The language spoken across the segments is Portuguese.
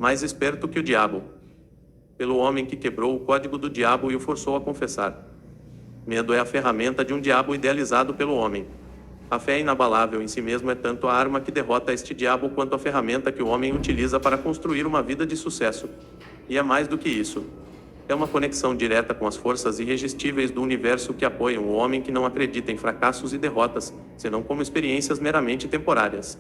mais esperto que o diabo. Pelo homem que quebrou o código do diabo e o forçou a confessar. Medo é a ferramenta de um diabo idealizado pelo homem. A fé inabalável em si mesmo é tanto a arma que derrota este diabo quanto a ferramenta que o homem utiliza para construir uma vida de sucesso. E é mais do que isso. É uma conexão direta com as forças irresistíveis do universo que apoiam o homem que não acredita em fracassos e derrotas, senão como experiências meramente temporárias.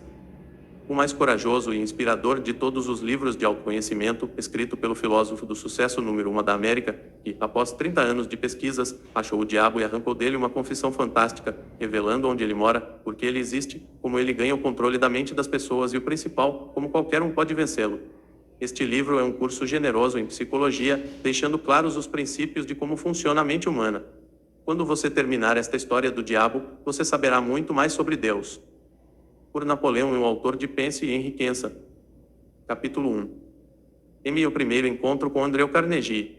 O mais corajoso e inspirador de todos os livros de autoconhecimento, escrito pelo filósofo do sucesso número 1 da América, que, após 30 anos de pesquisas, achou o diabo e arrancou dele uma confissão fantástica, revelando onde ele mora, por que ele existe, como ele ganha o controle da mente das pessoas e o principal, como qualquer um pode vencê-lo. Este livro é um curso generoso em psicologia, deixando claros os princípios de como funciona a mente humana. Quando você terminar esta história do diabo, você saberá muito mais sobre Deus. Por Napoleão, o autor de Pense e Enriqueça. Capítulo 1. Em meu primeiro encontro com André Carnegie.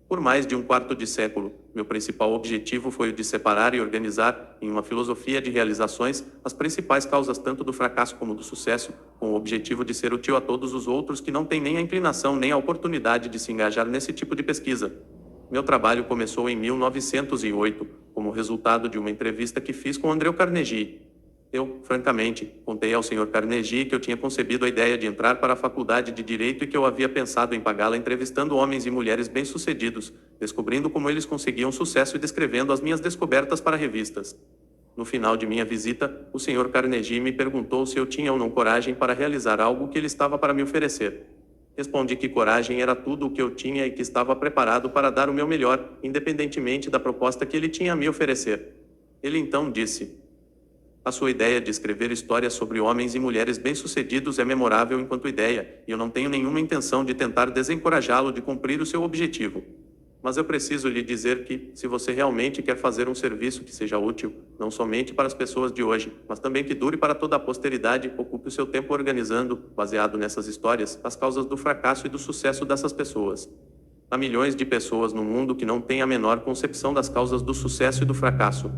Por mais de um quarto de século, meu principal objetivo foi o de separar e organizar, em uma filosofia de realizações, as principais causas tanto do fracasso como do sucesso, com o objetivo de ser útil a todos os outros que não têm nem a inclinação nem a oportunidade de se engajar nesse tipo de pesquisa. Meu trabalho começou em 1908, como resultado de uma entrevista que fiz com André Carnegie. Eu, francamente, contei ao Sr. Carnegie que eu tinha concebido a ideia de entrar para a faculdade de Direito e que eu havia pensado em pagá-la entrevistando homens e mulheres bem-sucedidos, descobrindo como eles conseguiam sucesso e descrevendo as minhas descobertas para revistas. No final de minha visita, o Sr. Carnegie me perguntou se eu tinha ou não coragem para realizar algo que ele estava para me oferecer. Respondi que coragem era tudo o que eu tinha e que estava preparado para dar o meu melhor, independentemente da proposta que ele tinha a me oferecer. Ele então disse: a sua ideia de escrever histórias sobre homens e mulheres bem-sucedidos é memorável enquanto ideia, e eu não tenho nenhuma intenção de tentar desencorajá-lo de cumprir o seu objetivo. Mas eu preciso lhe dizer que, se você realmente quer fazer um serviço que seja útil, não somente para as pessoas de hoje, mas também que dure para toda a posteridade, ocupe o seu tempo organizando, baseado nessas histórias, as causas do fracasso e do sucesso dessas pessoas. Há milhões de pessoas no mundo que não têm a menor concepção das causas do sucesso e do fracasso.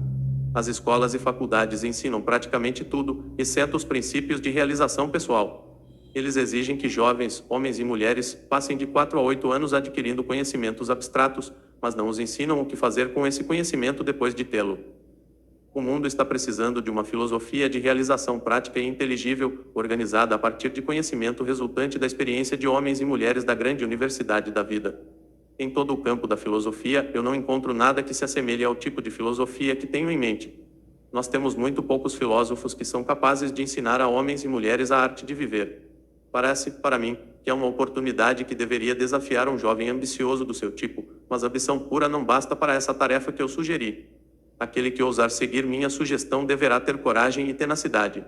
As escolas e faculdades ensinam praticamente tudo, exceto os princípios de realização pessoal. Eles exigem que jovens, homens e mulheres, passem de 4 a 8 anos adquirindo conhecimentos abstratos, mas não os ensinam o que fazer com esse conhecimento depois de tê-lo. O mundo está precisando de uma filosofia de realização prática e inteligível, organizada a partir de conhecimento resultante da experiência de homens e mulheres da grande universidade da vida. Em todo o campo da filosofia, eu não encontro nada que se assemelhe ao tipo de filosofia que tenho em mente. Nós temos muito poucos filósofos que são capazes de ensinar a homens e mulheres a arte de viver. Parece, para mim, que é uma oportunidade que deveria desafiar um jovem ambicioso do seu tipo, mas ambição pura não basta para essa tarefa que eu sugeri. Aquele que ousar seguir minha sugestão deverá ter coragem e tenacidade.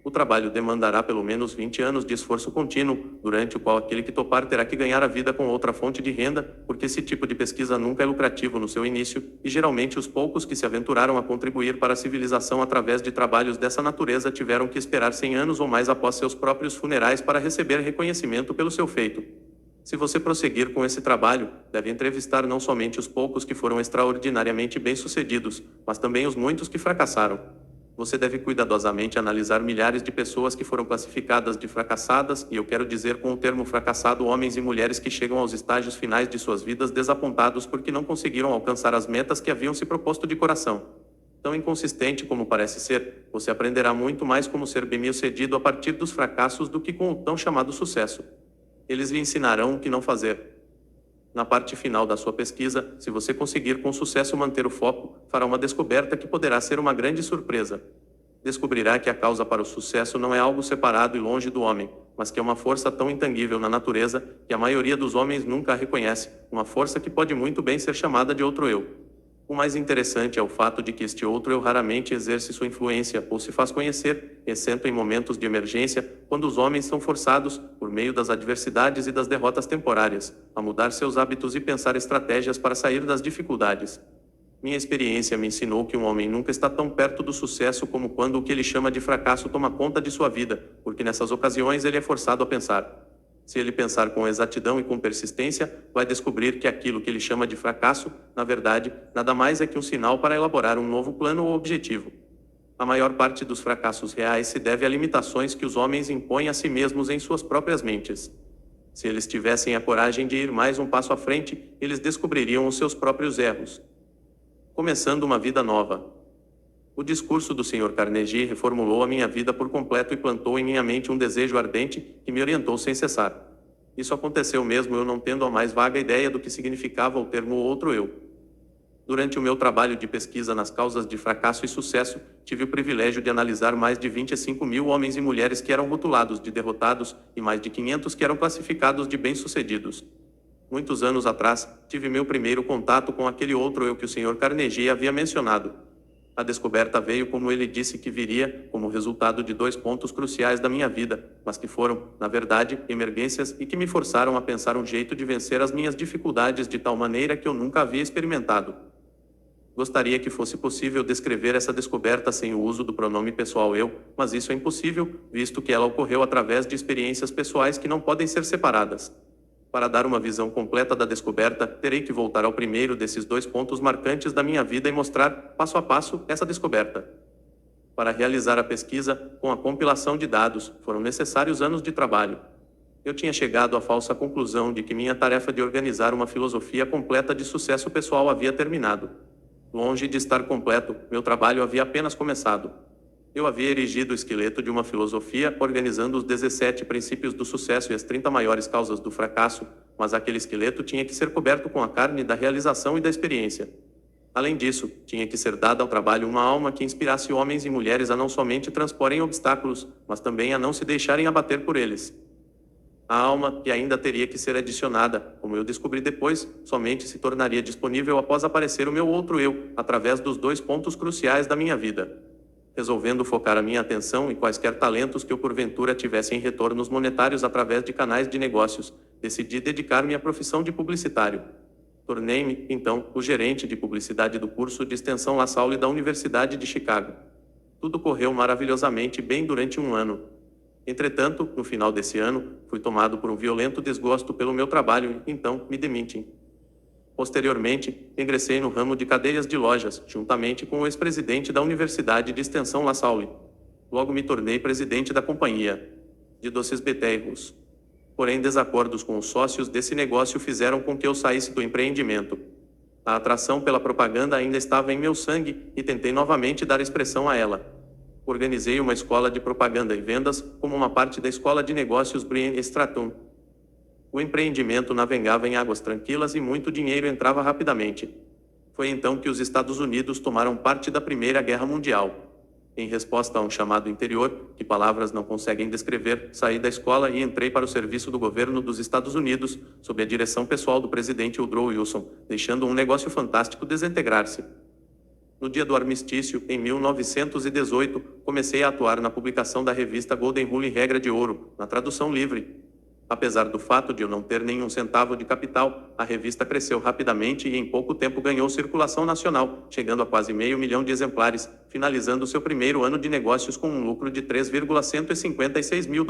O trabalho demandará pelo menos 20 anos de esforço contínuo, durante o qual aquele que topar terá que ganhar a vida com outra fonte de renda, porque esse tipo de pesquisa nunca é lucrativo no seu início, e geralmente os poucos que se aventuraram a contribuir para a civilização através de trabalhos dessa natureza tiveram que esperar 100 anos ou mais após seus próprios funerais para receber reconhecimento pelo seu feito. Se você prosseguir com esse trabalho, deve entrevistar não somente os poucos que foram extraordinariamente bem-sucedidos, mas também os muitos que fracassaram. Você deve cuidadosamente analisar milhares de pessoas que foram classificadas de fracassadas, e eu quero dizer com o termo fracassado homens e mulheres que chegam aos estágios finais de suas vidas desapontados porque não conseguiram alcançar as metas que haviam se proposto de coração. Tão inconsistente como parece ser, você aprenderá muito mais como ser bem-sucedido a partir dos fracassos do que com o tão chamado sucesso. Eles lhe ensinarão o que não fazer. Na parte final da sua pesquisa, se você conseguir com sucesso manter o foco, fará uma descoberta que poderá ser uma grande surpresa. Descobrirá que a causa para o sucesso não é algo separado e longe do homem, mas que é uma força tão intangível na natureza que a maioria dos homens nunca a reconhece, uma força que pode muito bem ser chamada de outro eu. O mais interessante é o fato de que este outro eu raramente exerce sua influência ou se faz conhecer, exceto em momentos de emergência, quando os homens são forçados, por meio das adversidades e das derrotas temporárias, a mudar seus hábitos e pensar estratégias para sair das dificuldades. Minha experiência me ensinou que um homem nunca está tão perto do sucesso como quando o que ele chama de fracasso toma conta de sua vida, porque nessas ocasiões ele é forçado a pensar. Se ele pensar com exatidão e com persistência, vai descobrir que aquilo que ele chama de fracasso, na verdade, nada mais é que um sinal para elaborar um novo plano ou objetivo. A maior parte dos fracassos reais se deve a limitações que os homens impõem a si mesmos em suas próprias mentes. Se eles tivessem a coragem de ir mais um passo à frente, eles descobririam os seus próprios erros. Começando uma vida nova. O discurso do Sr. Carnegie reformulou a minha vida por completo e plantou em minha mente um desejo ardente que me orientou sem cessar. Isso aconteceu mesmo eu não tendo a mais vaga ideia do que significava o termo outro eu. Durante o meu trabalho de pesquisa nas causas de fracasso e sucesso, tive o privilégio de analisar mais de 25 mil homens e mulheres que eram rotulados de derrotados e mais de 500 que eram classificados de bem-sucedidos. Muitos anos atrás, tive meu primeiro contato com aquele outro eu que o Sr. Carnegie havia mencionado. A descoberta veio como ele disse que viria, como resultado de 2 pontos cruciais da minha vida, mas que foram, na verdade, emergências e que me forçaram a pensar um jeito de vencer as minhas dificuldades de tal maneira que eu nunca havia experimentado. Gostaria que fosse possível descrever essa descoberta sem o uso do pronome pessoal eu, mas isso é impossível, visto que ela ocorreu através de experiências pessoais que não podem ser separadas. Para dar uma visão completa da descoberta, terei que voltar ao primeiro desses 2 pontos marcantes da minha vida e mostrar, passo a passo, essa descoberta. Para realizar a pesquisa, com a compilação de dados, foram necessários anos de trabalho. Eu tinha chegado à falsa conclusão de que minha tarefa de organizar uma filosofia completa de sucesso pessoal havia terminado. Longe de estar completo, meu trabalho havia apenas começado. Eu havia erigido o esqueleto de uma filosofia, organizando os 17 princípios do sucesso e as 30 maiores causas do fracasso, mas aquele esqueleto tinha que ser coberto com a carne da realização e da experiência. Além disso, tinha que ser dada ao trabalho uma alma que inspirasse homens e mulheres a não somente transporem obstáculos, mas também a não se deixarem abater por eles. A alma, que ainda teria que ser adicionada, como eu descobri depois, somente se tornaria disponível após aparecer o meu outro eu, através dos 2 pontos cruciais da minha vida. Resolvendo focar a minha atenção em quaisquer talentos que eu porventura tivessem retornos monetários através de canais de negócios, decidi dedicar-me à profissão de publicitário. Tornei-me, então, o gerente de publicidade do curso de extensão La Salle da Universidade de Chicago. Tudo correu maravilhosamente bem durante um ano. Entretanto, no final desse ano, fui tomado por um violento desgosto pelo meu trabalho e, então, me demiti. Posteriormente, ingressei no ramo de cadeias de lojas, juntamente com o ex-presidente da Universidade de Extensão La Salle. Logo me tornei presidente da companhia de doces Beterros. Porém, desacordos com os sócios desse negócio fizeram com que eu saísse do empreendimento. A atração pela propaganda ainda estava em meu sangue e tentei novamente dar expressão a ela. Organizei uma escola de propaganda e vendas como uma parte da escola de negócios Brien Stratum. O empreendimento navegava em águas tranquilas e muito dinheiro entrava rapidamente. Foi então que os Estados Unidos tomaram parte da Primeira Guerra Mundial. Em resposta a um chamado interior, que palavras não conseguem descrever, saí da escola e entrei para o serviço do governo dos Estados Unidos, sob a direção pessoal do presidente Woodrow Wilson, deixando um negócio fantástico desintegrar-se. No dia do armistício, em 1918, comecei a atuar na publicação da revista Golden Rule e Regra de Ouro, na tradução livre. Apesar do fato de eu não ter nenhum centavo de capital, a revista cresceu rapidamente e em pouco tempo ganhou circulação nacional, chegando a quase $500 mil de exemplares, finalizando seu primeiro ano de negócios com um lucro de $3,156 mil.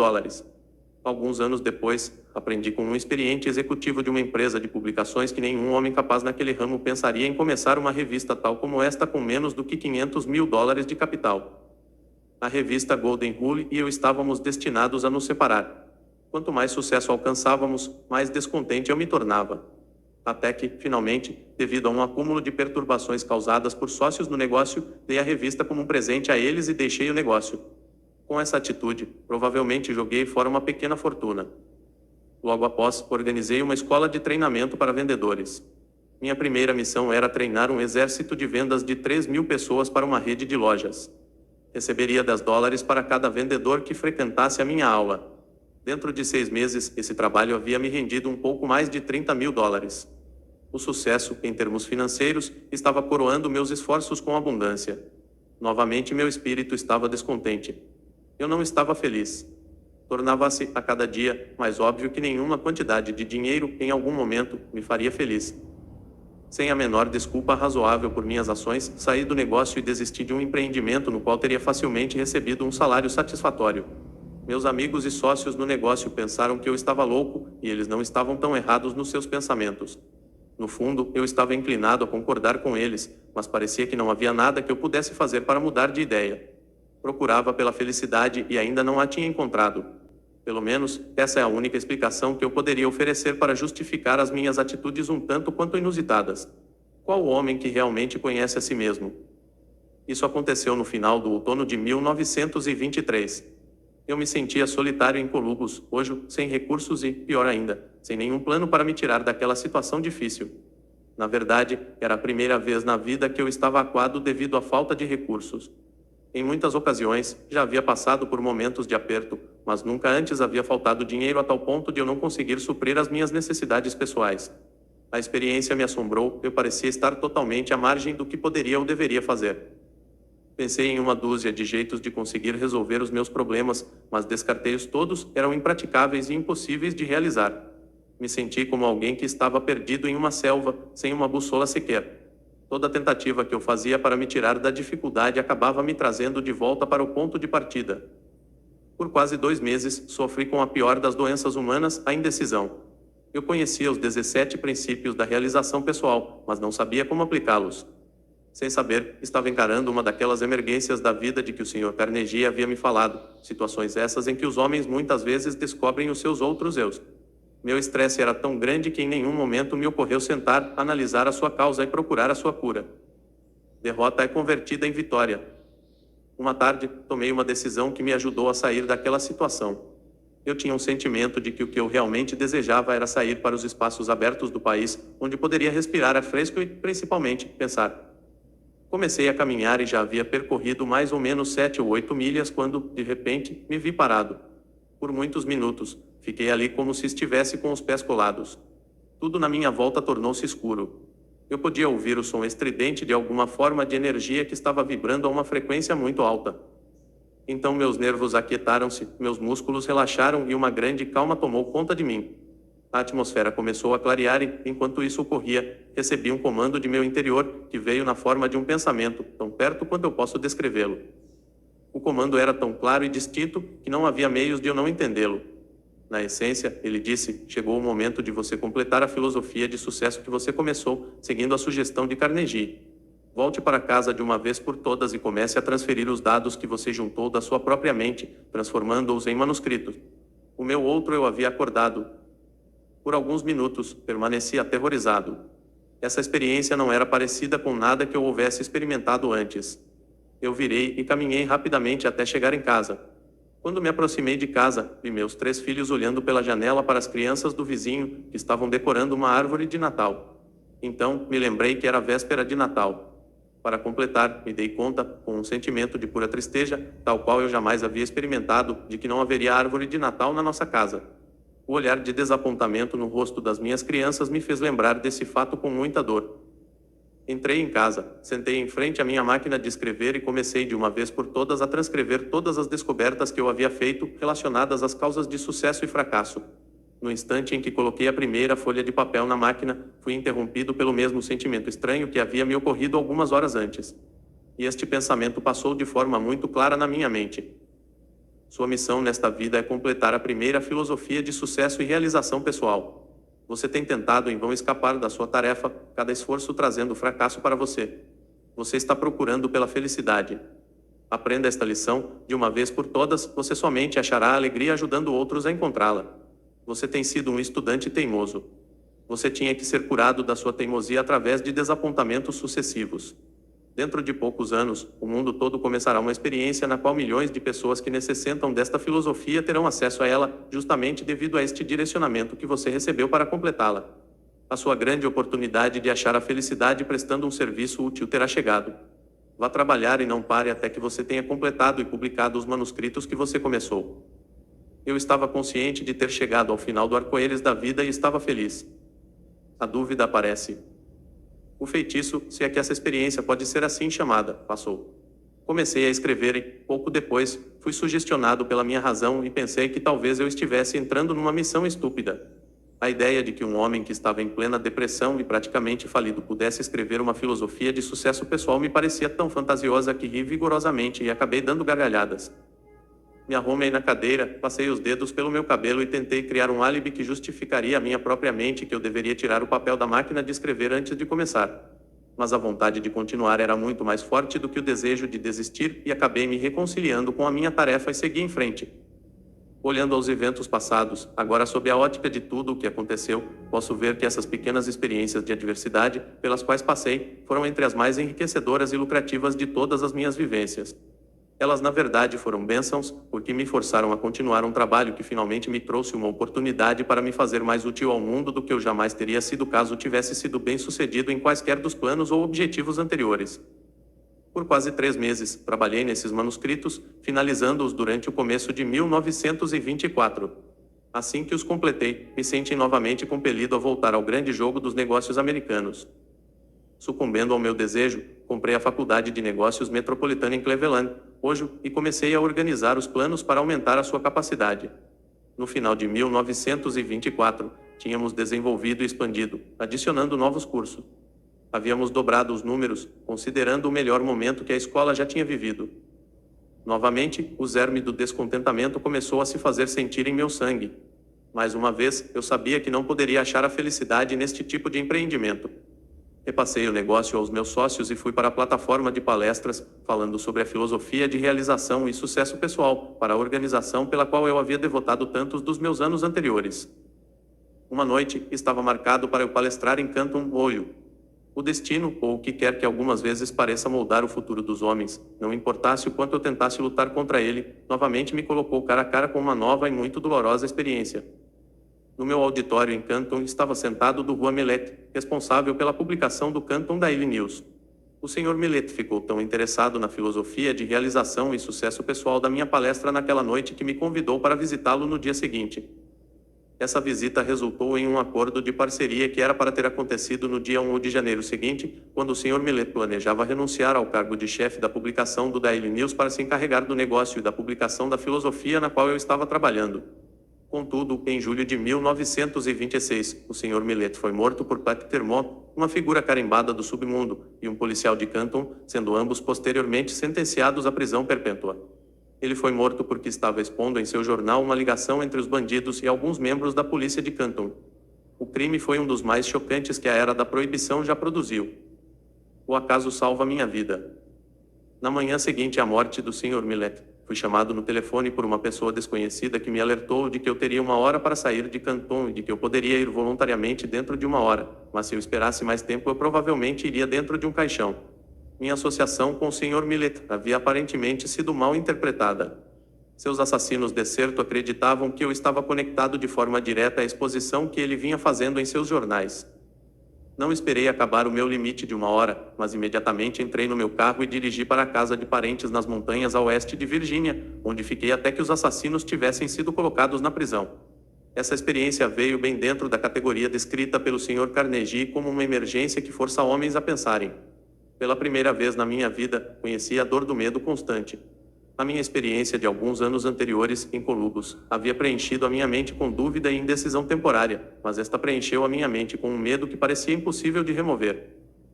Alguns anos depois, aprendi com um experiente executivo de uma empresa de publicações que nenhum homem capaz naquele ramo pensaria em começar uma revista tal como esta com menos do que $500 mil de capital. A revista Golden Rule e eu estávamos destinados a nos separar. Quanto mais sucesso alcançávamos, mais descontente eu me tornava. Até que, finalmente, devido a um acúmulo de perturbações causadas por sócios no negócio, dei a revista como um presente a eles e deixei o negócio. Com essa atitude, provavelmente joguei fora uma pequena fortuna. Logo após, organizei uma escola de treinamento para vendedores. Minha primeira missão era treinar um exército de vendas de 3.000 pessoas para uma rede de lojas. Receberia $10 para cada vendedor que frequentasse a minha aula. Dentro de 6 meses, esse trabalho havia me rendido um pouco mais de $30 mil. O sucesso, em termos financeiros, estava coroando meus esforços com abundância. Novamente meu espírito estava descontente. Eu não estava feliz. Tornava-se, a cada dia, mais óbvio que nenhuma quantidade de dinheiro, em algum momento, me faria feliz. Sem a menor desculpa razoável por minhas ações, saí do negócio e desisti de um empreendimento no qual teria facilmente recebido um salário satisfatório. Meus amigos e sócios no negócio pensaram que eu estava louco, e eles não estavam tão errados nos seus pensamentos. No fundo, eu estava inclinado a concordar com eles, mas parecia que não havia nada que eu pudesse fazer para mudar de ideia. Procurava pela felicidade e ainda não a tinha encontrado. Pelo menos, essa é a única explicação que eu poderia oferecer para justificar as minhas atitudes um tanto quanto inusitadas. Qual o homem que realmente conhece a si mesmo? Isso aconteceu no final do outono de 1923. Eu me sentia solitário em Columbus, hoje, sem recursos e, pior ainda, sem nenhum plano para me tirar daquela situação difícil. Na verdade, era a primeira vez na vida que eu estava acuado devido à falta de recursos. Em muitas ocasiões, já havia passado por momentos de aperto, mas nunca antes havia faltado dinheiro a tal ponto de eu não conseguir suprir as minhas necessidades pessoais. A experiência me assombrou, eu parecia estar totalmente à margem do que poderia ou deveria fazer. Pensei em uma dúzia de jeitos de conseguir resolver os meus problemas, mas descartei-os todos, eram impraticáveis e impossíveis de realizar. Me senti como alguém que estava perdido em uma selva, sem uma bússola sequer. Toda tentativa que eu fazia para me tirar da dificuldade acabava me trazendo de volta para o ponto de partida. Por quase 2 meses, sofri com a pior das doenças humanas, a indecisão. Eu conhecia os 17 princípios da realização pessoal, mas não sabia como aplicá-los. Sem saber, estava encarando uma daquelas emergências da vida de que o Sr. Carnegie havia me falado, situações essas em que os homens muitas vezes descobrem os seus outros eus. Meu estresse era tão grande que em nenhum momento me ocorreu sentar, analisar a sua causa e procurar a sua cura. Derrota é convertida em vitória. Uma tarde, tomei uma decisão que me ajudou a sair daquela situação. Eu tinha um sentimento de que o que eu realmente desejava era sair para os espaços abertos do país, onde poderia respirar ar fresco e, principalmente, pensar. Comecei a caminhar e já havia percorrido mais ou menos 7 ou 8 milhas quando, de repente, me vi parado. Por muitos minutos, fiquei ali como se estivesse com os pés colados. Tudo na minha volta tornou-se escuro. Eu podia ouvir o som estridente de alguma forma de energia que estava vibrando a uma frequência muito alta. Então meus nervos aquietaram-se, meus músculos relaxaram e uma grande calma tomou conta de mim. A atmosfera começou a clarear e, enquanto isso ocorria, recebi um comando de meu interior, que veio na forma de um pensamento, tão perto quanto eu posso descrevê-lo. O comando era tão claro e distinto que não havia meios de eu não entendê-lo. Na essência, ele disse, chegou o momento de você completar a filosofia de sucesso que você começou, seguindo a sugestão de Carnegie. Volte para casa de uma vez por todas e comece a transferir os dados que você juntou da sua própria mente, transformando-os em manuscritos. O meu outro eu havia acordado. Por alguns minutos, permaneci aterrorizado. Essa experiência não era parecida com nada que eu houvesse experimentado antes. Eu virei e caminhei rapidamente até chegar em casa. Quando me aproximei de casa, vi meus 3 filhos olhando pela janela para as crianças do vizinho, que estavam decorando uma árvore de Natal. Então, me lembrei que era véspera de Natal. Para completar, me dei conta, com um sentimento de pura tristeza, tal qual eu jamais havia experimentado, de que não haveria árvore de Natal na nossa casa. O olhar de desapontamento no rosto das minhas crianças me fez lembrar desse fato com muita dor. Entrei em casa, sentei em frente à minha máquina de escrever e comecei de uma vez por todas a transcrever todas as descobertas que eu havia feito relacionadas às causas de sucesso e fracasso. No instante em que coloquei a primeira folha de papel na máquina, fui interrompido pelo mesmo sentimento estranho que havia me ocorrido algumas horas antes. E este pensamento passou de forma muito clara na minha mente. Sua missão nesta vida é completar a primeira filosofia de sucesso e realização pessoal. Você tem tentado em vão escapar da sua tarefa, cada esforço trazendo fracasso para você. Você está procurando pela felicidade. Aprenda esta lição, de uma vez por todas, você somente achará alegria ajudando outros a encontrá-la. Você tem sido um estudante teimoso. Você tinha que ser curado da sua teimosia através de desapontamentos sucessivos. Dentro de poucos anos, o mundo todo começará uma experiência na qual milhões de pessoas que necessitam desta filosofia terão acesso a ela, justamente devido a este direcionamento que você recebeu para completá-la. A sua grande oportunidade de achar a felicidade prestando um serviço útil terá chegado. Vá trabalhar e não pare até que você tenha completado e publicado os manuscritos que você começou. Eu estava consciente de ter chegado ao final do arco-íris da vida e estava feliz. A dúvida aparece. O feitiço, se é que essa experiência pode ser assim chamada, passou. Comecei a escrever e, pouco depois, fui sugestionado pela minha razão e pensei que talvez eu estivesse entrando numa missão estúpida. A ideia de que um homem que estava em plena depressão e praticamente falido pudesse escrever uma filosofia de sucesso pessoal me parecia tão fantasiosa que ri vigorosamente e acabei dando gargalhadas. Me arrumei na cadeira, passei os dedos pelo meu cabelo e tentei criar um álibi que justificaria à minha própria mente que eu deveria tirar o papel da máquina de escrever antes de começar. mas a vontade de continuar era muito mais forte do que o desejo de desistir e acabei me reconciliando com a minha tarefa e segui em frente. Olhando aos eventos passados, agora sob a ótica de tudo o que aconteceu, posso ver que essas pequenas experiências de adversidade, pelas quais passei, foram entre as mais enriquecedoras e lucrativas de todas as minhas vivências. Elas na verdade foram bênçãos, porque me forçaram a continuar um trabalho que finalmente me trouxe uma oportunidade para me fazer mais útil ao mundo do que eu jamais teria sido caso tivesse sido bem-sucedido em quaisquer dos planos ou objetivos anteriores. Por quase 3 meses, trabalhei nesses manuscritos, finalizando-os durante o começo de 1924. Assim que os completei, me senti novamente compelido a voltar ao grande jogo dos negócios americanos. Sucumbendo ao meu desejo, comprei a Faculdade de Negócios Metropolitana em Cleveland, hoje, e comecei a organizar os planos para aumentar a sua capacidade. No final de 1924, tínhamos desenvolvido e expandido, adicionando novos cursos. Havíamos dobrado os números, considerando o melhor momento que a escola já tinha vivido. Novamente, o germe do descontentamento começou a se fazer sentir em meu sangue. Mais uma vez, eu sabia que não poderia achar a felicidade neste tipo de empreendimento. Repassei o negócio aos meus sócios e fui para a plataforma de palestras, falando sobre a filosofia de realização e sucesso pessoal, para a organização pela qual eu havia devotado tantos dos meus anos anteriores. Uma noite, estava marcado para eu palestrar em Canton, Ohio. O destino, ou o que quer que algumas vezes pareça moldar o futuro dos homens, não importasse o quanto eu tentasse lutar contra ele, novamente me colocou cara a cara com uma nova e muito dolorosa experiência. No meu auditório em Canton estava sentado do Rua Millet, responsável pela publicação do Canton Daily News. O Sr. Millet ficou tão interessado na filosofia de realização e sucesso pessoal da minha palestra naquela noite que me convidou para visitá-lo no dia seguinte. Essa visita resultou em um acordo de parceria que era para ter acontecido no dia 1 de janeiro seguinte, quando o Sr. Millet planejava renunciar ao cargo de chefe da publicação do Daily News para se encarregar do negócio e da publicação da filosofia na qual eu estava trabalhando. Contudo, em julho de 1926, o Sr. Millet foi morto por Pat Termont, uma figura carimbada do submundo, e um policial de Canton, sendo ambos posteriormente sentenciados à prisão perpétua. Ele foi morto porque estava expondo em seu jornal uma ligação entre os bandidos e alguns membros da polícia de Canton. O crime foi um dos mais chocantes que a era da proibição já produziu. O acaso salva minha vida. Na manhã seguinte à morte do Sr. Millet, fui chamado no telefone por uma pessoa desconhecida que me alertou de que eu teria 1 hora para sair de Canton e de que eu poderia ir voluntariamente dentro de 1 hora, mas se eu esperasse mais tempo eu provavelmente iria dentro de um caixão. Minha associação com o Sr. Millet havia aparentemente sido mal interpretada. Seus assassinos de certo acreditavam que eu estava conectado de forma direta à exposição que ele vinha fazendo em seus jornais. Não esperei acabar o meu limite de 1 hora, mas imediatamente entrei no meu carro e dirigi para a casa de parentes nas montanhas a oeste de Virgínia, onde fiquei até que os assassinos tivessem sido colocados na prisão. Essa experiência veio bem dentro da categoria descrita pelo Sr. Carnegie como uma emergência que força homens a pensarem. Pela primeira vez na minha vida, conheci a dor do medo constante. A minha experiência de alguns anos anteriores, em Columbus, havia preenchido a minha mente com dúvida e indecisão temporária, mas esta preencheu a minha mente com um medo que parecia impossível de remover.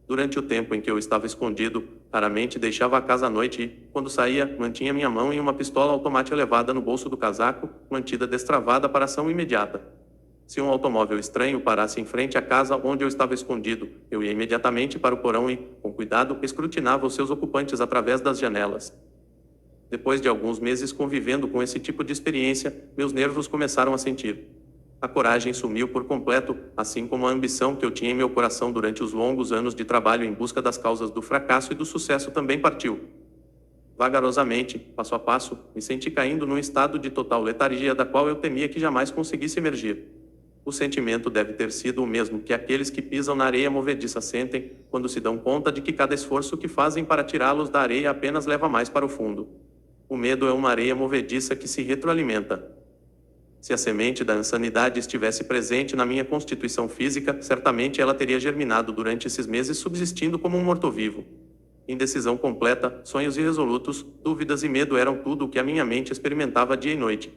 Durante o tempo em que eu estava escondido, raramente deixava a casa à noite e, quando saía, mantinha minha mão em uma pistola automática levada no bolso do casaco, mantida destravada para ação imediata. Se um automóvel estranho parasse em frente à casa onde eu estava escondido, eu ia imediatamente para o porão e, com cuidado, escrutinava os seus ocupantes através das janelas. Depois de alguns meses convivendo com esse tipo de experiência, meus nervos começaram a sentir. A coragem sumiu por completo, assim como a ambição que eu tinha em meu coração durante os longos anos de trabalho em busca das causas do fracasso e do sucesso também partiu. Vagarosamente, passo a passo, me senti caindo num estado de total letargia da qual eu temia que jamais conseguisse emergir. O sentimento deve ter sido o mesmo que aqueles que pisam na areia movediça sentem, quando se dão conta de que cada esforço que fazem para tirá-los da areia apenas leva mais para o fundo. O medo é uma areia movediça que se retroalimenta. Se a semente da insanidade estivesse presente na minha constituição física, certamente ela teria germinado durante esses meses subsistindo como um morto-vivo. Indecisão completa, sonhos irresolutos, dúvidas e medo eram tudo o que a minha mente experimentava dia e noite.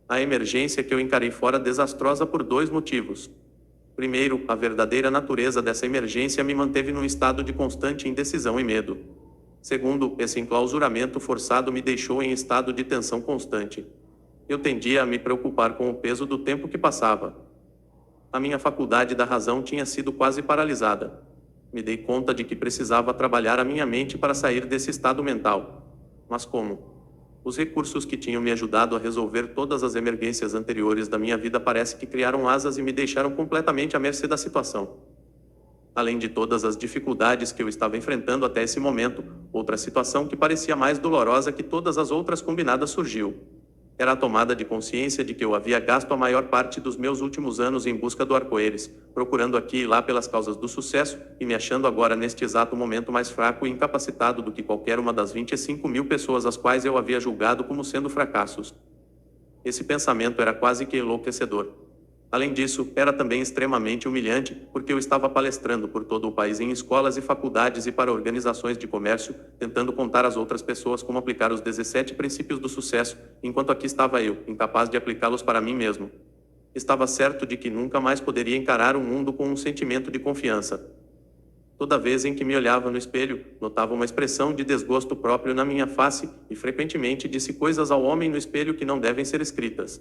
A emergência que eu encarei fora desastrosa por 2 motivos. Primeiro, a verdadeira natureza dessa emergência me manteve num estado de constante indecisão e medo. Segundo, esse enclausuramento forçado me deixou em estado de tensão constante. Eu tendia a me preocupar com o peso do tempo que passava. A minha faculdade da razão tinha sido quase paralisada. Me dei conta de que precisava trabalhar a minha mente para sair desse estado mental. Mas como? Os recursos que tinham me ajudado a resolver todas as emergências anteriores da minha vida parece que criaram asas e me deixaram completamente à mercê da situação. Além de todas as dificuldades que eu estava enfrentando até esse momento, outra situação que parecia mais dolorosa que todas as outras combinadas surgiu. Era a tomada de consciência de que eu havia gasto a maior parte dos meus últimos anos em busca do arco-íris, procurando aqui e lá pelas causas do sucesso, e me achando agora neste exato momento mais fraco e incapacitado do que qualquer uma das 25.000 pessoas as quais eu havia julgado como sendo fracassos. Esse pensamento era quase que enlouquecedor. Além disso, era também extremamente humilhante, porque eu estava palestrando por todo o país em escolas e faculdades e para organizações de comércio, tentando contar às outras pessoas como aplicar os 17 princípios do sucesso, enquanto aqui estava eu, incapaz de aplicá-los para mim mesmo. Estava certo de que nunca mais poderia encarar o mundo com um sentimento de confiança. Toda vez em que me olhava no espelho, notava uma expressão de desgosto próprio na minha face, e frequentemente disse coisas ao homem no espelho que não devem ser escritas.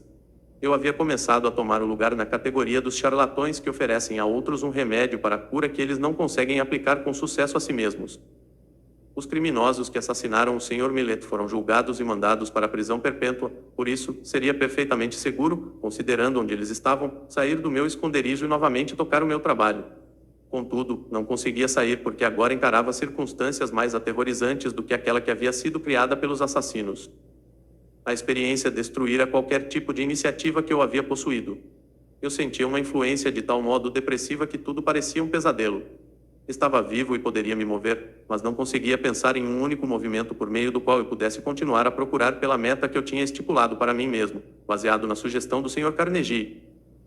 Eu havia começado a tomar o lugar na categoria dos charlatões que oferecem a outros um remédio para a cura que eles não conseguem aplicar com sucesso a si mesmos. Os criminosos que assassinaram o Sr. Millet foram julgados e mandados para a prisão perpétua, por isso, seria perfeitamente seguro, considerando onde eles estavam, sair do meu esconderijo e novamente tocar o meu trabalho. Contudo, não conseguia sair porque agora encarava circunstâncias mais aterrorizantes do que aquela que havia sido criada pelos assassinos. A experiência destruíra qualquer tipo de iniciativa que eu havia possuído. Eu sentia uma influência de tal modo depressiva que tudo parecia um pesadelo. Estava vivo e poderia me mover, mas não conseguia pensar em um único movimento por meio do qual eu pudesse continuar a procurar pela meta que eu tinha estipulado para mim mesmo, baseado na sugestão do Sr. Carnegie.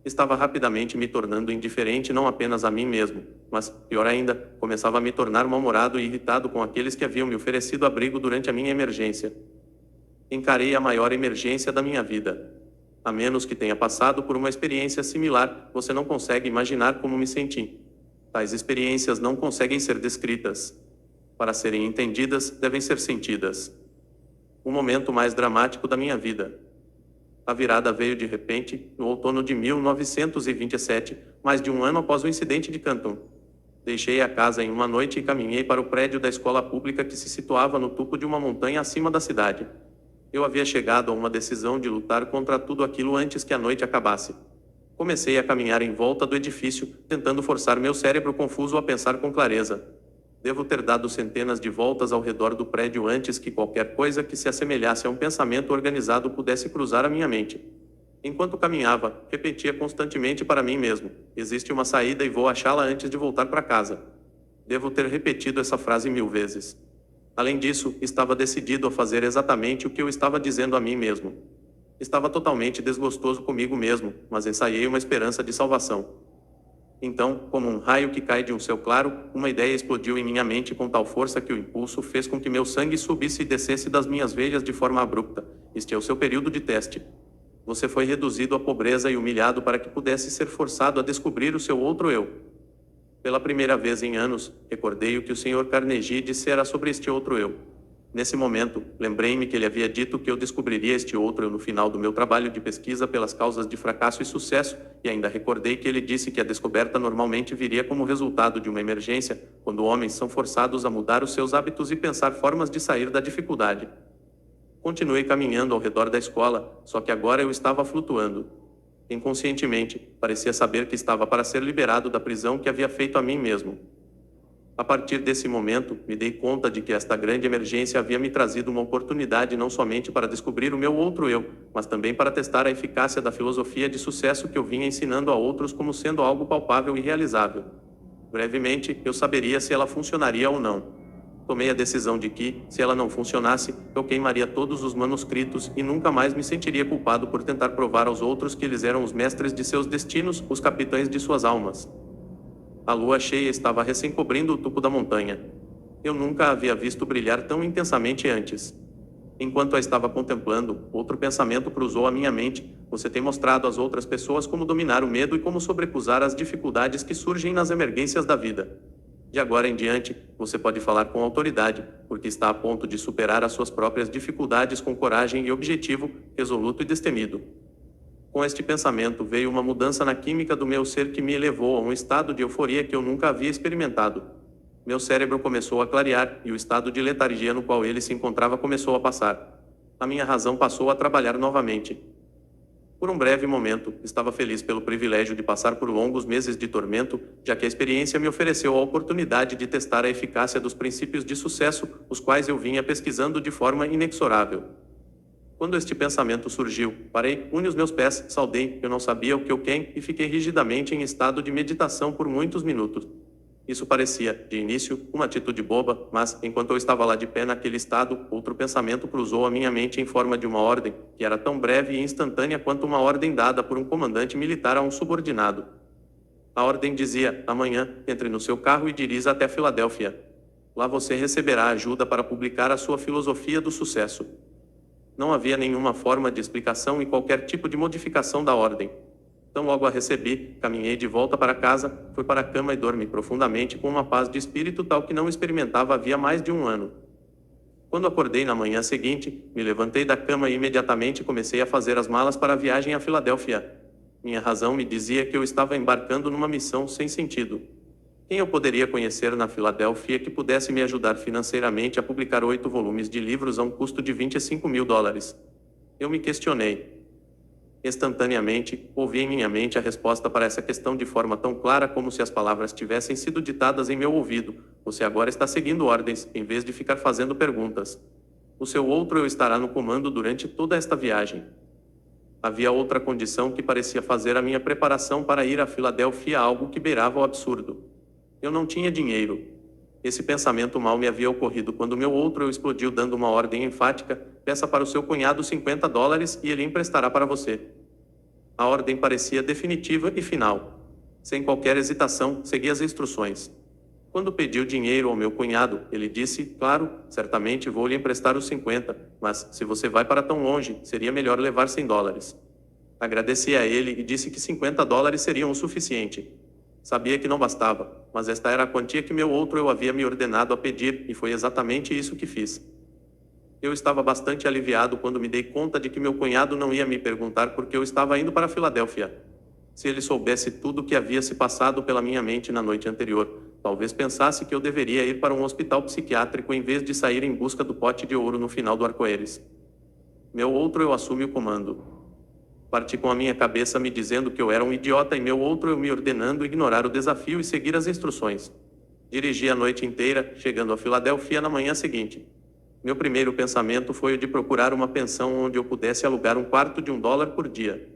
Estava rapidamente me tornando indiferente não apenas a mim mesmo, mas, pior ainda, começava a me tornar mal-humorado e irritado com aqueles que haviam me oferecido abrigo durante a minha emergência. Encarei a maior emergência da minha vida. A menos que tenha passado por uma experiência similar, você não consegue imaginar como me senti. Tais experiências não conseguem ser descritas. Para serem entendidas, devem ser sentidas. O momento mais dramático da minha vida. A virada veio de repente, no outono de 1927, mais de um ano após o incidente de Canton. Deixei a casa em uma noite e caminhei para o prédio da escola pública que se situava no topo de uma montanha acima da cidade. Eu havia chegado a uma decisão de lutar contra tudo aquilo antes que a noite acabasse. Comecei a caminhar em volta do edifício, tentando forçar meu cérebro confuso a pensar com clareza. Devo ter dado centenas de voltas ao redor do prédio antes que qualquer coisa que se assemelhasse a um pensamento organizado pudesse cruzar a minha mente. Enquanto caminhava, repetia constantemente para mim mesmo: existe uma saída e vou achá-la antes de voltar para casa. Devo ter repetido essa frase 1000 vezes. Além disso, estava decidido a fazer exatamente o que eu estava dizendo a mim mesmo. Estava totalmente desgostoso comigo mesmo, mas ensaiei uma esperança de salvação. Então, como um raio que cai de um céu claro, uma ideia explodiu em minha mente com tal força que o impulso fez com que meu sangue subisse e descesse das minhas veias de forma abrupta. Este é o seu período de teste. Você foi reduzido à pobreza e humilhado para que pudesse ser forçado a descobrir o seu outro eu. Pela primeira vez em anos, recordei o que o Sr. Carnegie dissera sobre este outro eu. Nesse momento, lembrei-me que ele havia dito que eu descobriria este outro eu no final do meu trabalho de pesquisa pelas causas de fracasso e sucesso, e ainda recordei que ele disse que a descoberta normalmente viria como resultado de uma emergência, quando homens são forçados a mudar os seus hábitos e pensar formas de sair da dificuldade. Continuei caminhando ao redor da escola, só que agora eu estava flutuando. Inconscientemente, parecia saber que estava para ser liberado da prisão que havia feito a mim mesmo. A partir desse momento, me dei conta de que esta grande emergência havia me trazido uma oportunidade não somente para descobrir o meu outro eu, mas também para testar a eficácia da filosofia de sucesso que eu vinha ensinando a outros como sendo algo palpável e realizável. Brevemente, eu saberia se ela funcionaria ou não. Tomei a decisão de que, se ela não funcionasse, eu queimaria todos os manuscritos e nunca mais me sentiria culpado por tentar provar aos outros que eles eram os mestres de seus destinos, os capitães de suas almas. A lua cheia estava recém-cobrindo o topo da montanha. Eu nunca a havia visto brilhar tão intensamente antes. Enquanto a estava contemplando, outro pensamento cruzou a minha mente: você tem mostrado às outras pessoas como dominar o medo e como sobrepusar as dificuldades que surgem nas emergências da vida. De agora em diante, você pode falar com autoridade, porque está a ponto de superar as suas próprias dificuldades com coragem e objetivo, resoluto e destemido. Com este pensamento veio uma mudança na química do meu ser que me elevou a um estado de euforia que eu nunca havia experimentado. Meu cérebro começou a clarear, e o estado de letargia no qual ele se encontrava começou a passar. A minha razão passou a trabalhar novamente. Por um breve momento, estava feliz pelo privilégio de passar por longos meses de tormento, já que a experiência me ofereceu a oportunidade de testar a eficácia dos princípios de sucesso, os quais eu vinha pesquisando de forma inexorável. Quando este pensamento surgiu, parei, uni os meus pés, saudei, eu não sabia o que ou quem, e fiquei rigidamente em estado de meditação por muitos minutos. Isso parecia, de início, uma atitude boba, mas, enquanto eu estava lá de pé naquele estado, outro pensamento cruzou a minha mente em forma de uma ordem, que era tão breve e instantânea quanto uma ordem dada por um comandante militar a um subordinado. A ordem dizia: amanhã, entre no seu carro e dirija até Filadélfia. Lá você receberá ajuda para publicar a sua filosofia do sucesso. Não havia nenhuma forma de explicação e qualquer tipo de modificação da ordem. Tão logo a recebi, caminhei de volta para casa, fui para a cama e dormi profundamente com uma paz de espírito tal que não experimentava havia mais de um ano. Quando acordei na manhã seguinte, me levantei da cama e imediatamente comecei a fazer as malas para a viagem a Filadélfia. Minha razão me dizia que eu estava embarcando numa missão sem sentido. Quem eu poderia conhecer na Filadélfia que pudesse me ajudar financeiramente a publicar 8 volumes de livros a um custo de $25.000? Eu me questionei. Instantaneamente, ouvi em minha mente a resposta para essa questão de forma tão clara como se as palavras tivessem sido ditadas em meu ouvido. Você agora está seguindo ordens, em vez de ficar fazendo perguntas. O seu outro eu estará no comando durante toda esta viagem. Havia outra condição que parecia fazer a minha preparação para ir a Filadélfia algo que beirava o absurdo. Eu não tinha dinheiro. Esse pensamento mal me havia ocorrido quando meu outro eu explodiu dando uma ordem enfática: peça para o seu cunhado $50 e ele emprestará para você. A ordem parecia definitiva e final. Sem qualquer hesitação, segui as instruções. Quando pedi o dinheiro ao meu cunhado, ele disse: claro, certamente vou lhe emprestar os 50, mas, se você vai para tão longe, seria melhor levar $100. Agradeci a ele e disse que $50 seriam o suficiente. Sabia que não bastava, mas esta era a quantia que meu outro eu havia me ordenado a pedir, e foi exatamente isso que fiz. Eu estava bastante aliviado quando me dei conta de que meu cunhado não ia me perguntar por que eu estava indo para Filadélfia. Se ele soubesse tudo o que havia se passado pela minha mente na noite anterior, talvez pensasse que eu deveria ir para um hospital psiquiátrico em vez de sair em busca do pote de ouro no final do arco-íris. Meu outro eu assume o comando. Parti com a minha cabeça me dizendo que eu era um idiota e meu outro eu me ordenando ignorar o desafio e seguir as instruções. Dirigi a noite inteira, chegando a Filadélfia na manhã seguinte. Meu primeiro pensamento foi o de procurar uma pensão onde eu pudesse alugar um quarto de $1 por dia.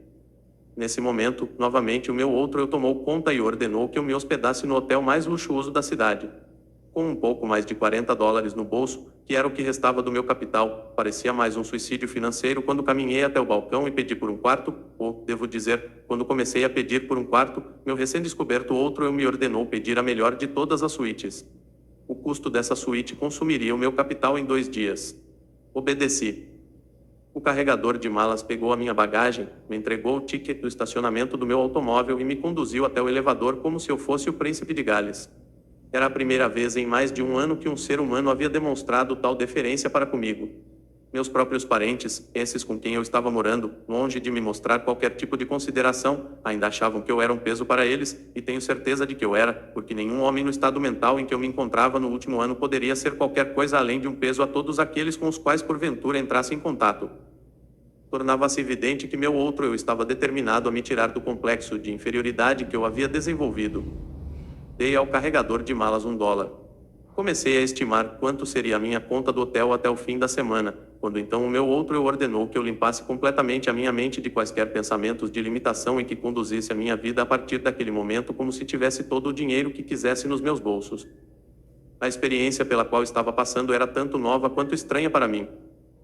Nesse momento, novamente o meu outro eu tomou conta e ordenou que eu me hospedasse no hotel mais luxuoso da cidade. Com um pouco mais de $40 no bolso, que era o que restava do meu capital, parecia mais um suicídio financeiro quando caminhei até o balcão e pedi por um quarto, ou, devo dizer, quando comecei a pedir por um quarto, meu recém-descoberto outro eu me ordenou pedir a melhor de todas as suítes. O custo dessa suíte consumiria o meu capital em 2 dias. Obedeci. O carregador de malas pegou a minha bagagem, me entregou o ticket do estacionamento do meu automóvel e me conduziu até o elevador como se eu fosse o príncipe de Gales. Era a primeira vez em mais de um ano que um ser humano havia demonstrado tal deferência para comigo. Meus próprios parentes, esses com quem eu estava morando, longe de me mostrar qualquer tipo de consideração, ainda achavam que eu era um peso para eles, e tenho certeza de que eu era, porque nenhum homem no estado mental em que eu me encontrava no último ano poderia ser qualquer coisa além de um peso a todos aqueles com os quais porventura entrasse em contato. Tornava-se evidente que meu outro eu estava determinado a me tirar do complexo de inferioridade que eu havia desenvolvido. Dei ao carregador de malas $1. Comecei a estimar quanto seria a minha conta do hotel até o fim da semana, quando então o meu outro eu ordenou que eu limpasse completamente a minha mente de quaisquer pensamentos de limitação e que conduzisse a minha vida a partir daquele momento como se tivesse todo o dinheiro que quisesse nos meus bolsos. A experiência pela qual estava passando era tanto nova quanto estranha para mim.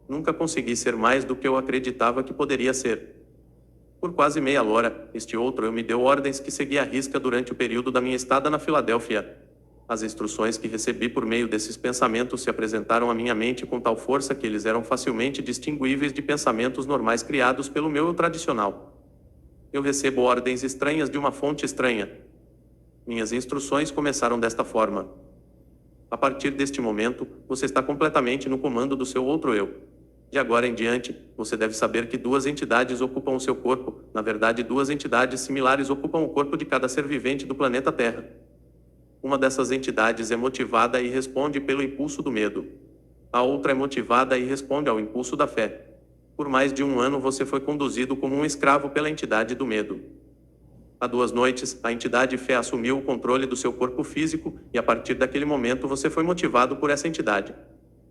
Nunca consegui ser mais do que eu acreditava que poderia ser. Por quase meia hora, este outro eu me deu ordens que segui à risca durante o período da minha estada na Filadélfia. As instruções que recebi por meio desses pensamentos se apresentaram à minha mente com tal força que eles eram facilmente distinguíveis de pensamentos normais criados pelo meu eu tradicional. Eu recebo ordens estranhas de uma fonte estranha. Minhas instruções começaram desta forma: a partir deste momento, você está completamente no comando do seu outro eu. De agora em diante, você deve saber que 2 entidades ocupam o seu corpo, na verdade 2 entidades similares ocupam o corpo de cada ser vivente do planeta Terra. Uma dessas entidades é motivada e responde pelo impulso do medo. A outra é motivada e responde ao impulso da fé. Por mais de 1 ano você foi conduzido como um escravo pela entidade do medo. Há 2 noites, a entidade fé assumiu o controle do seu corpo físico, e a partir daquele momento você foi motivado por essa entidade.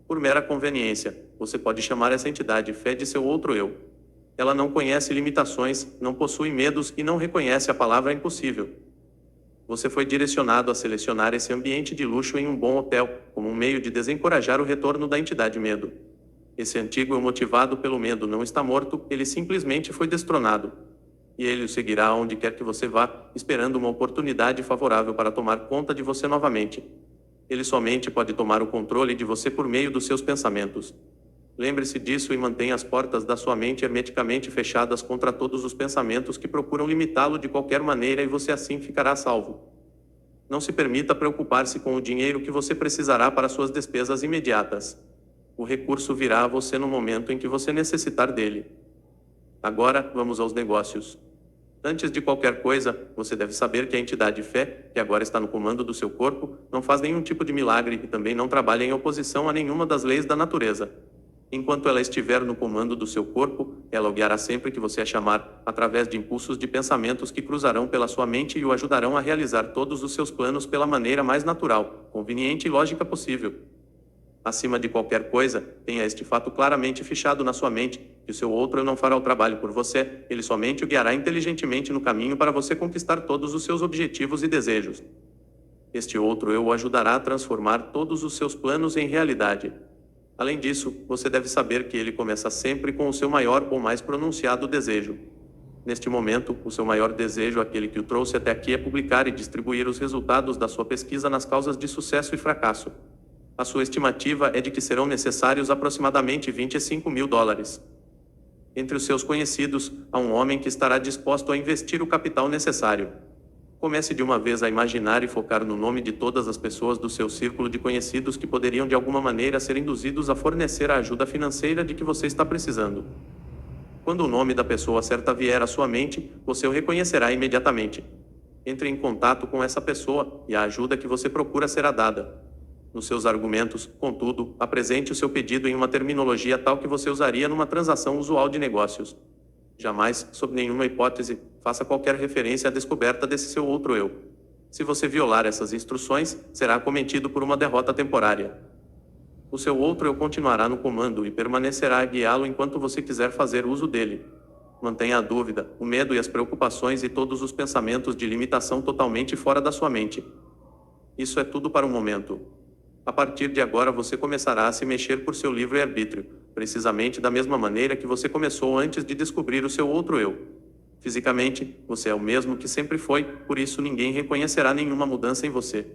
Por mera conveniência, você pode chamar essa entidade fé de seu outro eu. Ela não conhece limitações, não possui medos e não reconhece a palavra impossível. Você foi direcionado a selecionar esse ambiente de luxo em um bom hotel, como um meio de desencorajar o retorno da entidade medo. Esse antigo eu motivado pelo medo não está morto, ele simplesmente foi destronado. E ele o seguirá aonde quer que você vá, esperando uma oportunidade favorável para tomar conta de você novamente. Ele somente pode tomar o controle de você por meio dos seus pensamentos. Lembre-se disso e mantenha as portas da sua mente hermeticamente fechadas contra todos os pensamentos que procuram limitá-lo de qualquer maneira, e você assim ficará salvo. Não se permita preocupar-se com o dinheiro que você precisará para suas despesas imediatas. O recurso virá a você no momento em que você necessitar dele. Agora, vamos aos negócios. Antes de qualquer coisa, você deve saber que a entidade fé, que agora está no comando do seu corpo, não faz nenhum tipo de milagre e também não trabalha em oposição a nenhuma das leis da natureza. Enquanto ela estiver no comando do seu corpo, ela o guiará sempre que você a chamar, através de impulsos de pensamentos que cruzarão pela sua mente e o ajudarão a realizar todos os seus planos pela maneira mais natural, conveniente e lógica possível. Acima de qualquer coisa, tenha este fato claramente fichado na sua mente, que o seu outro eu não fará o trabalho por você, ele somente o guiará inteligentemente no caminho para você conquistar todos os seus objetivos e desejos. Este outro eu o ajudará a transformar todos os seus planos em realidade. Além disso, você deve saber que ele começa sempre com o seu maior ou mais pronunciado desejo. Neste momento, o seu maior desejo, aquele que o trouxe até aqui, é publicar e distribuir os resultados da sua pesquisa nas causas de sucesso e fracasso. A sua estimativa é de que serão necessários aproximadamente $25.000. Entre os seus conhecidos, há um homem que estará disposto a investir o capital necessário. Comece de uma vez a imaginar e focar no nome de todas as pessoas do seu círculo de conhecidos que poderiam de alguma maneira ser induzidos a fornecer a ajuda financeira de que você está precisando. Quando o nome da pessoa certa vier à sua mente, você o reconhecerá imediatamente. Entre em contato com essa pessoa, e a ajuda que você procura será dada. Nos seus argumentos, contudo, apresente o seu pedido em uma terminologia tal que você usaria numa transação usual de negócios. Jamais, sob nenhuma hipótese, faça qualquer referência à descoberta desse seu outro eu. Se você violar essas instruções, será acometido por uma derrota temporária. O seu outro eu continuará no comando e permanecerá a guiá-lo enquanto você quiser fazer uso dele. Mantenha a dúvida, o medo e as preocupações e todos os pensamentos de limitação totalmente fora da sua mente. Isso é tudo para o momento. A partir de agora você começará a se mexer por seu livre arbítrio, precisamente da mesma maneira que você começou antes de descobrir o seu outro eu. Fisicamente, você é o mesmo que sempre foi, por isso ninguém reconhecerá nenhuma mudança em você.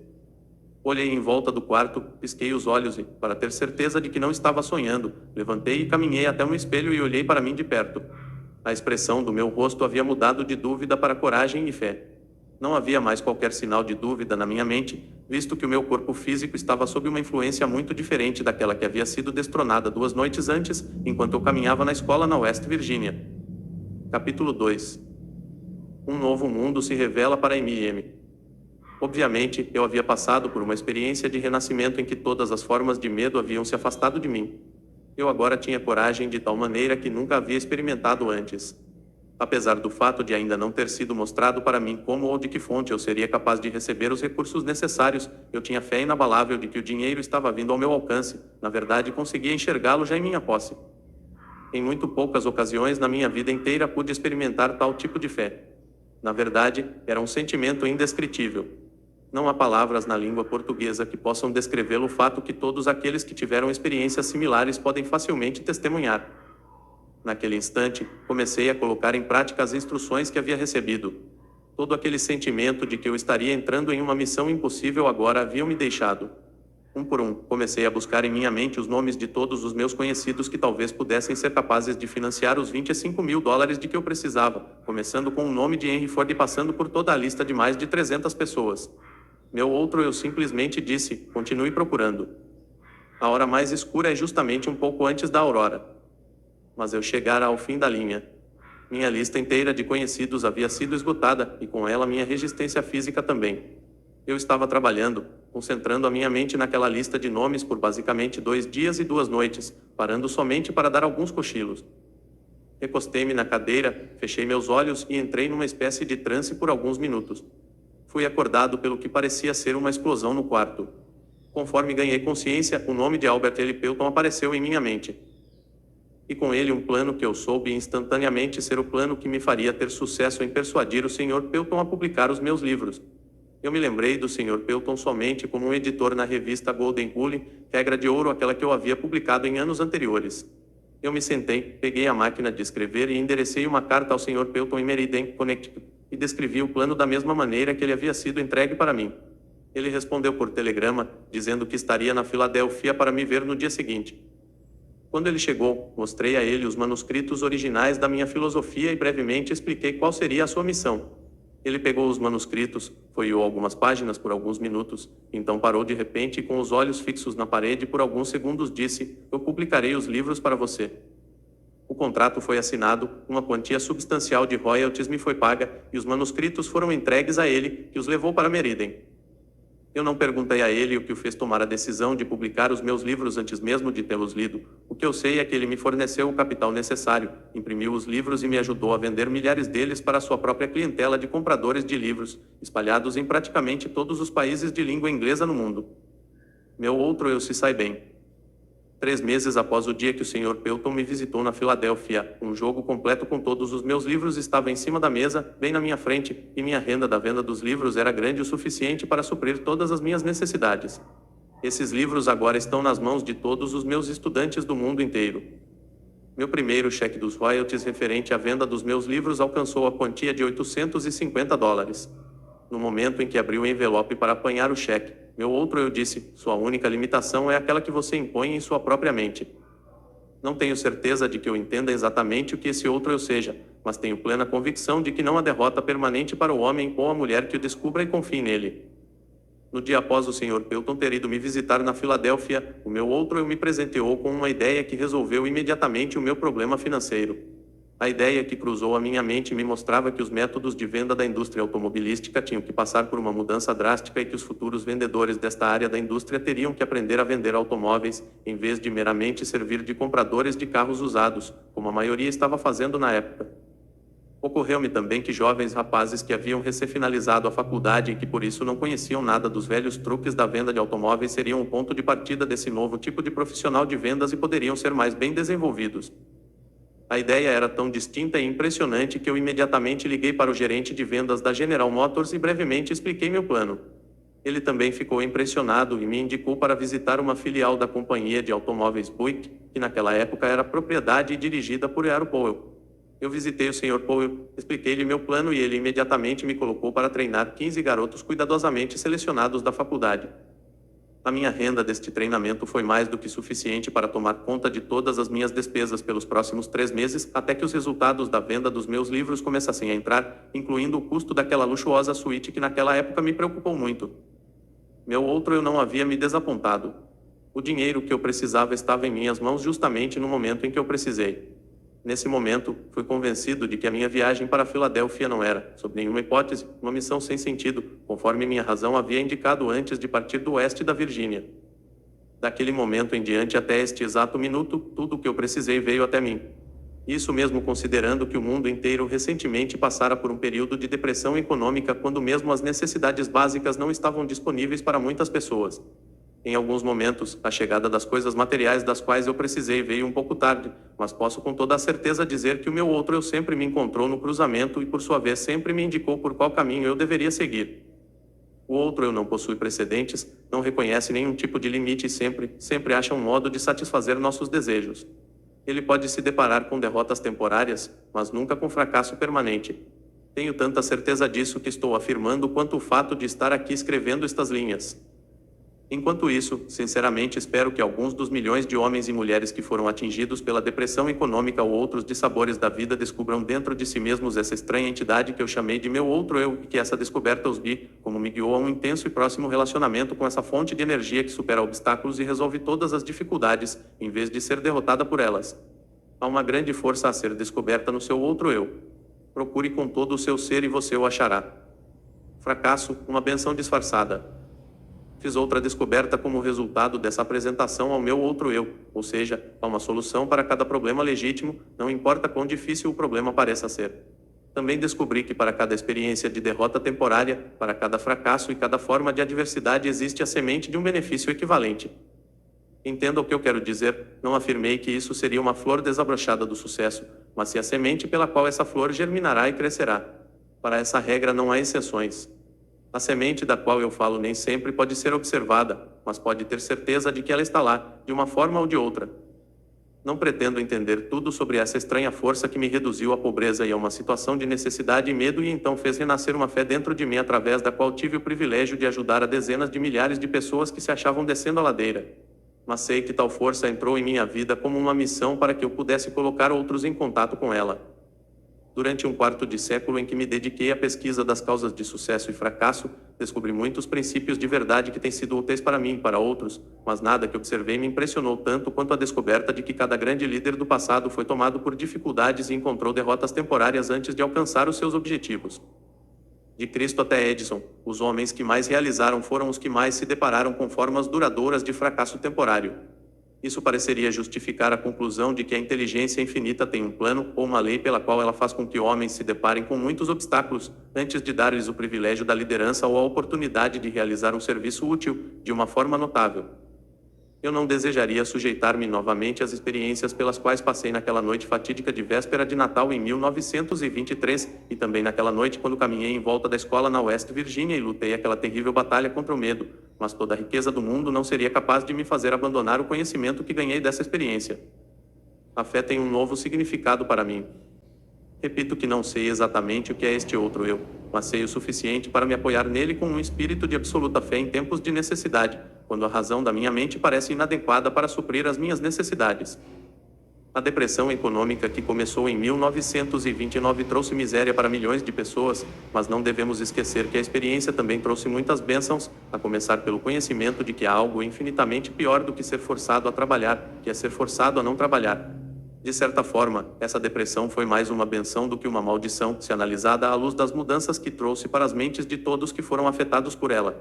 Olhei em volta do quarto, pisquei os olhos e, para ter certeza de que não estava sonhando, levantei e caminhei até um espelho e olhei para mim de perto. A expressão do meu rosto havia mudado de dúvida para coragem e fé. Não havia mais qualquer sinal de dúvida na minha mente, visto que o meu corpo físico estava sob uma influência muito diferente daquela que havia sido destronada 2 noites antes, enquanto eu caminhava na escola na West Virginia. Capítulo 2. Um novo mundo se revela para M&M. Obviamente, eu havia passado por uma experiência de renascimento em que todas as formas de medo haviam se afastado de mim. Eu agora tinha coragem de tal maneira que nunca havia experimentado antes. Apesar do fato de ainda não ter sido mostrado para mim como ou de que fonte eu seria capaz de receber os recursos necessários, eu tinha fé inabalável de que o dinheiro estava vindo ao meu alcance, na verdade conseguia enxergá-lo já em minha posse. Em muito poucas ocasiões na minha vida inteira pude experimentar tal tipo de fé. Na verdade, era um sentimento indescritível. Não há palavras na língua portuguesa que possam descrever o fato que todos aqueles que tiveram experiências similares podem facilmente testemunhar. Naquele instante, comecei a colocar em prática as instruções que havia recebido. Todo aquele sentimento de que eu estaria entrando em uma missão impossível agora havia me deixado. Um por um, comecei a buscar em minha mente os nomes de todos os meus conhecidos que talvez pudessem ser capazes de financiar os $25.000 de que eu precisava, começando com o nome de Henry Ford e passando por toda a lista de mais de 300 pessoas. Meu outro eu simplesmente disse, continue procurando. A hora mais escura é justamente um pouco antes da aurora. Mas eu chegara ao fim da linha. Minha lista inteira de conhecidos havia sido esgotada, e com ela minha resistência física também. Eu estava trabalhando, concentrando a minha mente naquela lista de nomes por basicamente 2 dias e 2 noites, parando somente para dar alguns cochilos. Recostei-me na cadeira, fechei meus olhos e entrei numa espécie de transe por alguns minutos. Fui acordado pelo que parecia ser uma explosão no quarto. Conforme ganhei consciência, o nome de Albert L. Pelton apareceu em minha mente. E com ele um plano que eu soube instantaneamente ser o plano que me faria ter sucesso em persuadir o Sr. Pelton a publicar os meus livros. Eu me lembrei do Sr. Pelton somente como um editor na revista Golden Rule, Regra de Ouro, aquela que eu havia publicado em anos anteriores. Eu me sentei, peguei a máquina de escrever e enderecei uma carta ao Sr. Pelton em Meriden, Connecticut, e descrevi o plano da mesma maneira que ele havia sido entregue para mim. Ele respondeu por telegrama, dizendo que estaria na Filadélfia para me ver no dia seguinte. Quando ele chegou, mostrei a ele os manuscritos originais da minha filosofia e brevemente expliquei qual seria a sua missão. Ele pegou os manuscritos, folheou algumas páginas por alguns minutos, então parou de repente e com os olhos fixos na parede por alguns segundos disse: "Eu publicarei os livros para você." O contrato foi assinado, uma quantia substancial de royalties me foi paga, e os manuscritos foram entregues a ele, que os levou para Meriden. Eu não perguntei a ele o que o fez tomar a decisão de publicar os meus livros antes mesmo de tê-los lido. O que eu sei é que ele me forneceu o capital necessário, imprimiu os livros e me ajudou a vender milhares deles para sua própria clientela de compradores de livros, espalhados em praticamente todos os países de língua inglesa no mundo. Meu outro eu se sai bem. 3 meses após o dia que o Sr. Pelton me visitou na Filadélfia, um jogo completo com todos os meus livros estava em cima da mesa, bem na minha frente, e minha renda da venda dos livros era grande o suficiente para suprir todas as minhas necessidades. Esses livros agora estão nas mãos de todos os meus estudantes do mundo inteiro. Meu primeiro cheque dos royalties referente à venda dos meus livros alcançou a quantia de $850. No momento em que abri o envelope para apanhar o cheque, meu outro eu disse: "Sua única limitação é aquela que você impõe em sua própria mente." Não tenho certeza de que eu entenda exatamente o que esse outro eu seja, mas tenho plena convicção de que não há derrota permanente para o homem ou a mulher que o descubra e confie nele. No dia após o Sr. Pelton ter ido me visitar na Filadélfia, o meu outro eu me presenteou com uma ideia que resolveu imediatamente o meu problema financeiro. A ideia que cruzou a minha mente me mostrava que os métodos de venda da indústria automobilística tinham que passar por uma mudança drástica e que os futuros vendedores desta área da indústria teriam que aprender a vender automóveis, em vez de meramente servir de compradores de carros usados, como a maioria estava fazendo na época. Ocorreu-me também que jovens rapazes que haviam recém-finalizado a faculdade e que por isso não conheciam nada dos velhos truques da venda de automóveis seriam o ponto de partida desse novo tipo de profissional de vendas e poderiam ser mais bem desenvolvidos. A ideia era tão distinta e impressionante que eu imediatamente liguei para o gerente de vendas da General Motors e brevemente expliquei meu plano. Ele também ficou impressionado e me indicou para visitar uma filial da companhia de automóveis Buick, que naquela época era propriedade e dirigida por Earl Powell. Eu visitei o Sr. Powell, expliquei-lhe meu plano e ele imediatamente me colocou para treinar 15 garotos cuidadosamente selecionados da faculdade. A minha renda deste treinamento foi mais do que suficiente para tomar conta de todas as minhas despesas pelos próximos 3 meses, até que os resultados da venda dos meus livros começassem a entrar, incluindo o custo daquela luxuosa suíte que naquela época me preocupou muito. Meu outro eu não havia me desapontado. O dinheiro que eu precisava estava em minhas mãos justamente no momento em que eu precisei. Nesse momento, fui convencido de que a minha viagem para a Filadélfia não era, sob nenhuma hipótese, uma missão sem sentido, conforme minha razão havia indicado antes de partir do oeste da Virgínia. Daquele momento em diante até este exato minuto, tudo o que eu precisei veio até mim. Isso mesmo considerando que o mundo inteiro recentemente passara por um período de depressão econômica quando mesmo as necessidades básicas não estavam disponíveis para muitas pessoas. Em alguns momentos, a chegada das coisas materiais das quais eu precisei veio um pouco tarde, mas posso com toda a certeza dizer que o meu outro eu sempre me encontrou no cruzamento e por sua vez sempre me indicou por qual caminho eu deveria seguir. O outro eu não possui precedentes, não reconhece nenhum tipo de limite e sempre acha um modo de satisfazer nossos desejos. Ele pode se deparar com derrotas temporárias, mas nunca com fracasso permanente. Tenho tanta certeza disso que estou afirmando quanto o fato de estar aqui escrevendo estas linhas. Enquanto isso, sinceramente espero que alguns dos milhões de homens e mulheres que foram atingidos pela depressão econômica ou outros dissabores da vida descubram dentro de si mesmos essa estranha entidade que eu chamei de meu outro eu e que essa descoberta os guie, como me guiou a um intenso e próximo relacionamento com essa fonte de energia que supera obstáculos e resolve todas as dificuldades, em vez de ser derrotada por elas. Há uma grande força a ser descoberta no seu outro eu. Procure com todo o seu ser e você o achará. Fracasso, uma benção disfarçada. Fiz outra descoberta como resultado dessa apresentação ao meu outro eu, ou seja, há uma solução para cada problema legítimo, não importa quão difícil o problema pareça ser. Também descobri que para cada experiência de derrota temporária, para cada fracasso e cada forma de adversidade existe a semente de um benefício equivalente. Entenda o que eu quero dizer, não afirmei que isso seria uma flor desabrochada do sucesso, mas sim a semente pela qual essa flor germinará e crescerá. Para essa regra não há exceções. A semente da qual eu falo nem sempre pode ser observada, mas pode ter certeza de que ela está lá, de uma forma ou de outra. Não pretendo entender tudo sobre essa estranha força que me reduziu à pobreza e a uma situação de necessidade e medo e então fez renascer uma fé dentro de mim através da qual tive o privilégio de ajudar a dezenas de milhares de pessoas que se achavam descendo a ladeira. Mas sei que tal força entrou em minha vida como uma missão para que eu pudesse colocar outros em contato com ela. Durante um quarto de século em que me dediquei à pesquisa das causas de sucesso e fracasso, descobri muitos princípios de verdade que têm sido úteis para mim e para outros, mas nada que observei me impressionou tanto quanto a descoberta de que cada grande líder do passado foi tomado por dificuldades e encontrou derrotas temporárias antes de alcançar os seus objetivos. De Cristo até Edison, os homens que mais realizaram foram os que mais se depararam com formas duradouras de fracasso temporário. Isso pareceria justificar a conclusão de que a inteligência infinita tem um plano ou uma lei pela qual ela faz com que homens se deparem com muitos obstáculos, antes de dar-lhes o privilégio da liderança ou a oportunidade de realizar um serviço útil, de uma forma notável. Eu não desejaria sujeitar-me novamente às experiências pelas quais passei naquela noite fatídica de véspera de Natal em 1923, e também naquela noite quando caminhei em volta da escola na West Virginia e lutei aquela terrível batalha contra o medo, mas toda a riqueza do mundo não seria capaz de me fazer abandonar o conhecimento que ganhei dessa experiência. A fé tem um novo significado para mim. Repito que não sei exatamente o que é este outro eu, mas sei o suficiente para me apoiar nele com um espírito de absoluta fé em tempos de necessidade, quando a razão da minha mente parece inadequada para suprir as minhas necessidades. A depressão econômica que começou em 1929 trouxe miséria para milhões de pessoas, mas não devemos esquecer que a experiência também trouxe muitas bênçãos, a começar pelo conhecimento de que há algo infinitamente pior do que ser forçado a trabalhar, que é ser forçado a não trabalhar. De certa forma, essa depressão foi mais uma benção do que uma maldição, se analisada à luz das mudanças que trouxe para as mentes de todos que foram afetados por ela.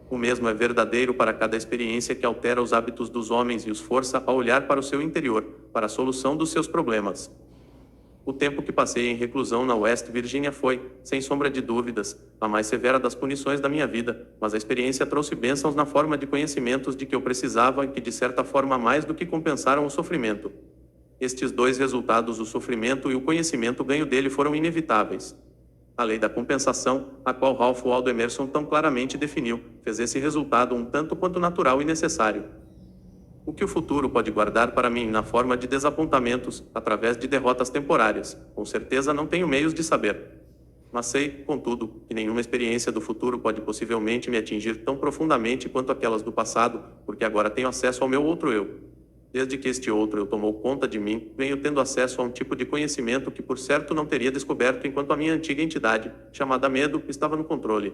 O mesmo é verdadeiro para cada experiência que altera os hábitos dos homens e os força a olhar para o seu interior, para a solução dos seus problemas. O tempo que passei em reclusão na West Virginia foi, sem sombra de dúvidas, a mais severa das punições da minha vida, mas a experiência trouxe bênçãos na forma de conhecimentos de que eu precisava e que de certa forma mais do que compensaram o sofrimento. Estes dois resultados, o sofrimento e o conhecimento ganho dele, foram inevitáveis. A lei da compensação, a qual Ralph Waldo Emerson tão claramente definiu, fez esse resultado um tanto quanto natural e necessário. O que o futuro pode guardar para mim na forma de desapontamentos, através de derrotas temporárias, com certeza não tenho meios de saber. Mas sei, contudo, que nenhuma experiência do futuro pode possivelmente me atingir tão profundamente quanto aquelas do passado, porque agora tenho acesso ao meu outro eu. Desde que este outro eu tomou conta de mim, venho tendo acesso a um tipo de conhecimento que por certo não teria descoberto enquanto a minha antiga entidade, chamada medo, estava no controle.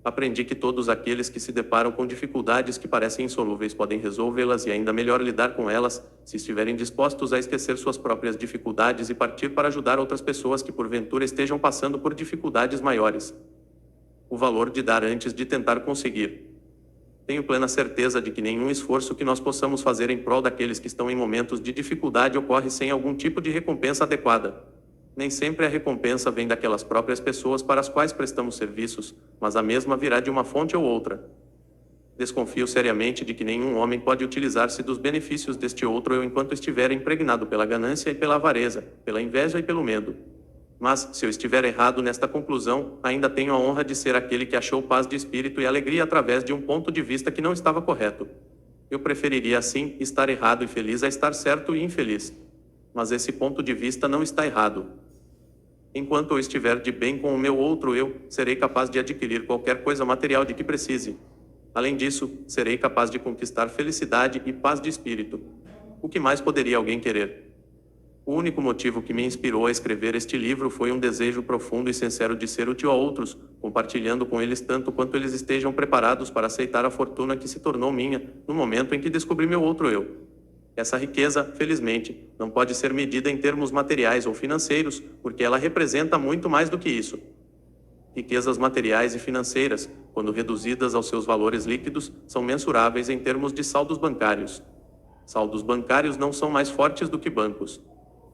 Aprendi que todos aqueles que se deparam com dificuldades que parecem insolúveis podem resolvê-las e ainda melhor lidar com elas, se estiverem dispostos a esquecer suas próprias dificuldades e partir para ajudar outras pessoas que porventura estejam passando por dificuldades maiores. O valor de dar antes de tentar conseguir. Tenho plena certeza de que nenhum esforço que nós possamos fazer em prol daqueles que estão em momentos de dificuldade ocorre sem algum tipo de recompensa adequada. Nem sempre a recompensa vem daquelas próprias pessoas para as quais prestamos serviços, mas a mesma virá de uma fonte ou outra. Desconfio seriamente de que nenhum homem pode utilizar-se dos benefícios deste outro eu enquanto estiver impregnado pela ganância e pela avareza, pela inveja e pelo medo. Mas, se eu estiver errado nesta conclusão, ainda tenho a honra de ser aquele que achou paz de espírito e alegria através de um ponto de vista que não estava correto. Eu preferiria, assim, estar errado e feliz a estar certo e infeliz. Mas esse ponto de vista não está errado. Enquanto eu estiver de bem com o meu outro eu, serei capaz de adquirir qualquer coisa material de que precise. Além disso, serei capaz de conquistar felicidade e paz de espírito. O que mais poderia alguém querer? O único motivo que me inspirou a escrever este livro foi um desejo profundo e sincero de ser útil a outros, compartilhando com eles tanto quanto eles estejam preparados para aceitar a fortuna que se tornou minha, no momento em que descobri meu outro eu. Essa riqueza, felizmente, não pode ser medida em termos materiais ou financeiros, porque ela representa muito mais do que isso. Riquezas materiais e financeiras, quando reduzidas aos seus valores líquidos, são mensuráveis em termos de saldos bancários. Saldos bancários não são mais fortes do que bancos.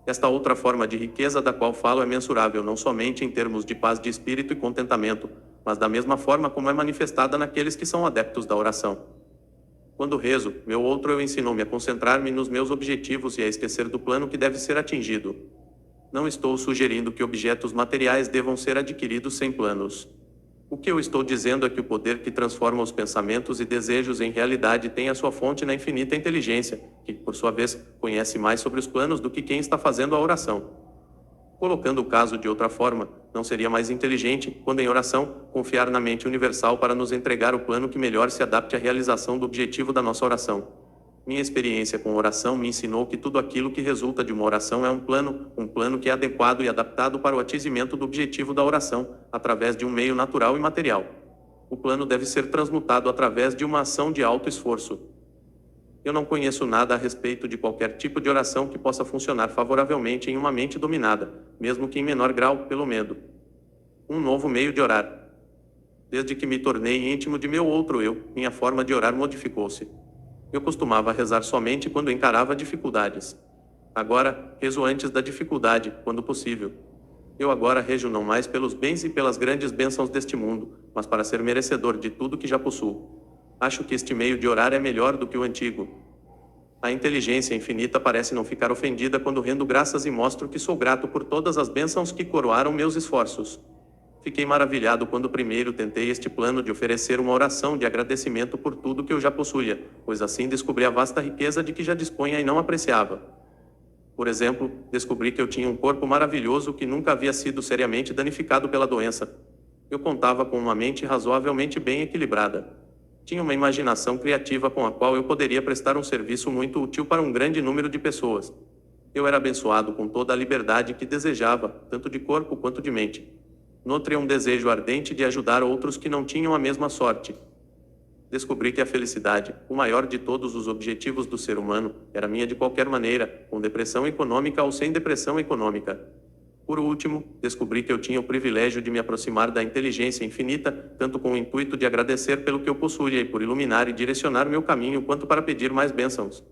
Esta outra forma de riqueza da qual falo é mensurável não somente em termos de paz de espírito e contentamento, mas da mesma forma como é manifestada naqueles que são adeptos da oração. Quando rezo, meu outro eu ensinou-me a concentrar-me nos meus objetivos e a esquecer do plano que deve ser atingido. Não estou sugerindo que objetos materiais devam ser adquiridos sem planos. O que eu estou dizendo é que o poder que transforma os pensamentos e desejos em realidade tem a sua fonte na infinita inteligência, que, por sua vez, conhece mais sobre os planos do que quem está fazendo a oração. Colocando o caso de outra forma, não seria mais inteligente, quando em oração, confiar na mente universal para nos entregar o plano que melhor se adapte à realização do objetivo da nossa oração? Minha experiência com oração me ensinou que tudo aquilo que resulta de uma oração é um plano que é adequado e adaptado para o atingimento do objetivo da oração, através de um meio natural e material. O plano deve ser transmutado através de uma ação de alto esforço. Eu não conheço nada a respeito de qualquer tipo de oração que possa funcionar favoravelmente em uma mente dominada, mesmo que em menor grau, pelo medo. Um novo meio de orar. Desde que me tornei íntimo de meu outro eu, minha forma de orar modificou-se. Eu costumava rezar somente quando encarava dificuldades. Agora, rezo antes da dificuldade, quando possível. Eu agora rezo não mais pelos bens e pelas grandes bênçãos deste mundo, mas para ser merecedor de tudo que já possuo. Acho que este meio de orar é melhor do que o antigo. A inteligência infinita parece não ficar ofendida quando rendo graças e mostro que sou grato por todas as bênçãos que coroaram meus esforços. Fiquei maravilhado quando primeiro tentei este plano de oferecer uma oração de agradecimento por tudo que eu já possuía, pois assim descobri a vasta riqueza de que já disponha e não apreciava. Por exemplo, descobri que eu tinha um corpo maravilhoso que nunca havia sido seriamente danificado pela doença. Eu contava com uma mente razoavelmente bem equilibrada. Tinha uma imaginação criativa com a qual eu poderia prestar um serviço muito útil para um grande número de pessoas. Eu era abençoado com toda a liberdade que desejava, tanto de corpo quanto de mente. Nutria um desejo ardente de ajudar outros que não tinham a mesma sorte. Descobri que a felicidade, o maior de todos os objetivos do ser humano, era minha de qualquer maneira, com depressão econômica ou sem depressão econômica. Por último, descobri que eu tinha o privilégio de me aproximar da inteligência infinita, tanto com o intuito de agradecer pelo que eu possuía e por iluminar e direcionar meu caminho, quanto para pedir mais bênçãos.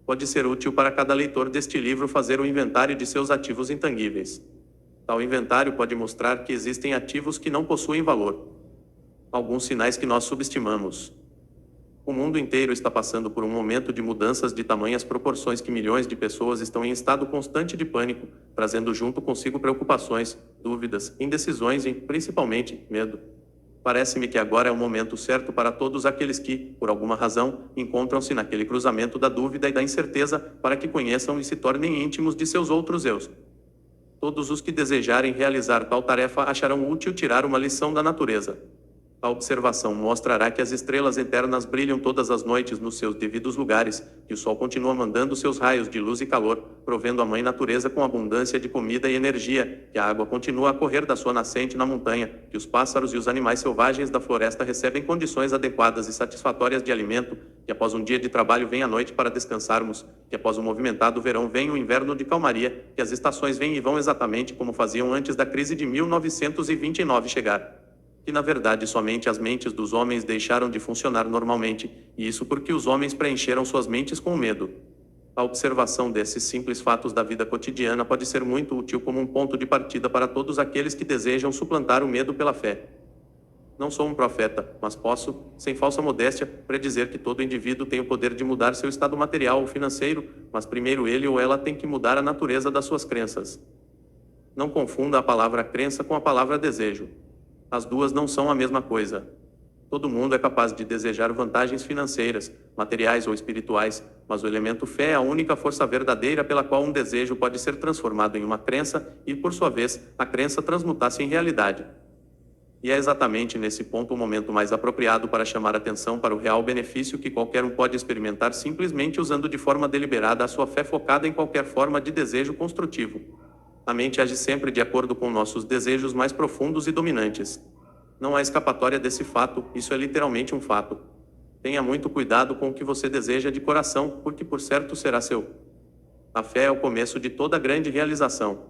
Pode ser útil para cada leitor deste livro fazer o inventário de seus ativos intangíveis. Tal inventário pode mostrar que existem ativos que não possuem valor. Alguns sinais que nós subestimamos. O mundo inteiro está passando por um momento de mudanças de tamanhas proporções que milhões de pessoas estão em estado constante de pânico, trazendo junto consigo preocupações, dúvidas, indecisões e, principalmente, medo. Parece-me que agora é o momento certo para todos aqueles que, por alguma razão, encontram-se naquele cruzamento da dúvida e da incerteza, para que conheçam e se tornem íntimos de seus outros eus. Todos os que desejarem realizar tal tarefa acharão útil tirar uma lição da natureza. A observação mostrará que as estrelas eternas brilham todas as noites nos seus devidos lugares, que o sol continua mandando seus raios de luz e calor, provendo a mãe natureza com abundância de comida e energia, que a água continua a correr da sua nascente na montanha, que os pássaros e os animais selvagens da floresta recebem condições adequadas e satisfatórias de alimento, que após um dia de trabalho vem a noite para descansarmos, que após o movimentado verão vem o inverno de calmaria, que as estações vêm e vão exatamente como faziam antes da crise de 1929 chegar. Que na verdade somente as mentes dos homens deixaram de funcionar normalmente, e isso porque os homens preencheram suas mentes com medo. A observação desses simples fatos da vida cotidiana pode ser muito útil como um ponto de partida para todos aqueles que desejam suplantar o medo pela fé. Não sou um profeta, mas posso, sem falsa modéstia, predizer que todo indivíduo tem o poder de mudar seu estado material ou financeiro, mas primeiro ele ou ela tem que mudar a natureza das suas crenças. Não confunda a palavra crença com a palavra desejo. As duas não são a mesma coisa. Todo mundo é capaz de desejar vantagens financeiras, materiais ou espirituais, mas o elemento fé é a única força verdadeira pela qual um desejo pode ser transformado em uma crença e, por sua vez, a crença transmutar-se em realidade. E é exatamente nesse ponto o momento mais apropriado para chamar atenção para o real benefício que qualquer um pode experimentar simplesmente usando de forma deliberada a sua fé focada em qualquer forma de desejo construtivo. A mente age sempre de acordo com nossos desejos mais profundos e dominantes. Não há escapatória desse fato, isso é literalmente um fato. Tenha muito cuidado com o que você deseja de coração, porque por certo será seu. A fé é o começo de toda grande realização.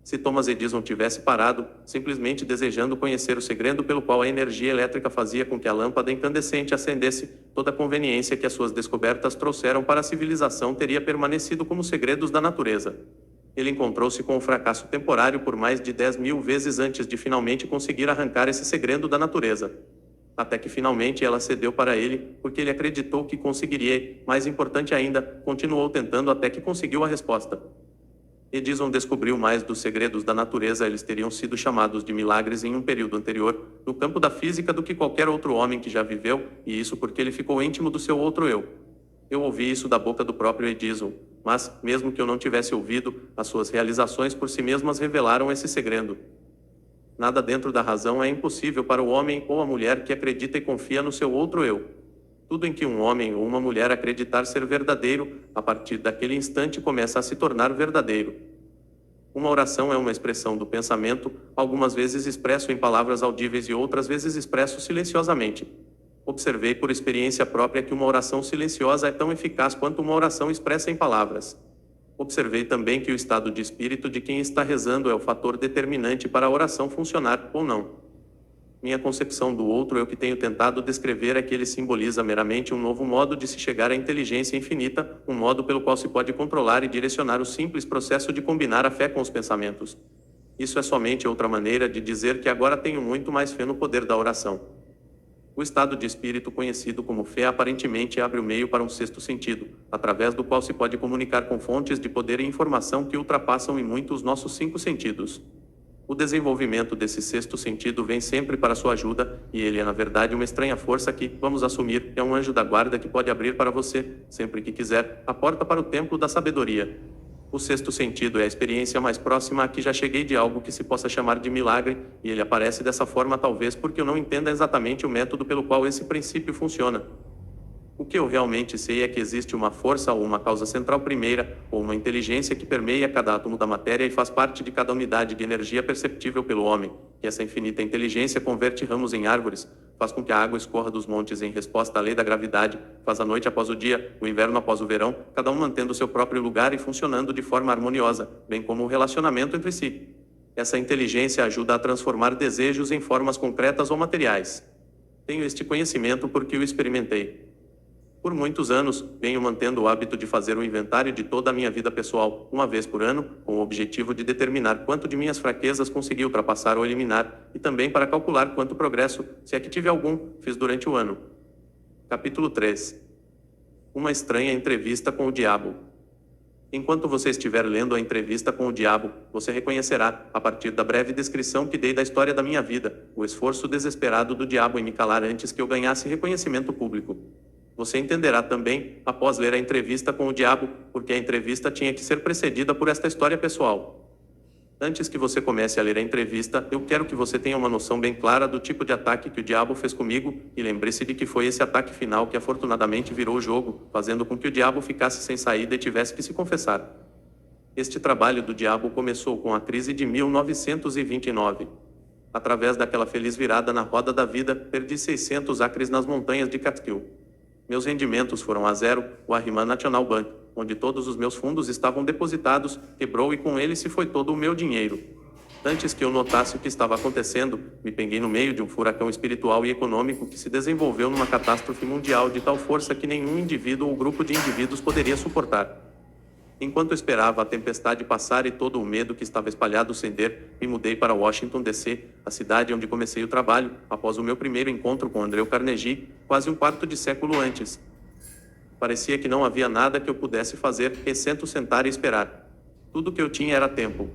Se Thomas Edison tivesse parado, simplesmente desejando conhecer o segredo pelo qual a energia elétrica fazia com que a lâmpada incandescente acendesse, toda a conveniência que as suas descobertas trouxeram para a civilização teria permanecido como segredos da natureza. Ele encontrou-se com um fracasso temporário por mais de 10.000 vezes antes de finalmente conseguir arrancar esse segredo da natureza. Até que finalmente ela cedeu para ele, porque ele acreditou que conseguiria e, mais importante ainda, continuou tentando até que conseguiu a resposta. Edison descobriu mais dos segredos da natureza, eles teriam sido chamados de milagres em um período anterior, no campo da física, do que qualquer outro homem que já viveu, e isso porque ele ficou íntimo do seu outro eu. Eu ouvi isso da boca do próprio Edison, mas, mesmo que eu não tivesse ouvido, as suas realizações por si mesmas revelaram esse segredo. Nada dentro da razão é impossível para o homem ou a mulher que acredita e confia no seu outro eu. Tudo em que um homem ou uma mulher acreditar ser verdadeiro, a partir daquele instante começa a se tornar verdadeiro. Uma oração é uma expressão do pensamento, algumas vezes expresso em palavras audíveis e outras vezes expresso silenciosamente. Observei por experiência própria que uma oração silenciosa é tão eficaz quanto uma oração expressa em palavras. Observei também que o estado de espírito de quem está rezando é o fator determinante para a oração funcionar ou não. Minha concepção do outro eu que tenho tentado descrever é que ele simboliza meramente um novo modo de se chegar à inteligência infinita, um modo pelo qual se pode controlar e direcionar o simples processo de combinar a fé com os pensamentos. Isso é somente outra maneira de dizer que agora tenho muito mais fé no poder da oração. O estado de espírito conhecido como fé aparentemente abre o meio para um sexto sentido, através do qual se pode comunicar com fontes de poder e informação que ultrapassam em muito os nossos 5 sentidos. O desenvolvimento desse sexto sentido vem sempre para sua ajuda, e ele é na verdade uma estranha força que, vamos assumir, é um anjo da guarda que pode abrir para você, sempre que quiser, a porta para o templo da sabedoria. O sexto sentido é a experiência mais próxima a que já cheguei de algo que se possa chamar de milagre, e ele aparece dessa forma talvez porque eu não entenda exatamente o método pelo qual esse princípio funciona. O que eu realmente sei é que existe uma força ou uma causa central primeira, ou uma inteligência que permeia cada átomo da matéria e faz parte de cada unidade de energia perceptível pelo homem, que essa infinita inteligência converte ramos em árvores, faz com que a água escorra dos montes em resposta à lei da gravidade, faz a noite após o dia, o inverno após o verão, cada um mantendo seu próprio lugar e funcionando de forma harmoniosa, bem como o relacionamento entre si. Essa inteligência ajuda a transformar desejos em formas concretas ou materiais. Tenho este conhecimento porque o experimentei. Por muitos anos, venho mantendo o hábito de fazer um inventário de toda a minha vida pessoal, uma vez por ano, com o objetivo de determinar quanto de minhas fraquezas consegui ultrapassar ou eliminar, e também para calcular quanto progresso, se é que tive algum, fiz durante o ano. Capítulo 3. Uma estranha entrevista com o diabo. Enquanto você estiver lendo a entrevista com o diabo, você reconhecerá, a partir da breve descrição que dei da história da minha vida, o esforço desesperado do diabo em me calar antes que eu ganhasse reconhecimento público. Você entenderá também, após ler a entrevista com o diabo, porque a entrevista tinha que ser precedida por esta história pessoal. Antes que você comece a ler a entrevista, eu quero que você tenha uma noção bem clara do tipo de ataque que o diabo fez comigo, e lembre-se de que foi esse ataque final que afortunadamente virou o jogo, fazendo com que o diabo ficasse sem saída e tivesse que se confessar. Este trabalho do diabo começou com a crise de 1929. Através daquela feliz virada na roda da vida, perdi 600 acres nas montanhas de Catskill. Meus rendimentos foram a zero, o Ahriman National Bank, onde todos os meus fundos estavam depositados, quebrou e com ele se foi todo o meu dinheiro. Antes que eu notasse o que estava acontecendo, me peguei no meio de um furacão espiritual e econômico que se desenvolveu numa catástrofe mundial de tal força que nenhum indivíduo ou grupo de indivíduos poderia suportar. Enquanto eu esperava a tempestade passar e todo o medo que estava espalhado ceder, me mudei para Washington, D.C., a cidade onde comecei o trabalho, após o meu primeiro encontro com Andrew Carnegie, quase um quarto de século antes. Parecia que não havia nada que eu pudesse fazer, exceto sentar e esperar. Tudo que eu tinha era tempo.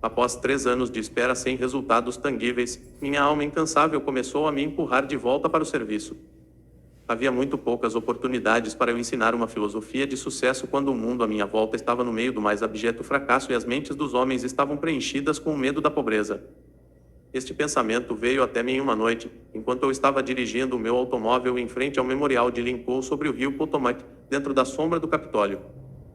Após 3 anos de espera sem resultados tangíveis, minha alma incansável começou a me empurrar de volta para o serviço. Havia muito poucas oportunidades para eu ensinar uma filosofia de sucesso quando o mundo à minha volta estava no meio do mais abjeto fracasso e as mentes dos homens estavam preenchidas com o medo da pobreza. Este pensamento veio até mim uma noite, enquanto eu estava dirigindo o meu automóvel em frente ao memorial de Lincoln sobre o rio Potomac, dentro da sombra do Capitólio.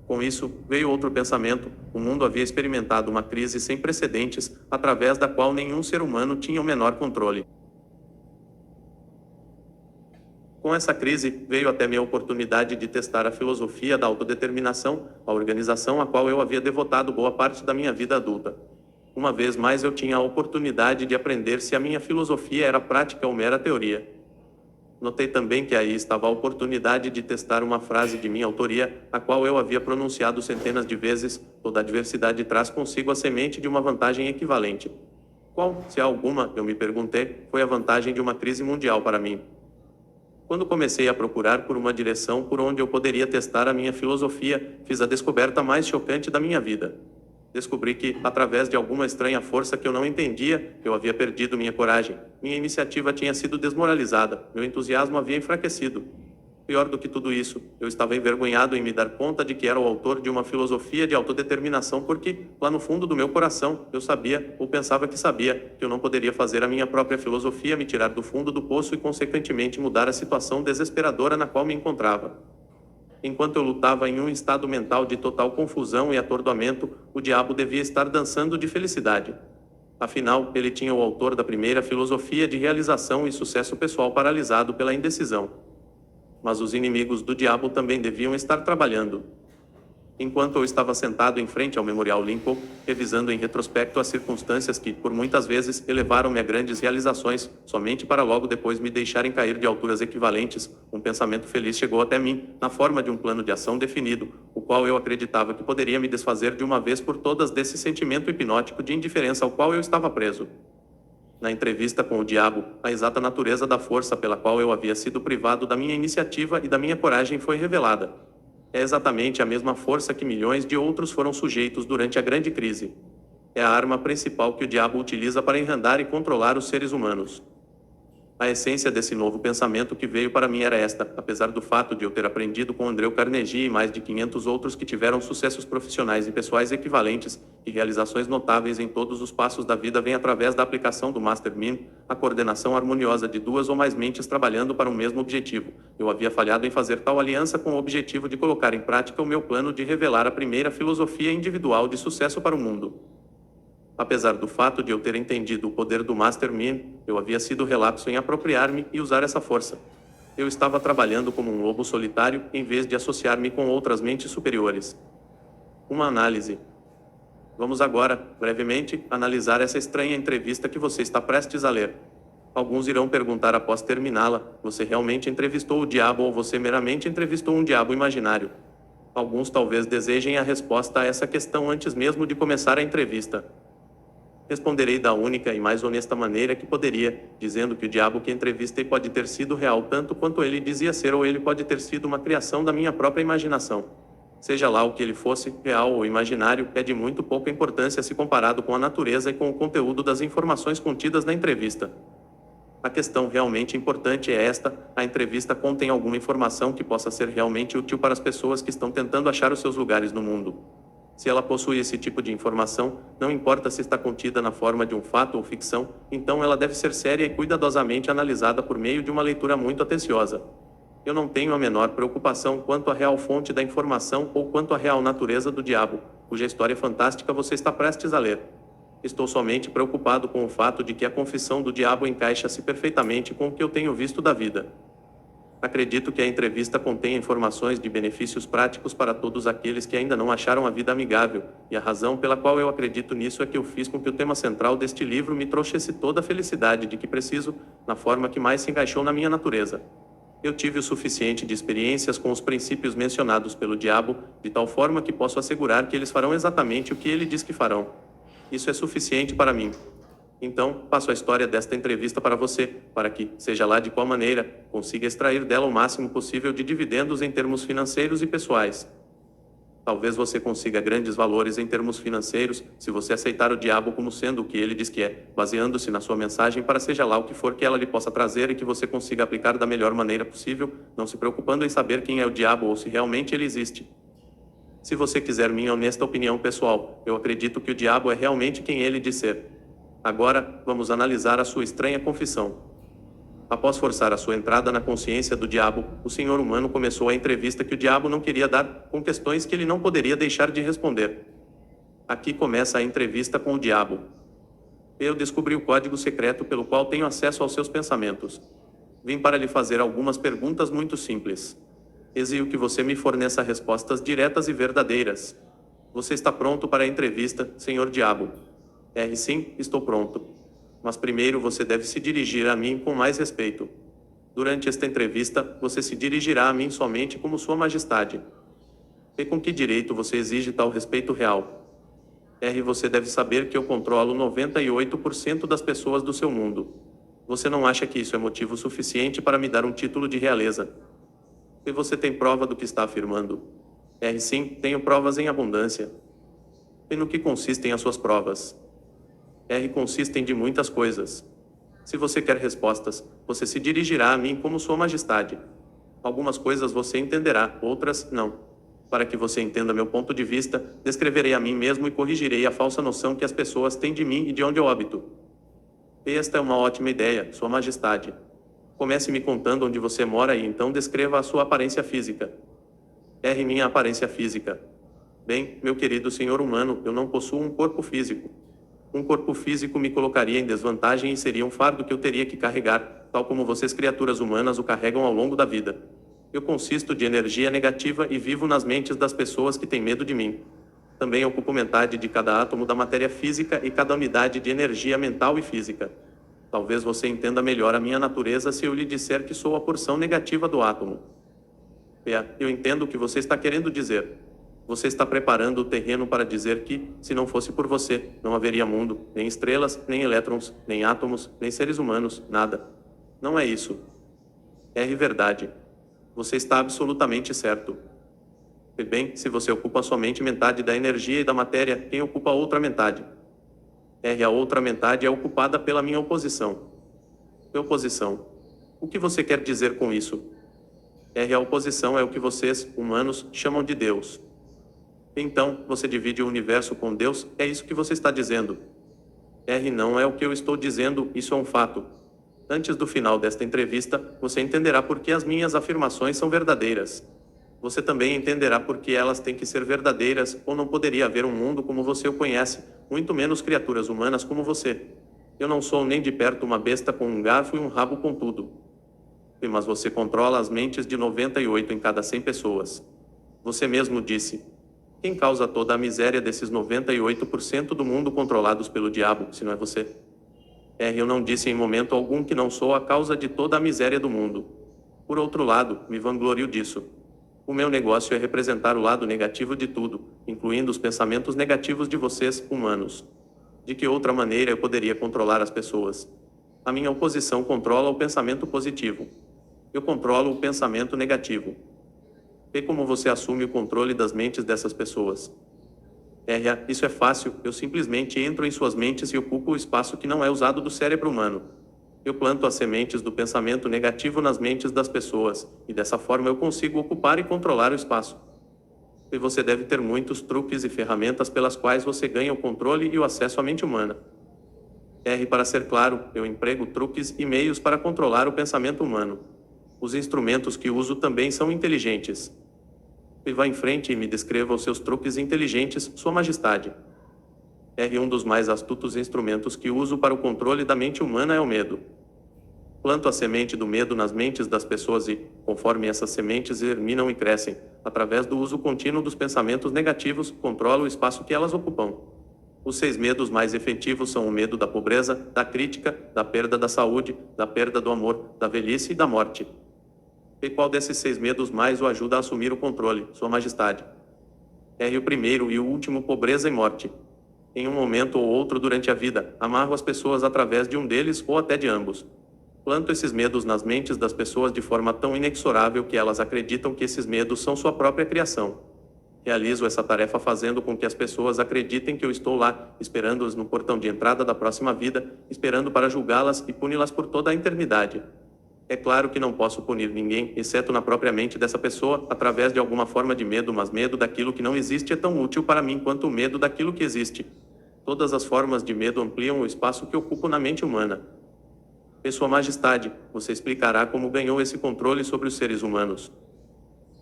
Com isso, veio outro pensamento: o mundo havia experimentado uma crise sem precedentes, através da qual nenhum ser humano tinha o menor controle. Com essa crise, veio até mim a oportunidade de testar a filosofia da autodeterminação, a organização a qual eu havia devotado boa parte da minha vida adulta. Uma vez mais eu tinha a oportunidade de aprender se a minha filosofia era prática ou mera teoria. Notei também que aí estava a oportunidade de testar uma frase de minha autoria, a qual eu havia pronunciado centenas de vezes: toda adversidade traz consigo a semente de uma vantagem equivalente. Qual, se há alguma, eu me perguntei, foi a vantagem de uma crise mundial para mim? Quando comecei a procurar por uma direção por onde eu poderia testar a minha filosofia, fiz a descoberta mais chocante da minha vida. Descobri que, através de alguma estranha força que eu não entendia, eu havia perdido minha coragem, minha iniciativa tinha sido desmoralizada, meu entusiasmo havia enfraquecido. Pior do que tudo isso, eu estava envergonhado em me dar conta de que era o autor de uma filosofia de autodeterminação porque, lá no fundo do meu coração, eu sabia, ou pensava que sabia, que eu não poderia fazer a minha própria filosofia me tirar do fundo do poço e, consequentemente, mudar a situação desesperadora na qual me encontrava. Enquanto eu lutava em um estado mental de total confusão e atordoamento, o diabo devia estar dançando de felicidade. Afinal, ele tinha o autor da primeira filosofia de realização e sucesso pessoal paralisado pela indecisão. Mas os inimigos do diabo também deviam estar trabalhando. Enquanto eu estava sentado em frente ao Memorial Lincoln, revisando em retrospecto as circunstâncias que, por muitas vezes, elevaram-me a grandes realizações, somente para logo depois me deixarem cair de alturas equivalentes, um pensamento feliz chegou até mim, na forma de um plano de ação definido, o qual eu acreditava que poderia me desfazer de uma vez por todas desse sentimento hipnótico de indiferença ao qual eu estava preso. Na entrevista com o diabo, a exata natureza da força pela qual eu havia sido privado da minha iniciativa e da minha coragem foi revelada. É exatamente a mesma força que milhões de outros foram sujeitos durante a grande crise. É a arma principal que o diabo utiliza para enrandar e controlar os seres humanos. A essência desse novo pensamento que veio para mim era esta: apesar do fato de eu ter aprendido com Andrew Carnegie e mais de 500 outros que tiveram sucessos profissionais e pessoais equivalentes, e realizações notáveis em todos os passos da vida vem através da aplicação do Mastermind, a coordenação harmoniosa de duas ou mais mentes trabalhando para um mesmo objetivo. Eu havia falhado em fazer tal aliança com o objetivo de colocar em prática o meu plano de revelar a primeira filosofia individual de sucesso para o mundo. Apesar do fato de eu ter entendido o poder do Mastermind, eu havia sido relapso em apropriar-me e usar essa força. Eu estava trabalhando como um lobo solitário, em vez de associar-me com outras mentes superiores. Uma análise. Vamos agora, brevemente, analisar essa estranha entrevista que você está prestes a ler. Alguns irão perguntar após terminá-la: você realmente entrevistou o diabo ou você meramente entrevistou um diabo imaginário? Alguns talvez desejem a resposta a essa questão antes mesmo de começar a entrevista. Responderei da única e mais honesta maneira que poderia, dizendo que o diabo que entrevistei pode ter sido real tanto quanto ele dizia ser, ou ele pode ter sido uma criação da minha própria imaginação. Seja lá o que ele fosse, real ou imaginário, é de muito pouca importância se comparado com a natureza e com o conteúdo das informações contidas na entrevista. A questão realmente importante é esta: a entrevista contém alguma informação que possa ser realmente útil para as pessoas que estão tentando achar os seus lugares no mundo. Se ela possui esse tipo de informação, não importa se está contida na forma de um fato ou ficção, então ela deve ser séria e cuidadosamente analisada por meio de uma leitura muito atenciosa. Eu não tenho a menor preocupação quanto à real fonte da informação ou quanto à real natureza do diabo, cuja história fantástica você está prestes a ler. Estou somente preocupado com o fato de que a confissão do diabo encaixa-se perfeitamente com o que eu tenho visto da vida. Acredito que a entrevista contém informações de benefícios práticos para todos aqueles que ainda não acharam a vida amigável, e a razão pela qual eu acredito nisso é que eu fiz com que o tema central deste livro me trouxesse toda a felicidade de que preciso, na forma que mais se encaixou na minha natureza. Eu tive o suficiente de experiências com os princípios mencionados pelo diabo, de tal forma que posso assegurar que eles farão exatamente o que ele diz que farão. Isso é suficiente para mim. Então, passo a história desta entrevista para você, para que, seja lá de qual maneira, consiga extrair dela o máximo possível de dividendos em termos financeiros e pessoais. Talvez você consiga grandes valores em termos financeiros, se você aceitar o diabo como sendo o que ele diz que é, baseando-se na sua mensagem para seja lá o que for que ela lhe possa trazer e que você consiga aplicar da melhor maneira possível, não se preocupando em saber quem é o diabo ou se realmente ele existe. Se você quiser minha honesta opinião pessoal, eu acredito que o diabo é realmente quem ele diz ser. Agora, vamos analisar a sua estranha confissão. Após forçar a sua entrada na consciência do diabo, o senhor humano começou a entrevista que o diabo não queria dar, com questões que ele não poderia deixar de responder. Aqui começa a entrevista com o diabo. Eu descobri o código secreto pelo qual tenho acesso aos seus pensamentos. Vim para lhe fazer algumas perguntas muito simples. Exijo que você me forneça respostas diretas e verdadeiras. Você está pronto para a entrevista, senhor diabo? R. Sim, estou pronto. Mas primeiro você deve se dirigir a mim com mais respeito. Durante esta entrevista, você se dirigirá a mim somente como Sua Majestade. E com que direito você exige tal respeito real? R. Você deve saber que eu controlo 98% das pessoas do seu mundo. Você não acha que isso é motivo suficiente para me dar um título de realeza? E você tem prova do que está afirmando? R. Sim, tenho provas em abundância. E no que consistem as suas provas? R. Consistem de muitas coisas. Se você quer respostas, você se dirigirá a mim como Sua Majestade. Algumas coisas você entenderá, outras não. Para que você entenda meu ponto de vista, descreverei a mim mesmo e corrigirei a falsa noção que as pessoas têm de mim e de onde eu habito. Esta é uma ótima ideia, Sua Majestade. Comece me contando onde você mora e então descreva a sua aparência física. R. Minha aparência física. Bem, meu querido senhor humano, eu não possuo um corpo físico. Um corpo físico me colocaria em desvantagem e seria um fardo que eu teria que carregar, tal como vocês criaturas humanas o carregam ao longo da vida. Eu consisto de energia negativa e vivo nas mentes das pessoas que têm medo de mim. Também ocupo metade de cada átomo da matéria física e cada unidade de energia mental e física. Talvez você entenda melhor a minha natureza se eu lhe disser que sou a porção negativa do átomo. Eu entendo o que você está querendo dizer. Você está preparando o terreno para dizer que, se não fosse por você, não haveria mundo, nem estrelas, nem elétrons, nem átomos, nem seres humanos, nada. Não é isso. É verdade. Você está absolutamente certo. E bem, se você ocupa somente metade da energia e da matéria, quem ocupa a outra metade? R. A outra metade é ocupada pela minha oposição. Oposição. O que você quer dizer com isso? R. A oposição é o que vocês, humanos, chamam de Deus. Então, você divide o universo com Deus, é isso que você está dizendo. R. Não é o que eu estou dizendo, isso é um fato. Antes do final desta entrevista, você entenderá por que as minhas afirmações são verdadeiras. Você também entenderá por que elas têm que ser verdadeiras, ou não poderia haver um mundo como você o conhece, muito menos criaturas humanas como você. Eu não sou nem de perto uma besta com um garfo e um rabo pontudo. Mas você controla as mentes de 98 em cada 100 pessoas. Você mesmo disse. Quem causa toda a miséria desses 98% do mundo controlados pelo diabo, se não é você? R. Eu não disse em momento algum que não sou a causa de toda a miséria do mundo. Por outro lado, me vanglorio disso. O meu negócio é representar o lado negativo de tudo, incluindo os pensamentos negativos de vocês, humanos. De que outra maneira eu poderia controlar as pessoas? A minha oposição controla o pensamento positivo. Eu controlo o pensamento negativo. E como você assume o controle das mentes dessas pessoas? R. Isso é fácil, eu simplesmente entro em suas mentes e ocupo o espaço que não é usado do cérebro humano. Eu planto as sementes do pensamento negativo nas mentes das pessoas, e dessa forma eu consigo ocupar e controlar o espaço. E você deve ter muitos truques e ferramentas pelas quais você ganha o controle e o acesso à mente humana. R. Para ser claro, eu emprego truques e meios para controlar o pensamento humano. Os instrumentos que uso também são inteligentes. E vá em frente e me descreva os seus truques inteligentes, Sua Majestade. R. Um dos mais astutos instrumentos que uso para o controle da mente humana é o medo. Planto a semente do medo nas mentes das pessoas e, conforme essas sementes germinam e crescem, através do uso contínuo dos pensamentos negativos, controlo o espaço que elas ocupam. Os 6 medos mais efetivos são o medo da pobreza, da crítica, da perda da saúde, da perda do amor, da velhice e da morte. E qual desses 6 medos mais o ajuda a assumir o controle, Sua Majestade? R. O primeiro e o último, pobreza e morte. Em um momento ou outro durante a vida, amarro as pessoas através de um deles ou até de ambos. Planto esses medos nas mentes das pessoas de forma tão inexorável que elas acreditam que esses medos são sua própria criação. Realizo essa tarefa fazendo com que as pessoas acreditem que eu estou lá, esperando-as no portão de entrada da próxima vida, esperando para julgá-las e puni-las por toda a eternidade. É claro que não posso punir ninguém, exceto na própria mente dessa pessoa, através de alguma forma de medo, mas medo daquilo que não existe é tão útil para mim quanto o medo daquilo que existe. Todas as formas de medo ampliam o espaço que ocupo na mente humana. Sua Majestade, você explicará como ganhou esse controle sobre os seres humanos.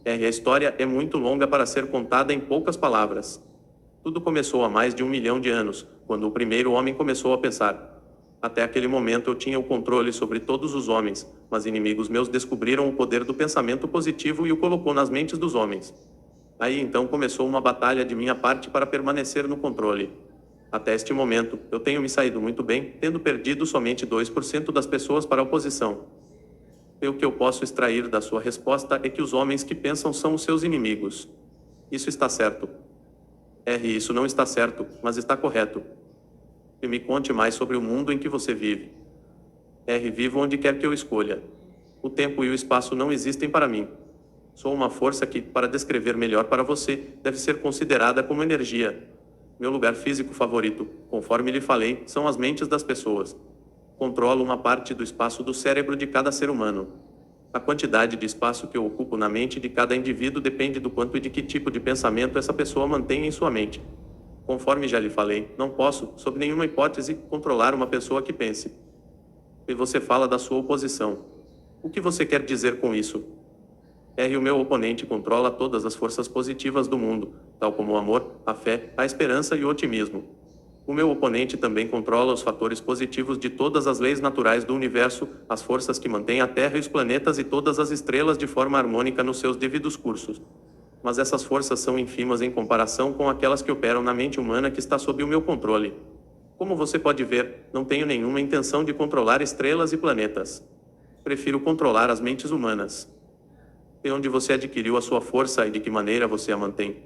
R. A história é muito longa para ser contada em poucas palavras. Tudo começou há mais de 1 milhão de anos, quando o primeiro homem começou a pensar. Até aquele momento eu tinha o controle sobre todos os homens, mas inimigos meus descobriram o poder do pensamento positivo e o colocou nas mentes dos homens. Aí então começou uma batalha de minha parte para permanecer no controle. Até este momento, eu tenho me saído muito bem, tendo perdido somente 2% das pessoas para a oposição. E o que eu posso extrair da sua resposta é que os homens que pensam são os seus inimigos. Isso está certo. Isso não está certo, mas está correto. E me conte mais sobre o mundo em que você vive. Vivo onde quer que eu escolha. O tempo e o espaço não existem para mim. Sou uma força que, para descrever melhor para você, deve ser considerada como energia. Meu lugar físico favorito, conforme lhe falei, são as mentes das pessoas. Controlo uma parte do espaço do cérebro de cada ser humano. A quantidade de espaço que eu ocupo na mente de cada indivíduo depende do quanto e de que tipo de pensamento essa pessoa mantém em sua mente. Conforme já lhe falei, não posso, sob nenhuma hipótese, controlar uma pessoa que pense. E você fala da sua oposição. O que você quer dizer com isso? O meu oponente controla todas as forças positivas do mundo, tal como o amor, a fé, a esperança e o otimismo. O meu oponente também controla os fatores positivos de todas as leis naturais do universo, as forças que mantêm a Terra e os planetas e todas as estrelas de forma harmônica nos seus devidos cursos. Mas essas forças são ínfimas em comparação com aquelas que operam na mente humana que está sob o meu controle. Como você pode ver, não tenho nenhuma intenção de controlar estrelas e planetas. Prefiro controlar as mentes humanas. E onde você adquiriu a sua força e de que maneira você a mantém?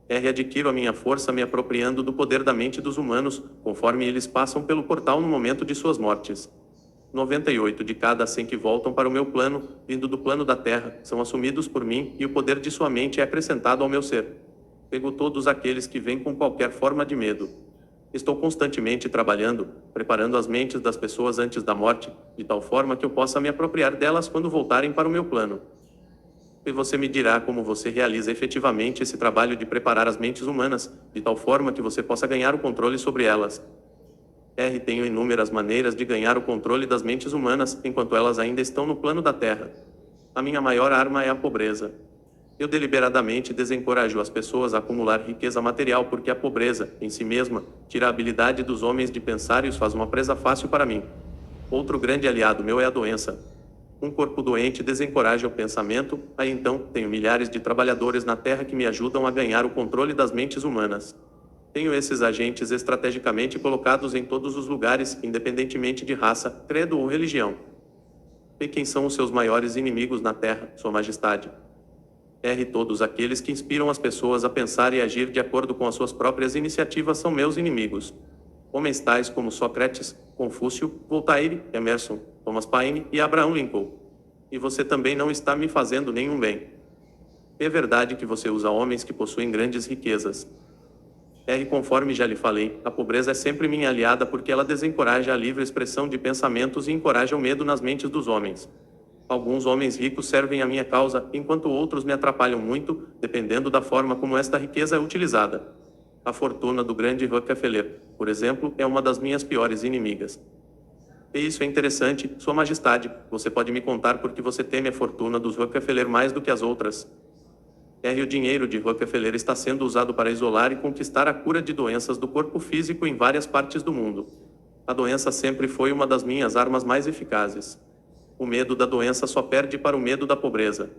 Adquiro a minha força me apropriando do poder da mente dos humanos, conforme eles passam pelo portal no momento de suas mortes. 98 de cada 100 que voltam para o meu plano, vindo do plano da Terra, são assumidos por mim e o poder de sua mente é acrescentado ao meu ser. Pego todos aqueles que vêm com qualquer forma de medo. Estou constantemente trabalhando, preparando as mentes das pessoas antes da morte, de tal forma que eu possa me apropriar delas quando voltarem para o meu plano. E você me dirá como você realiza efetivamente esse trabalho de preparar as mentes humanas, de tal forma que você possa ganhar o controle sobre elas. Tenho inúmeras maneiras de ganhar o controle das mentes humanas, enquanto elas ainda estão no plano da Terra. A minha maior arma é a pobreza. Eu deliberadamente desencorajo as pessoas a acumular riqueza material porque a pobreza, em si mesma, tira a habilidade dos homens de pensar e os faz uma presa fácil para mim. Outro grande aliado meu é a doença. Um corpo doente desencoraja o pensamento, aí então, tenho milhares de trabalhadores na Terra que me ajudam a ganhar o controle das mentes humanas. Tenho esses agentes estrategicamente colocados em todos os lugares, independentemente de raça, credo ou religião. E quem são os seus maiores inimigos na Terra, Sua Majestade? Todos aqueles que inspiram as pessoas a pensar e agir de acordo com as suas próprias iniciativas são meus inimigos. Homens tais como Sócrates, Confúcio, Voltaire, Emerson, Thomas Paine e Abraham Lincoln. E você também não está me fazendo nenhum bem. É verdade que você usa homens que possuem grandes riquezas. Conforme já lhe falei, a pobreza é sempre minha aliada porque ela desencoraja a livre expressão de pensamentos e encoraja o medo nas mentes dos homens. Alguns homens ricos servem a minha causa, enquanto outros me atrapalham muito, dependendo da forma como esta riqueza é utilizada. A fortuna do grande Rockefeller, por exemplo, é uma das minhas piores inimigas. E isso é interessante, Sua Majestade, você pode me contar por que você teme a fortuna dos Rockefeller mais do que as outras? O dinheiro de Rockefeller está sendo usado para isolar e conquistar a cura de doenças do corpo físico em várias partes do mundo. A doença sempre foi uma das minhas armas mais eficazes. O medo da doença só perde para o medo da pobreza.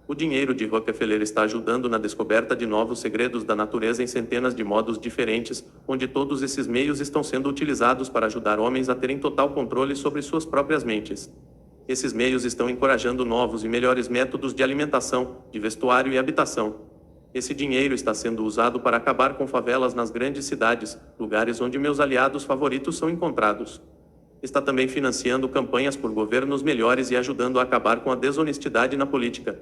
O dinheiro de Rockefeller está ajudando na descoberta de novos segredos da natureza em centenas de modos diferentes, onde todos esses meios estão sendo utilizados para ajudar homens a terem total controle sobre suas próprias mentes. Esses meios estão encorajando novos e melhores métodos de alimentação, de vestuário e habitação. Esse dinheiro está sendo usado para acabar com favelas nas grandes cidades, lugares onde meus aliados favoritos são encontrados. Está também financiando campanhas por governos melhores e ajudando a acabar com a desonestidade na política.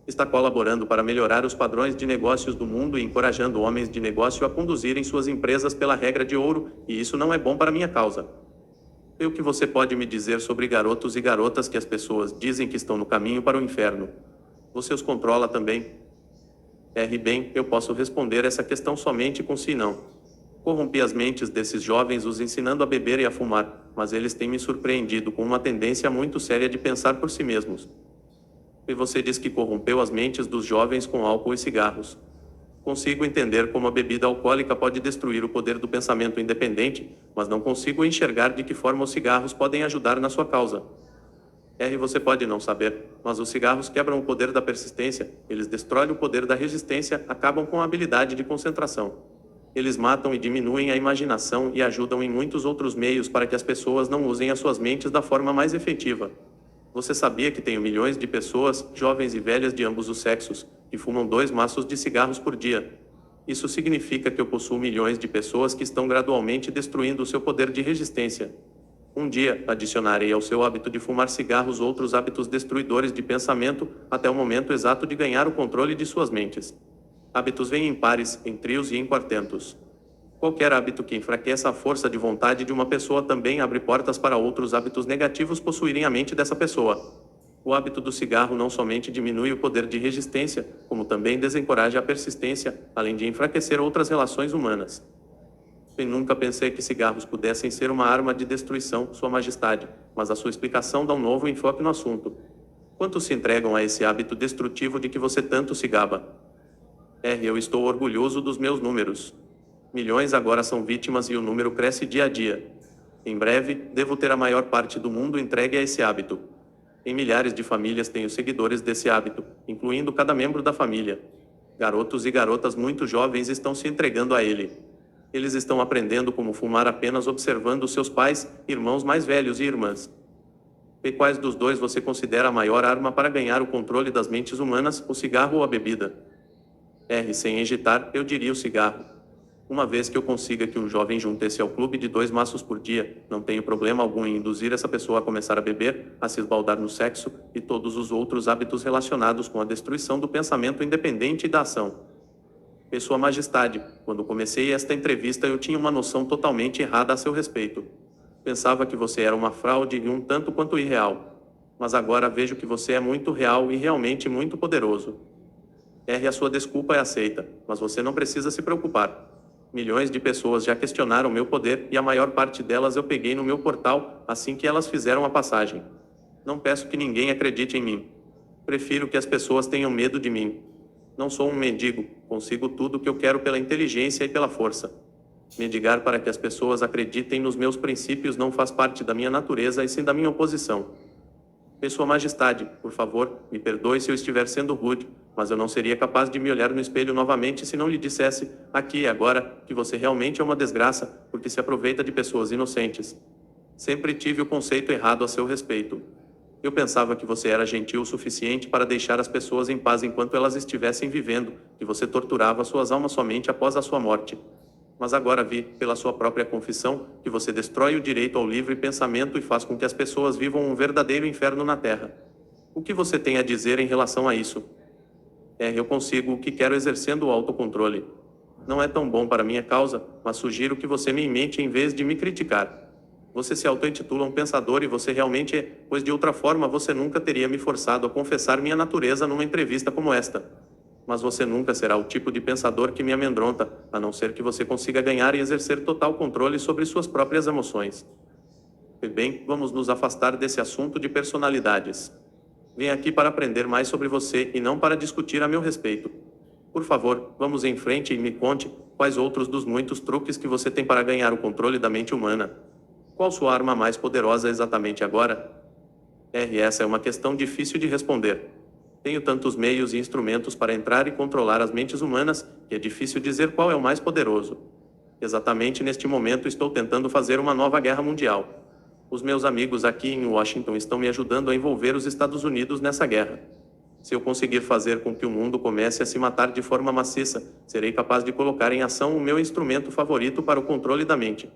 Está colaborando para melhorar os padrões de negócios do mundo e encorajando homens de negócio a conduzirem suas empresas pela regra de ouro, e isso não é bom para minha causa. E o que você pode me dizer sobre garotos e garotas que as pessoas dizem que estão no caminho para o inferno? Você os controla também? Bem, eu posso responder essa questão somente com sim e não. Corrompi as mentes desses jovens os ensinando a beber e a fumar, mas eles têm me surpreendido com uma tendência muito séria de pensar por si mesmos. E você diz que corrompeu as mentes dos jovens com álcool e cigarros. Consigo entender como a bebida alcoólica pode destruir o poder do pensamento independente, mas não consigo enxergar de que forma os cigarros podem ajudar na sua causa. Você pode não saber, mas os cigarros quebram o poder da persistência, eles destroem o poder da resistência, acabam com a habilidade de concentração. Eles matam e diminuem a imaginação e ajudam em muitos outros meios para que as pessoas não usem as suas mentes da forma mais efetiva. Você sabia que tenho milhões de pessoas, jovens e velhas de ambos os sexos, que fumam 2 maços de cigarros por dia? Isso significa que eu possuo milhões de pessoas que estão gradualmente destruindo o seu poder de resistência. Um dia, adicionarei ao seu hábito de fumar cigarros outros hábitos destruidores de pensamento, até o momento exato de ganhar o controle de suas mentes. Hábitos vêm em pares, em trios e em quartetos. Qualquer hábito que enfraqueça a força de vontade de uma pessoa também abre portas para outros hábitos negativos possuírem a mente dessa pessoa. O hábito do cigarro não somente diminui o poder de resistência, como também desencoraja a persistência, além de enfraquecer outras relações humanas. Eu nunca pensei que cigarros pudessem ser uma arma de destruição, Sua Majestade, mas a sua explicação dá um novo enfoque no assunto. Quantos se entregam a esse hábito destrutivo de que você tanto se gaba? Eu estou orgulhoso dos meus números. Milhões agora são vítimas e o número cresce dia a dia. Em breve, devo ter a maior parte do mundo entregue a esse hábito. Em milhares de famílias tenho seguidores desse hábito, incluindo cada membro da família. Garotos e garotas muito jovens estão se entregando a ele. Eles estão aprendendo como fumar apenas observando seus pais, irmãos mais velhos e irmãs. E quais dos dois você considera a maior arma para ganhar o controle das mentes humanas, o cigarro ou a bebida? Sem hesitar, eu diria o cigarro. Uma vez que eu consiga que um jovem junte-se ao clube de 2 maços por dia, não tenho problema algum em induzir essa pessoa a começar a beber, a se esbaldar no sexo e todos os outros hábitos relacionados com a destruição do pensamento independente e da ação. Sua Majestade, quando comecei esta entrevista eu tinha uma noção totalmente errada a seu respeito. Pensava que você era uma fraude e um tanto quanto irreal. Mas agora vejo que você é muito real e realmente muito poderoso. A sua desculpa é aceita, mas você não precisa se preocupar. Milhões de pessoas já questionaram meu poder e a maior parte delas eu peguei no meu portal assim que elas fizeram a passagem. Não peço que ninguém acredite em mim. Prefiro que as pessoas tenham medo de mim. Não sou um mendigo, consigo tudo o que eu quero pela inteligência e pela força. Mendigar para que as pessoas acreditem nos meus princípios não faz parte da minha natureza e sim da minha oposição. Sua Majestade, por favor, me perdoe se eu estiver sendo rude, mas eu não seria capaz de me olhar no espelho novamente se não lhe dissesse, aqui e agora, que você realmente é uma desgraça, porque se aproveita de pessoas inocentes. Sempre tive o conceito errado a seu respeito. Eu pensava que você era gentil o suficiente para deixar as pessoas em paz enquanto elas estivessem vivendo, que você torturava suas almas somente após a sua morte. Mas agora vi, pela sua própria confissão, que você destrói o direito ao livre pensamento e faz com que as pessoas vivam um verdadeiro inferno na Terra. O que você tem a dizer em relação a isso? Eu consigo o que quero exercendo o autocontrole. Não é tão bom para minha causa, mas sugiro que você me imente em vez de me criticar. Você se auto-intitula um pensador e você realmente é, pois de outra forma você nunca teria me forçado a confessar minha natureza numa entrevista como esta. Mas você nunca será o tipo de pensador que me amedronta, a não ser que você consiga ganhar e exercer total controle sobre suas próprias emoções. Bem, vamos nos afastar desse assunto de personalidades. Vim aqui para aprender mais sobre você e não para discutir a meu respeito. Por favor, vamos em frente e me conte quais outros dos muitos truques que você tem para ganhar o controle da mente humana. Qual sua arma mais poderosa exatamente agora? Essa é uma questão difícil de responder. Tenho tantos meios e instrumentos para entrar e controlar as mentes humanas, que é difícil dizer qual é o mais poderoso. Exatamente neste momento estou tentando fazer uma nova guerra mundial. Os meus amigos aqui em Washington estão me ajudando a envolver os Estados Unidos nessa guerra. Se eu conseguir fazer com que o mundo comece a se matar de forma maciça, serei capaz de colocar em ação o meu instrumento favorito para o controle da mente.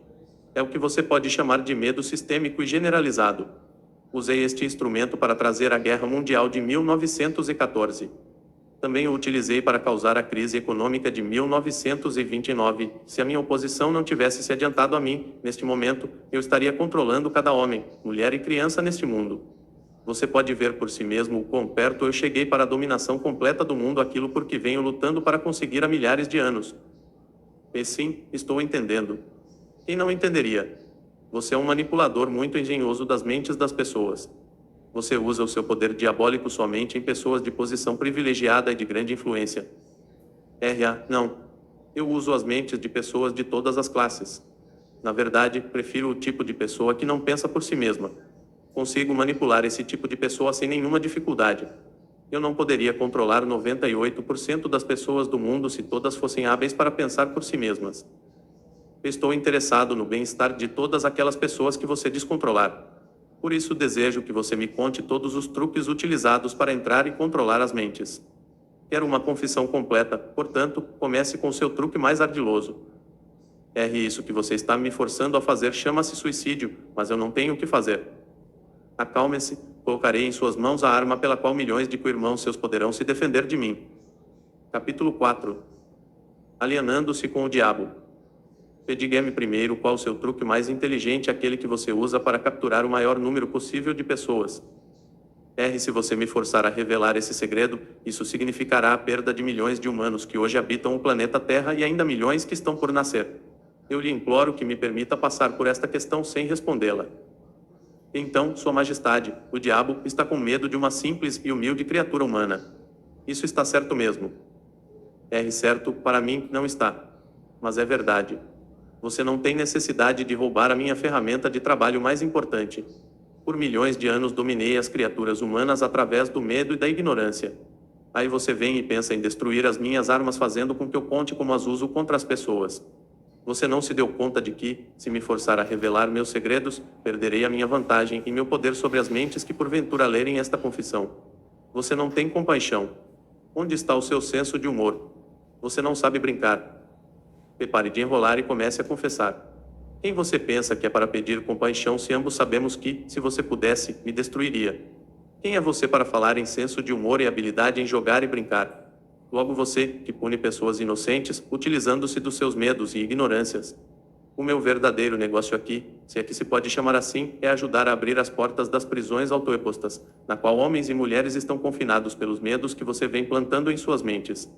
É o que você pode chamar de medo sistêmico e generalizado. Usei este instrumento para trazer a Guerra Mundial de 1914. Também o utilizei para causar a crise econômica de 1929. Se a minha oposição não tivesse se adiantado a mim, neste momento, eu estaria controlando cada homem, mulher e criança neste mundo. Você pode ver por si mesmo o quão perto eu cheguei para a dominação completa do mundo, aquilo por que venho lutando para conseguir há milhares de anos. E sim, estou entendendo. Quem não entenderia? Você é um manipulador muito engenhoso das mentes das pessoas. Você usa o seu poder diabólico somente em pessoas de posição privilegiada e de grande influência. Não. Eu uso as mentes de pessoas de todas as classes. Na verdade, prefiro o tipo de pessoa que não pensa por si mesma. Consigo manipular esse tipo de pessoa sem nenhuma dificuldade. Eu não poderia controlar 98% das pessoas do mundo se todas fossem hábeis para pensar por si mesmas. Estou interessado no bem-estar de todas aquelas pessoas que você descontrolar. Por isso desejo que você me conte todos os truques utilizados para entrar e controlar as mentes. Quero uma confissão completa, portanto, comece com seu truque mais ardiloso. Isso que você está me forçando a fazer chama-se suicídio, mas eu não tenho o que fazer. Acalme-se, colocarei em suas mãos a arma pela qual milhões de co-irmãos seus poderão se defender de mim. Capítulo 4. Alienando-se com o diabo. Diga-me primeiro qual o seu truque mais inteligente, aquele que você usa para capturar o maior número possível de pessoas. Se você me forçar a revelar esse segredo, isso significará a perda de milhões de humanos que hoje habitam o planeta Terra e ainda milhões que estão por nascer. Eu lhe imploro que me permita passar por esta questão sem respondê-la. Então, Sua Majestade, o diabo está com medo de uma simples e humilde criatura humana. Isso está certo mesmo. Certo, para mim, não está. Mas é verdade. Você não tem necessidade de roubar a minha ferramenta de trabalho mais importante. Por milhões de anos dominei as criaturas humanas através do medo e da ignorância. Aí você vem e pensa em destruir as minhas armas fazendo com que eu conte como as uso contra as pessoas. Você não se deu conta de que, se me forçar a revelar meus segredos, perderei a minha vantagem e meu poder sobre as mentes que porventura lerem esta confissão. Você não tem compaixão. Onde está o seu senso de humor? Você não sabe brincar. Pare de enrolar e comece a confessar. Quem você pensa que é para pedir compaixão se ambos sabemos que, se você pudesse, me destruiria? Quem é você para falar em senso de humor e habilidade em jogar e brincar? Logo você, que pune pessoas inocentes, utilizando-se dos seus medos e ignorâncias. O meu verdadeiro negócio aqui, se é que se pode chamar assim, é ajudar a abrir as portas das prisões autoimpostas, na qual homens e mulheres estão confinados pelos medos que você vem plantando em suas mentes.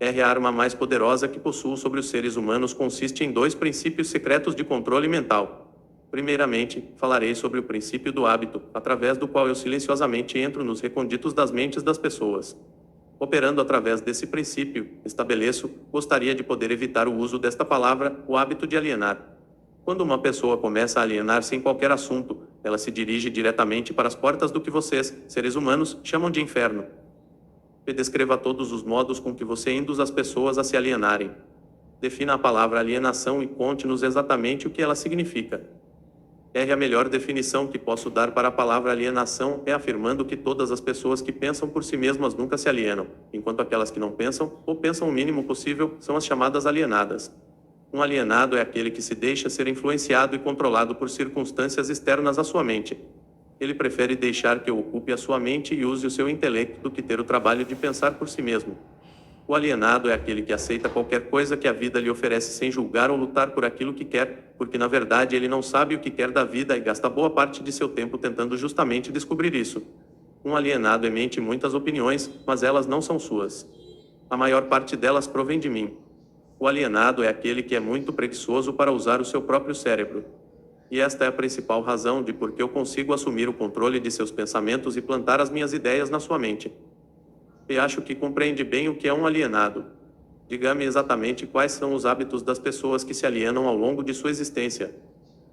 A arma mais poderosa que possuo sobre os seres humanos consiste em 2 princípios secretos de controle mental. Primeiramente, falarei sobre o princípio do hábito, através do qual eu silenciosamente entro nos recônditos das mentes das pessoas. Operando através desse princípio, gostaria de poder evitar o uso desta palavra, o hábito de alienar. Quando uma pessoa começa a alienar-se em qualquer assunto, ela se dirige diretamente para as portas do que vocês, seres humanos, chamam de inferno. Descreva todos os modos com que você induz as pessoas a se alienarem. Defina a palavra alienação e conte-nos exatamente o que ela significa. A melhor definição que posso dar para a palavra alienação é afirmando que todas as pessoas que pensam por si mesmas nunca se alienam, enquanto aquelas que não pensam, ou pensam o mínimo possível, são as chamadas alienadas. Um alienado é aquele que se deixa ser influenciado e controlado por circunstâncias externas à sua mente. Ele prefere deixar que ocupe a sua mente e use o seu intelecto do que ter o trabalho de pensar por si mesmo. O alienado é aquele que aceita qualquer coisa que a vida lhe oferece sem julgar ou lutar por aquilo que quer, porque na verdade ele não sabe o que quer da vida e gasta boa parte de seu tempo tentando justamente descobrir isso. Um alienado emite muitas opiniões, mas elas não são suas. A maior parte delas provém de mim. O alienado é aquele que é muito preguiçoso para usar o seu próprio cérebro. E esta é a principal razão de por que eu consigo assumir o controle de seus pensamentos e plantar as minhas ideias na sua mente. E acho que compreende bem o que é um alienado. Diga-me exatamente quais são os hábitos das pessoas que se alienam ao longo de sua existência.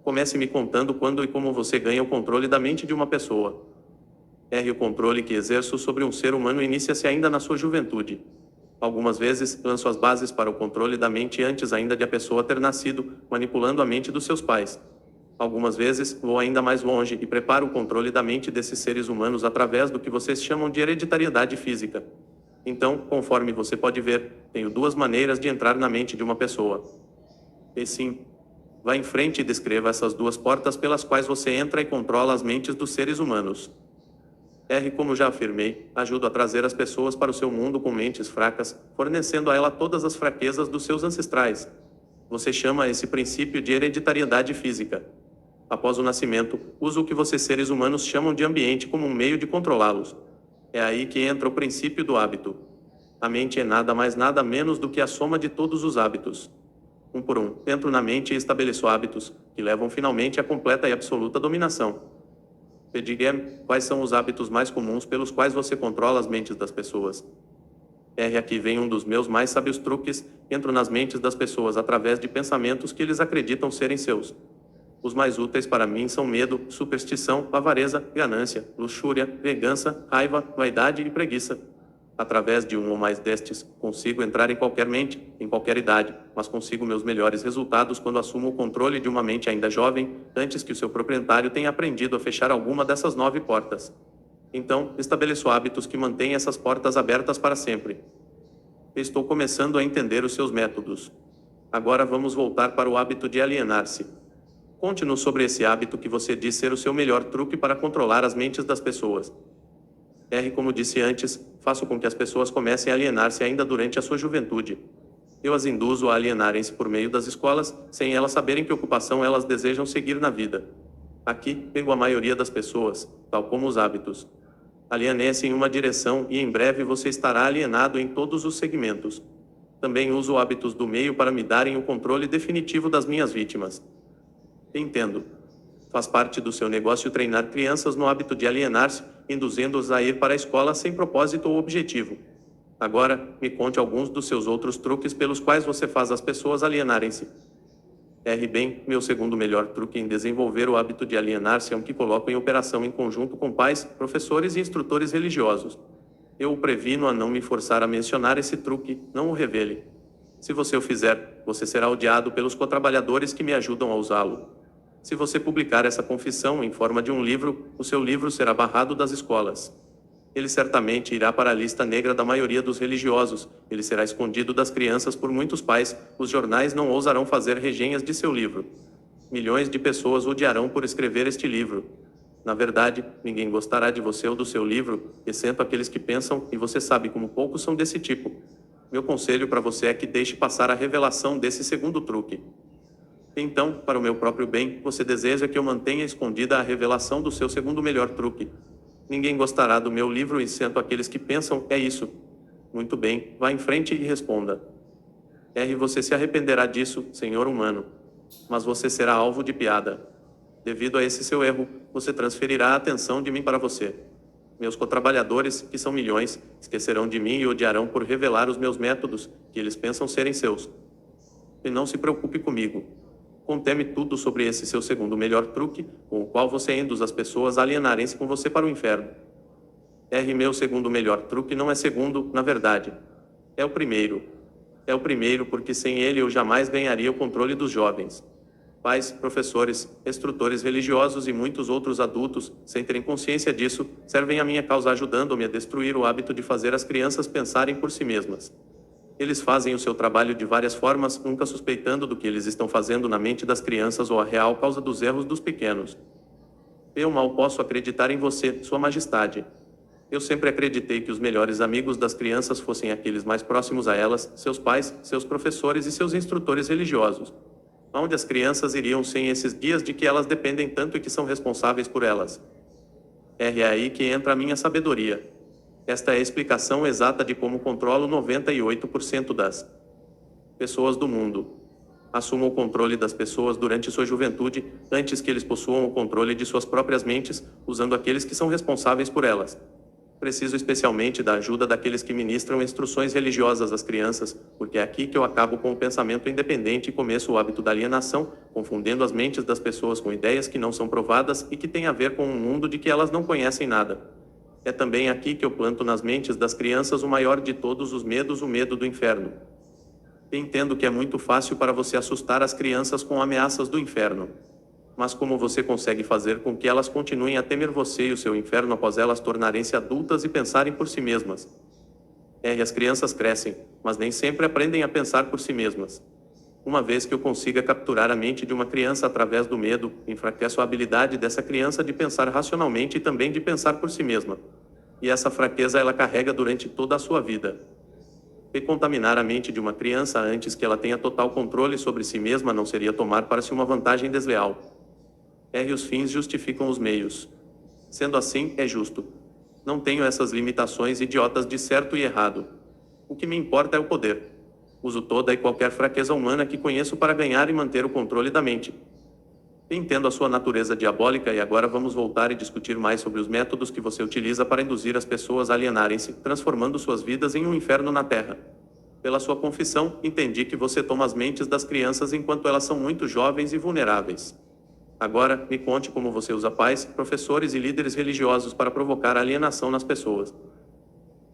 Comece me contando quando e como você ganha o controle da mente de uma pessoa. O controle que exerço sobre um ser humano inicia-se ainda na sua juventude. Algumas vezes, lanço as bases para o controle da mente antes ainda de a pessoa ter nascido, manipulando a mente dos seus pais. Algumas vezes, vou ainda mais longe e preparo o controle da mente desses seres humanos através do que vocês chamam de hereditariedade física. Então, conforme você pode ver, tenho 2 maneiras de entrar na mente de uma pessoa. E sim, vá em frente e descreva essas 2 portas pelas quais você entra e controla as mentes dos seres humanos. Como já afirmei, ajudo a trazer as pessoas para o seu mundo com mentes fracas, fornecendo a ela todas as fraquezas dos seus ancestrais. Você chama esse princípio de hereditariedade física. Após o nascimento, uso o que vocês seres humanos chamam de ambiente como um meio de controlá-los. É aí que entra o princípio do hábito. A mente é nada mais nada menos do que a soma de todos os hábitos. Um por um, entro na mente e estabeleço hábitos, que levam finalmente à completa e absoluta dominação. Diga-me, quais são os hábitos mais comuns pelos quais você controla as mentes das pessoas? Aqui vem um dos meus mais sábios truques, entro nas mentes das pessoas através de pensamentos que eles acreditam serem seus. Os mais úteis para mim são medo, superstição, avareza, ganância, luxúria, vingança, raiva, vaidade e preguiça. Através de um ou mais destes, consigo entrar em qualquer mente, em qualquer idade, mas consigo meus melhores resultados quando assumo o controle de uma mente ainda jovem, antes que o seu proprietário tenha aprendido a fechar alguma dessas 9 portas. Então, estabeleço hábitos que mantêm essas portas abertas para sempre. Estou começando a entender os seus métodos. Agora vamos voltar para o hábito de alienar-se. Conte-nos sobre esse hábito que você diz ser o seu melhor truque para controlar as mentes das pessoas. Como disse antes, faço com que as pessoas comecem a alienar-se ainda durante a sua juventude. Eu as induzo a alienarem-se por meio das escolas, sem elas saberem que ocupação elas desejam seguir na vida. Aqui, pego a maioria das pessoas, tal como os hábitos. Aliene-se em uma direção e em breve você estará alienado em todos os segmentos. Também uso hábitos do meio para me darem o controle definitivo das minhas vítimas. Entendo. Faz parte do seu negócio treinar crianças no hábito de alienar-se, induzindo-os a ir para a escola sem propósito ou objetivo. Agora, me conte alguns dos seus outros truques pelos quais você faz as pessoas alienarem-se. Bem, meu segundo melhor truque em desenvolver o hábito de alienar-se é um que coloco em operação em conjunto com pais, professores e instrutores religiosos. Eu o previno a não me forçar a mencionar esse truque, não o revele. Se você o fizer, você será odiado pelos cotrabalhadores que me ajudam a usá-lo. Se você publicar essa confissão em forma de um livro, o seu livro será barrado das escolas. Ele certamente irá para a lista negra da maioria dos religiosos, ele será escondido das crianças por muitos pais, os jornais não ousarão fazer resenhas de seu livro. Milhões de pessoas odiarão por escrever este livro. Na verdade, ninguém gostará de você ou do seu livro, exceto aqueles que pensam, e você sabe como poucos são desse tipo. Meu conselho para você é que deixe passar a revelação desse segundo truque. Então, para o meu próprio bem, você deseja que eu mantenha escondida a revelação do seu segundo melhor truque. Ninguém gostará do meu livro, exceto aqueles que pensam, é isso. Muito bem, vá em frente e responda. Você se arrependerá disso, senhor humano. Mas você será alvo de piada. Devido a esse seu erro, você transferirá a atenção de mim para você. Meus cotrabalhadores, que são milhões, esquecerão de mim e odiarão por revelar os meus métodos, que eles pensam serem seus. E não se preocupe comigo. Conte-me tudo sobre esse seu segundo melhor truque, com o qual você induz as pessoas a alienarem-se com você para o inferno. Meu segundo melhor truque não é segundo, na verdade. É o primeiro. É o primeiro porque sem ele eu jamais ganharia o controle dos jovens. Pais, professores, instrutores religiosos e muitos outros adultos, sem terem consciência disso, servem à minha causa ajudando-me a destruir o hábito de fazer as crianças pensarem por si mesmas. Eles fazem o seu trabalho de várias formas, nunca suspeitando do que eles estão fazendo na mente das crianças ou a real causa dos erros dos pequenos. Eu mal posso acreditar em você, Sua Majestade. Eu sempre acreditei que os melhores amigos das crianças fossem aqueles mais próximos a elas, seus pais, seus professores e seus instrutores religiosos. Onde as crianças iriam sem esses guias de que elas dependem tanto e que são responsáveis por elas? Aí que entra a minha sabedoria. Esta é a explicação exata de como controlo 98% das pessoas do mundo. Assumo o controle das pessoas durante sua juventude, antes que eles possuam o controle de suas próprias mentes, usando aqueles que são responsáveis por elas. Preciso especialmente da ajuda daqueles que ministram instruções religiosas às crianças, porque é aqui que eu acabo com o pensamento independente e começo o hábito da alienação, confundindo as mentes das pessoas com ideias que não são provadas e que têm a ver com um mundo de que elas não conhecem nada. É também aqui que eu planto nas mentes das crianças o maior de todos os medos, o medo do inferno. Entendo que é muito fácil para você assustar as crianças com ameaças do inferno. Mas como você consegue fazer com que elas continuem a temer você e o seu inferno após elas tornarem-se adultas e pensarem por si mesmas? As crianças crescem, mas nem sempre aprendem a pensar por si mesmas. Uma vez que eu consiga capturar a mente de uma criança através do medo, enfraqueço a habilidade dessa criança de pensar racionalmente e também de pensar por si mesma. E essa fraqueza ela carrega durante toda a sua vida. E contaminar a mente de uma criança antes que ela tenha total controle sobre si mesma não seria tomar para si uma vantagem desleal. Os fins justificam os meios. Sendo assim, é justo. Não tenho essas limitações idiotas de certo e errado. O que me importa é o poder. Uso toda e qualquer fraqueza humana que conheço para ganhar e manter o controle da mente. Entendo a sua natureza diabólica e agora vamos voltar e discutir mais sobre os métodos que você utiliza para induzir as pessoas a alienarem-se, transformando suas vidas em um inferno na Terra. Pela sua confissão, entendi que você toma as mentes das crianças enquanto elas são muito jovens e vulneráveis. Agora, me conte como você usa pais, professores e líderes religiosos para provocar alienação nas pessoas.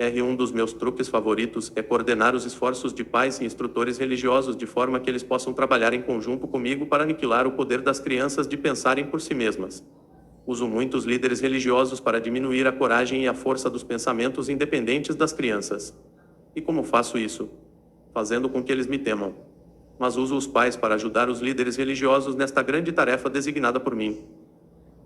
Um dos meus truques favoritos é coordenar os esforços de pais e instrutores religiosos de forma que eles possam trabalhar em conjunto comigo para aniquilar o poder das crianças de pensarem por si mesmas. Uso muitos líderes religiosos para diminuir a coragem e a força dos pensamentos independentes das crianças. E como faço isso? Fazendo com que eles me temam. Mas uso os pais para ajudar os líderes religiosos nesta grande tarefa designada por mim.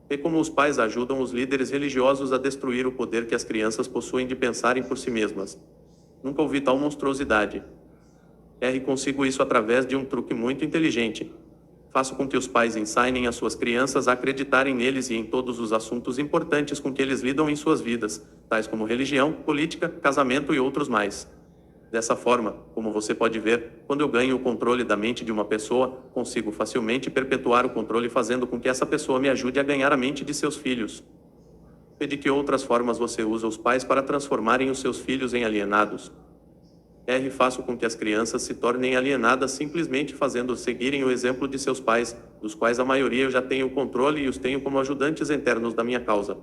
E como os pais ajudam os líderes religiosos a destruir o poder que as crianças possuem de pensarem por si mesmas. Nunca ouvi tal monstruosidade. Consigo isso através de um truque muito inteligente. Faço com que os pais ensinem as suas crianças a acreditarem neles e em todos os assuntos importantes com que eles lidam em suas vidas, tais como religião, política, casamento e outros mais. Dessa forma, como você pode ver, quando eu ganho o controle da mente de uma pessoa, consigo facilmente perpetuar o controle fazendo com que essa pessoa me ajude a ganhar a mente de seus filhos. E de que outras formas você usa os pais para transformarem os seus filhos em alienados? Faço com que as crianças se tornem alienadas simplesmente fazendo seguirem o exemplo de seus pais, dos quais a maioria eu já tenho o controle e os tenho como ajudantes internos da minha causa.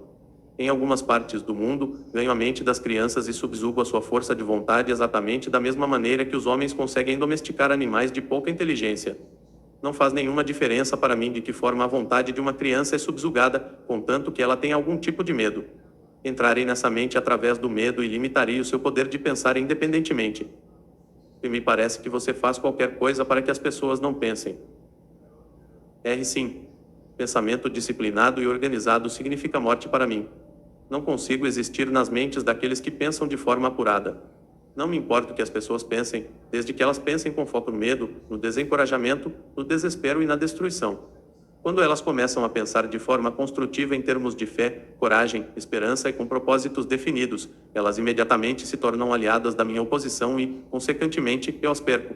Em algumas partes do mundo, ganho a mente das crianças e subjugo a sua força de vontade exatamente da mesma maneira que os homens conseguem domesticar animais de pouca inteligência. Não faz nenhuma diferença para mim de que forma a vontade de uma criança é subjugada, contanto que ela tenha algum tipo de medo. Entrarei nessa mente através do medo e limitarei o seu poder de pensar independentemente. E me parece que você faz qualquer coisa para que as pessoas não pensem. Sim. Pensamento disciplinado e organizado significa morte para mim. Não consigo existir nas mentes daqueles que pensam de forma apurada. Não me importa o que as pessoas pensem, desde que elas pensem com foco no medo, no desencorajamento, no desespero e na destruição. Quando elas começam a pensar de forma construtiva em termos de fé, coragem, esperança e com propósitos definidos, elas imediatamente se tornam aliadas da minha oposição e, consequentemente, eu as perco.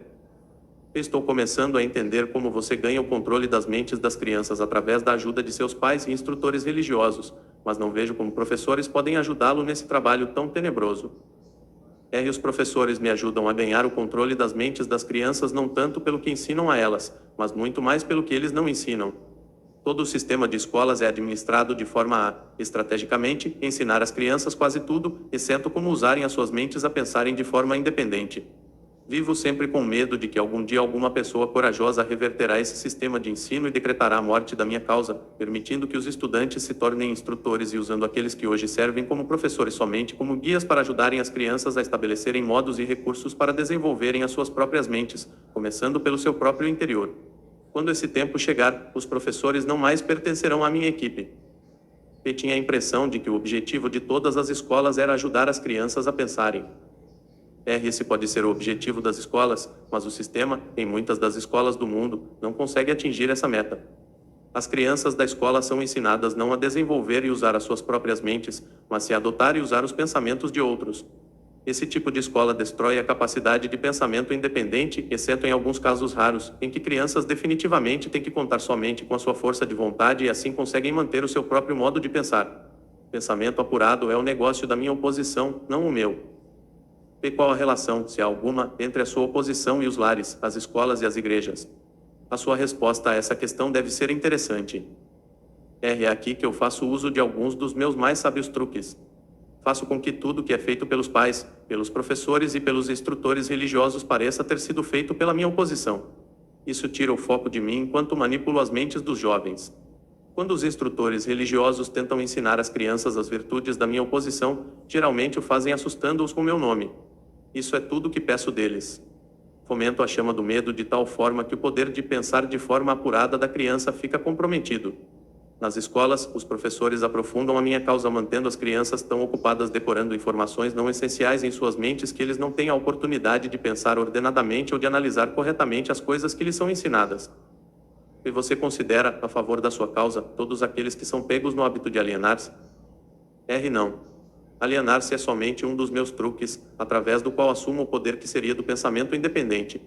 Estou começando a entender como você ganha o controle das mentes das crianças através da ajuda de seus pais e instrutores religiosos, mas não vejo como professores podem ajudá-lo nesse trabalho tão tenebroso. Os professores me ajudam a ganhar o controle das mentes das crianças não tanto pelo que ensinam a elas, mas muito mais pelo que eles não ensinam. Todo o sistema de escolas é administrado de forma a, estrategicamente, ensinar às crianças quase tudo, exceto como usarem as suas mentes a pensarem de forma independente. Vivo sempre com medo de que algum dia alguma pessoa corajosa reverterá esse sistema de ensino e decretará a morte da minha causa, permitindo que os estudantes se tornem instrutores e usando aqueles que hoje servem como professores somente como guias para ajudarem as crianças a estabelecerem modos e recursos para desenvolverem as suas próprias mentes, começando pelo seu próprio interior. Quando esse tempo chegar, os professores não mais pertencerão à minha equipe. Eu tinha a impressão de que o objetivo de todas as escolas era ajudar as crianças a pensarem. Esse pode ser o objetivo das escolas, mas o sistema, em muitas das escolas do mundo, não consegue atingir essa meta. As crianças da escola são ensinadas não a desenvolver e usar as suas próprias mentes, mas se adotar e usar os pensamentos de outros. Esse tipo de escola destrói a capacidade de pensamento independente, exceto em alguns casos raros, em que crianças definitivamente têm que contar somente com a sua força de vontade e assim conseguem manter o seu próprio modo de pensar. Pensamento apurado é o negócio da minha oposição, não o meu. E qual a relação, se há alguma, entre a sua oposição e os lares, as escolas e as igrejas? A sua resposta a essa questão deve ser interessante. É aqui que eu faço uso de alguns dos meus mais sábios truques. Faço com que tudo que é feito pelos pais, pelos professores e pelos instrutores religiosos pareça ter sido feito pela minha oposição. Isso tira o foco de mim enquanto manipulo as mentes dos jovens. Quando os instrutores religiosos tentam ensinar às crianças as virtudes da minha oposição, geralmente o fazem assustando-os com meu nome. Isso é tudo que peço deles. Fomento a chama do medo de tal forma que o poder de pensar de forma apurada da criança fica comprometido. Nas escolas, os professores aprofundam a minha causa mantendo as crianças tão ocupadas decorando informações não essenciais em suas mentes que eles não têm a oportunidade de pensar ordenadamente ou de analisar corretamente as coisas que lhes são ensinadas. E você considera, a favor da sua causa, todos aqueles que são pegos no hábito de alienar-se? Não. Alienar-se é somente um dos meus truques, através do qual assumo o poder que seria do pensamento independente.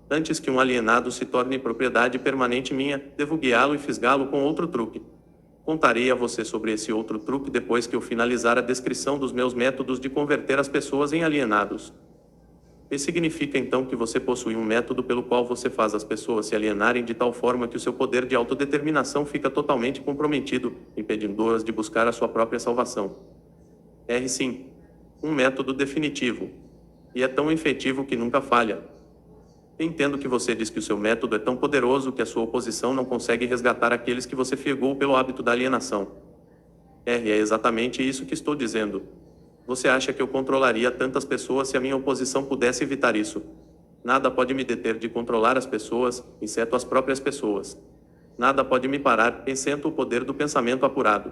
Antes que um alienado se torne propriedade permanente minha, devo guiá-lo e fisgá-lo com outro truque. Contarei a você sobre esse outro truque depois que eu finalizar a descrição dos meus métodos de converter as pessoas em alienados. Isso significa então que você possui um método pelo qual você faz as pessoas se alienarem de tal forma que o seu poder de autodeterminação fica totalmente comprometido, impedindo-as de buscar a sua própria salvação. Sim, um método definitivo. E é tão efetivo que nunca falha. Entendo que você diz que o seu método é tão poderoso que a sua oposição não consegue resgatar aqueles que você fegou pelo hábito da alienação. É exatamente isso que estou dizendo. Você acha que eu controlaria tantas pessoas se a minha oposição pudesse evitar isso? Nada pode me deter de controlar as pessoas, exceto as próprias pessoas. Nada pode me parar, exceto o poder do pensamento apurado.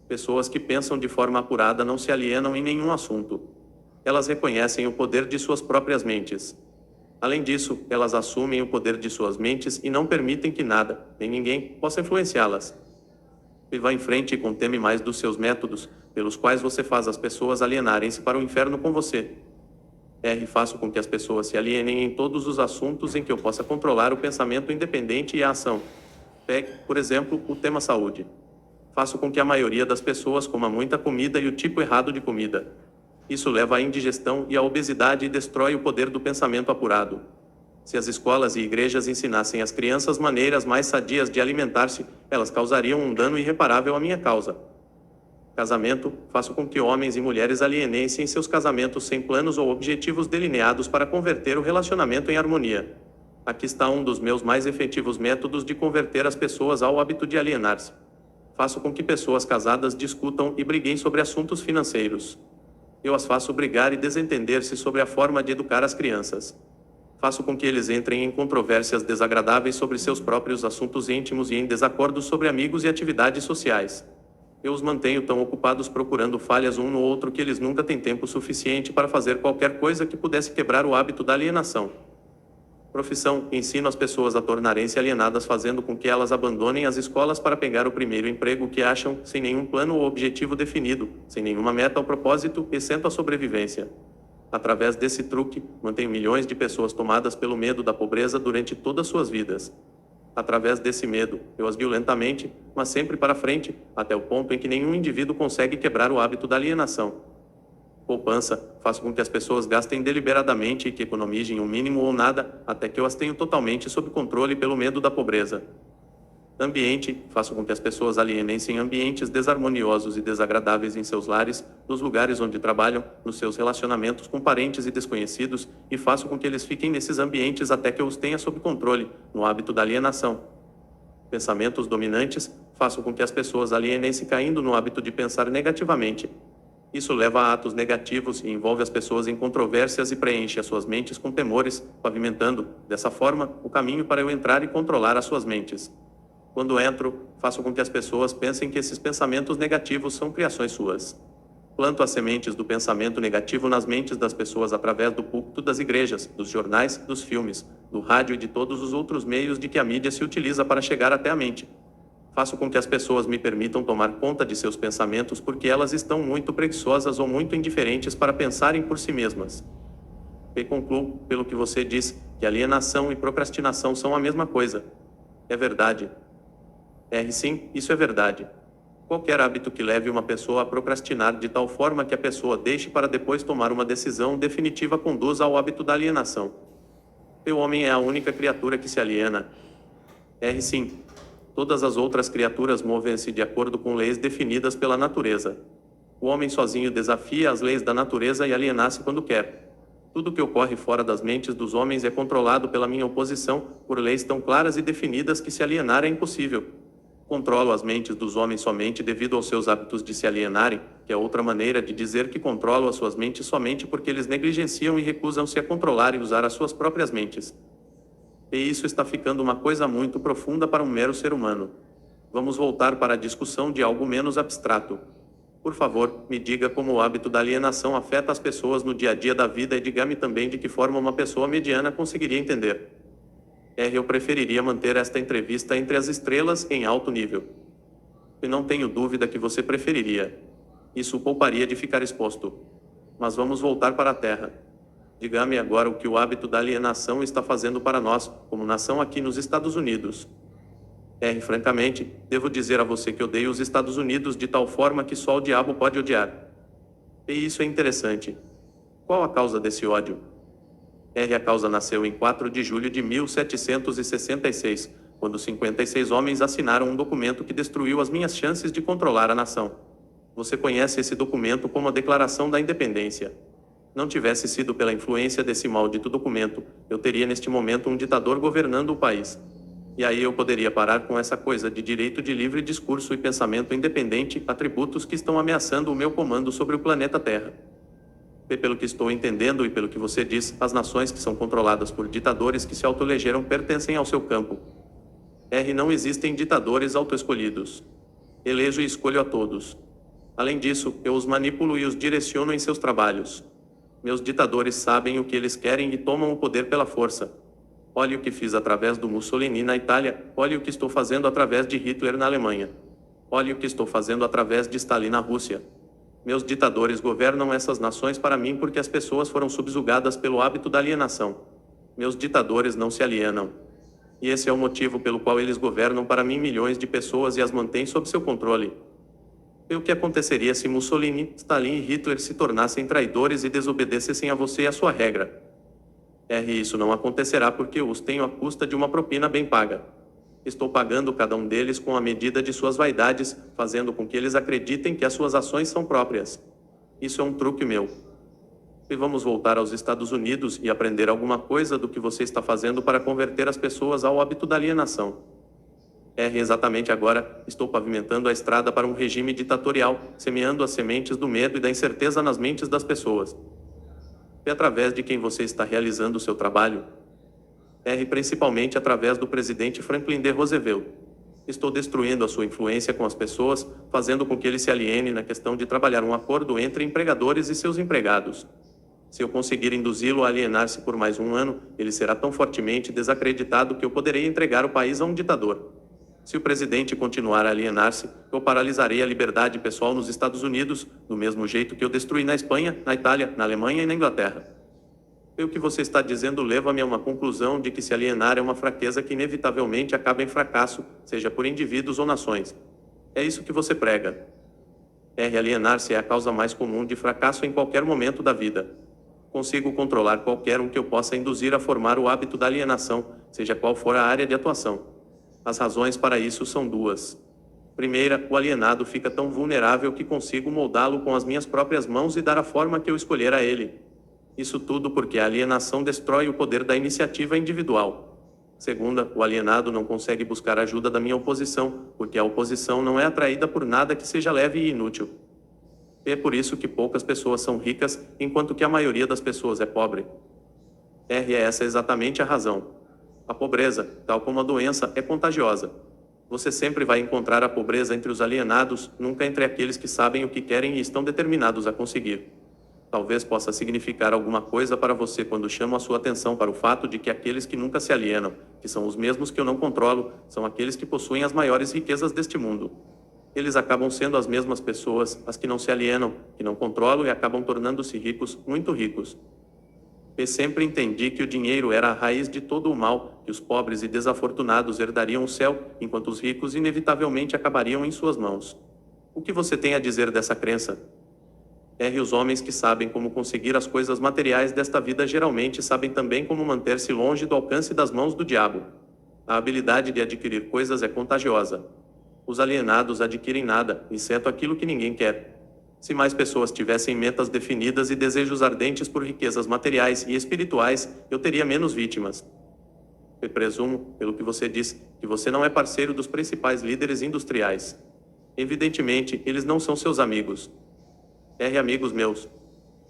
Pessoas que pensam de forma apurada não se alienam em nenhum assunto. Elas reconhecem o poder de suas próprias mentes. Além disso, elas assumem o poder de suas mentes e não permitem que nada, nem ninguém, possa influenciá-las. E vá em frente e conteme mais dos seus métodos, pelos quais você faz as pessoas alienarem-se para o inferno com você. Faço com que as pessoas se alienem em todos os assuntos em que eu possa controlar o pensamento independente e a ação. Pegue, por exemplo, o tema saúde. Faço com que a maioria das pessoas coma muita comida e o tipo errado de comida. Isso leva à indigestão e à obesidade e destrói o poder do pensamento apurado. Se as escolas e igrejas ensinassem às crianças maneiras mais sadias de alimentar-se, elas causariam um dano irreparável à minha causa. Casamento, faço com que homens e mulheres alienem-se em seus casamentos sem planos ou objetivos delineados para converter o relacionamento em harmonia. Aqui está um dos meus mais efetivos métodos de converter as pessoas ao hábito de alienar-se. Faço com que pessoas casadas discutam e briguem sobre assuntos financeiros. Eu as faço brigar e desentender-se sobre a forma de educar as crianças. Faço com que eles entrem em controvérsias desagradáveis sobre seus próprios assuntos íntimos e em desacordos sobre amigos e atividades sociais. Eu os mantenho tão ocupados procurando falhas um no outro que eles nunca têm tempo suficiente para fazer qualquer coisa que pudesse quebrar o hábito da alienação. Profissão: ensino as pessoas a tornarem-se alienadas fazendo com que elas abandonem as escolas para pegar o primeiro emprego que acham, sem nenhum plano ou objetivo definido, sem nenhuma meta ou propósito, exceto a sobrevivência. Através desse truque, mantenho milhões de pessoas tomadas pelo medo da pobreza durante todas suas vidas. Através desse medo, eu as guio lentamente, mas sempre para frente, até o ponto em que nenhum indivíduo consegue quebrar o hábito da alienação. Poupança: faço com que as pessoas gastem deliberadamente e que economizem o mínimo ou nada, até que eu as tenho totalmente sob controle pelo medo da pobreza. Ambiente: faço com que as pessoas alienem-se em ambientes desarmoniosos e desagradáveis em seus lares, nos lugares onde trabalham, nos seus relacionamentos com parentes e desconhecidos, e faço com que eles fiquem nesses ambientes até que eu os tenha sob controle, no hábito da alienação. Pensamentos dominantes: faço com que as pessoas alienem-se caindo no hábito de pensar negativamente. Isso leva a atos negativos e envolve as pessoas em controvérsias e preenche as suas mentes com temores, pavimentando, dessa forma, o caminho para eu entrar e controlar as suas mentes. Quando entro, faço com que as pessoas pensem que esses pensamentos negativos são criações suas. Planto as sementes do pensamento negativo nas mentes das pessoas através do púlpito das igrejas, dos jornais, dos filmes, do rádio e de todos os outros meios de que a mídia se utiliza para chegar até a mente. Faço com que as pessoas me permitam tomar conta de seus pensamentos porque elas estão muito preguiçosas ou muito indiferentes para pensarem por si mesmas. E concluo, pelo que você diz, que alienação e procrastinação são a mesma coisa. É verdade. Sim, isso é verdade. Qualquer hábito que leve uma pessoa a procrastinar de tal forma que a pessoa deixe para depois tomar uma decisão definitiva conduz ao hábito da alienação. O homem é a única criatura que se aliena. Sim. Todas as outras criaturas movem-se de acordo com leis definidas pela natureza. O homem sozinho desafia as leis da natureza e aliena-se quando quer. Tudo que ocorre fora das mentes dos homens é controlado pela minha oposição, por leis tão claras e definidas que se alienar é impossível. Controlo as mentes dos homens somente devido aos seus hábitos de se alienarem, que é outra maneira de dizer que controlo as suas mentes somente porque eles negligenciam e recusam-se a controlar e usar as suas próprias mentes. E isso está ficando uma coisa muito profunda para um mero ser humano. Vamos voltar para a discussão de algo menos abstrato. Por favor, me diga como o hábito da alienação afeta as pessoas no dia a dia da vida e diga-me também de que forma uma pessoa mediana conseguiria entender. Eu preferiria manter esta entrevista entre as estrelas em alto nível. E não tenho dúvida que você preferiria. Isso o pouparia de ficar exposto. Mas vamos voltar para a Terra. Diga-me agora o que o hábito da alienação está fazendo para nós, como nação aqui nos Estados Unidos. Francamente, devo dizer a você que odeio os Estados Unidos de tal forma que só o diabo pode odiar. E isso é interessante. Qual a causa desse ódio? A causa nasceu em 4 de julho de 1766, quando 56 homens assinaram um documento que destruiu as minhas chances de controlar a nação. Você conhece esse documento como a Declaração da Independência. Não tivesse sido pela influência desse maldito documento, eu teria neste momento um ditador governando o país. E aí eu poderia parar com essa coisa de direito de livre discurso e pensamento independente, atributos que estão ameaçando o meu comando sobre o planeta Terra. E pelo que estou entendendo e pelo que você diz, as nações que são controladas por ditadores que se autoelegeram pertencem ao seu campo. Não existem ditadores autoescolhidos. Elejo e escolho a todos. Além disso, eu os manipulo e os direciono em seus trabalhos. Meus ditadores sabem o que eles querem e tomam o poder pela força. Olhe o que fiz através do Mussolini na Itália, olhe o que estou fazendo através de Hitler na Alemanha. Olhe o que estou fazendo através de Stalin na Rússia. Meus ditadores governam essas nações para mim porque as pessoas foram subjugadas pelo hábito da alienação. Meus ditadores não se alienam. E esse é o motivo pelo qual eles governam para mim milhões de pessoas e as mantêm sob seu controle. E o que aconteceria se Mussolini, Stalin e Hitler se tornassem traidores e desobedecessem a você e a sua regra? Isso não acontecerá porque eu os tenho à custa de uma propina bem paga. Estou pagando cada um deles com a medida de suas vaidades, fazendo com que eles acreditem que as suas ações são próprias. Isso é um truque meu. E vamos voltar aos Estados Unidos e aprender alguma coisa do que você está fazendo para converter as pessoas ao hábito da alienação. Exatamente agora, estou pavimentando a estrada para um regime ditatorial, semeando as sementes do medo e da incerteza nas mentes das pessoas. É através de quem você está realizando o seu trabalho? Principalmente através do presidente Franklin D. Roosevelt. Estou destruindo a sua influência com as pessoas, fazendo com que ele se aliene na questão de trabalhar um acordo entre empregadores e seus empregados. Se eu conseguir induzi-lo a alienar-se por mais um ano, ele será tão fortemente desacreditado que eu poderei entregar o país a um ditador. Se o presidente continuar a alienar-se, eu paralisarei a liberdade pessoal nos Estados Unidos, do mesmo jeito que eu destruí na Espanha, na Itália, na Alemanha e na Inglaterra. E o que você está dizendo leva-me a uma conclusão de que se alienar é uma fraqueza que inevitavelmente acaba em fracasso, seja por indivíduos ou nações. É isso que você prega. Alienar-se é a causa mais comum de fracasso em qualquer momento da vida. Consigo controlar qualquer um que eu possa induzir a formar o hábito da alienação, seja qual for a área de atuação. As razões para isso são duas. Primeira, o alienado fica tão vulnerável que consigo moldá-lo com as minhas próprias mãos e dar a forma que eu escolher a ele. Isso tudo porque a alienação destrói o poder da iniciativa individual. Segunda, o alienado não consegue buscar ajuda da minha oposição, porque a oposição não é atraída por nada que seja leve e inútil. É por isso que poucas pessoas são ricas, enquanto que a maioria das pessoas é pobre. Essa é exatamente a razão. A pobreza, tal como a doença, é contagiosa. Você sempre vai encontrar a pobreza entre os alienados, nunca entre aqueles que sabem o que querem e estão determinados a conseguir. Talvez possa significar alguma coisa para você quando chamo a sua atenção para o fato de que aqueles que nunca se alienam, que são os mesmos que eu não controlo, são aqueles que possuem as maiores riquezas deste mundo. Eles acabam sendo as mesmas pessoas, as que não se alienam, que não controlam e acabam tornando-se ricos, muito ricos. E sempre entendi que o dinheiro era a raiz de todo o mal, que os pobres e desafortunados herdariam o céu, enquanto os ricos inevitavelmente acabariam em suas mãos. O que você tem a dizer dessa crença? Os homens que sabem como conseguir as coisas materiais desta vida geralmente sabem também como manter-se longe do alcance das mãos do diabo. A habilidade de adquirir coisas é contagiosa. Os alienados adquirem nada, exceto aquilo que ninguém quer. Se mais pessoas tivessem metas definidas e desejos ardentes por riquezas materiais e espirituais, eu teria menos vítimas. Eu presumo, pelo que você diz, que você não é parceiro dos principais líderes industriais. Evidentemente, eles não são seus amigos. Amigos meus.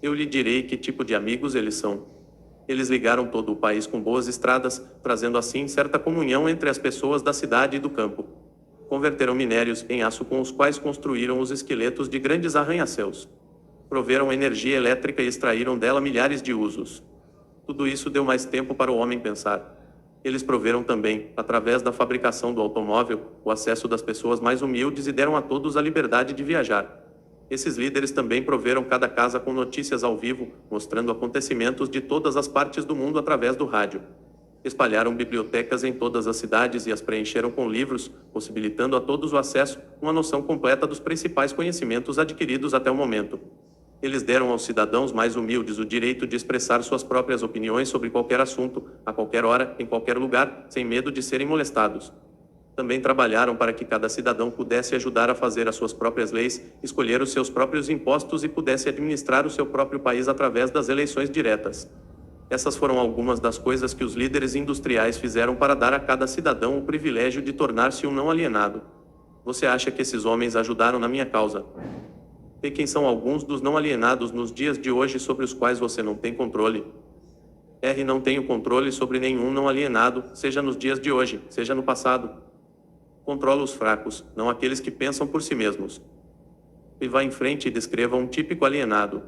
Eu lhe direi que tipo de amigos eles são. Eles ligaram todo o país com boas estradas, trazendo assim certa comunhão entre as pessoas da cidade e do campo. Converteram minérios em aço com os quais construíram os esqueletos de grandes arranha-céus. Proveram energia elétrica e extraíram dela milhares de usos. Tudo isso deu mais tempo para o homem pensar. Eles proveram também, através da fabricação do automóvel, o acesso das pessoas mais humildes e deram a todos a liberdade de viajar. Esses líderes também proveram cada casa com notícias ao vivo, mostrando acontecimentos de todas as partes do mundo através do rádio. Espalharam bibliotecas em todas as cidades e as preencheram com livros, possibilitando a todos o acesso, uma noção completa dos principais conhecimentos adquiridos até o momento. Eles deram aos cidadãos mais humildes o direito de expressar suas próprias opiniões sobre qualquer assunto, a qualquer hora, em qualquer lugar, sem medo de serem molestados. Também trabalharam para que cada cidadão pudesse ajudar a fazer as suas próprias leis, escolher os seus próprios impostos e pudesse administrar o seu próprio país através das eleições diretas. Essas foram algumas das coisas que os líderes industriais fizeram para dar a cada cidadão o privilégio de tornar-se um não alienado. Você acha que esses homens ajudaram na minha causa? E quem são alguns dos não alienados nos dias de hoje sobre os quais você não tem controle? Não tenho controle sobre nenhum não alienado, seja nos dias de hoje, seja no passado. Controla os fracos, não aqueles que pensam por si mesmos. E vá em frente e descreva um típico alienado.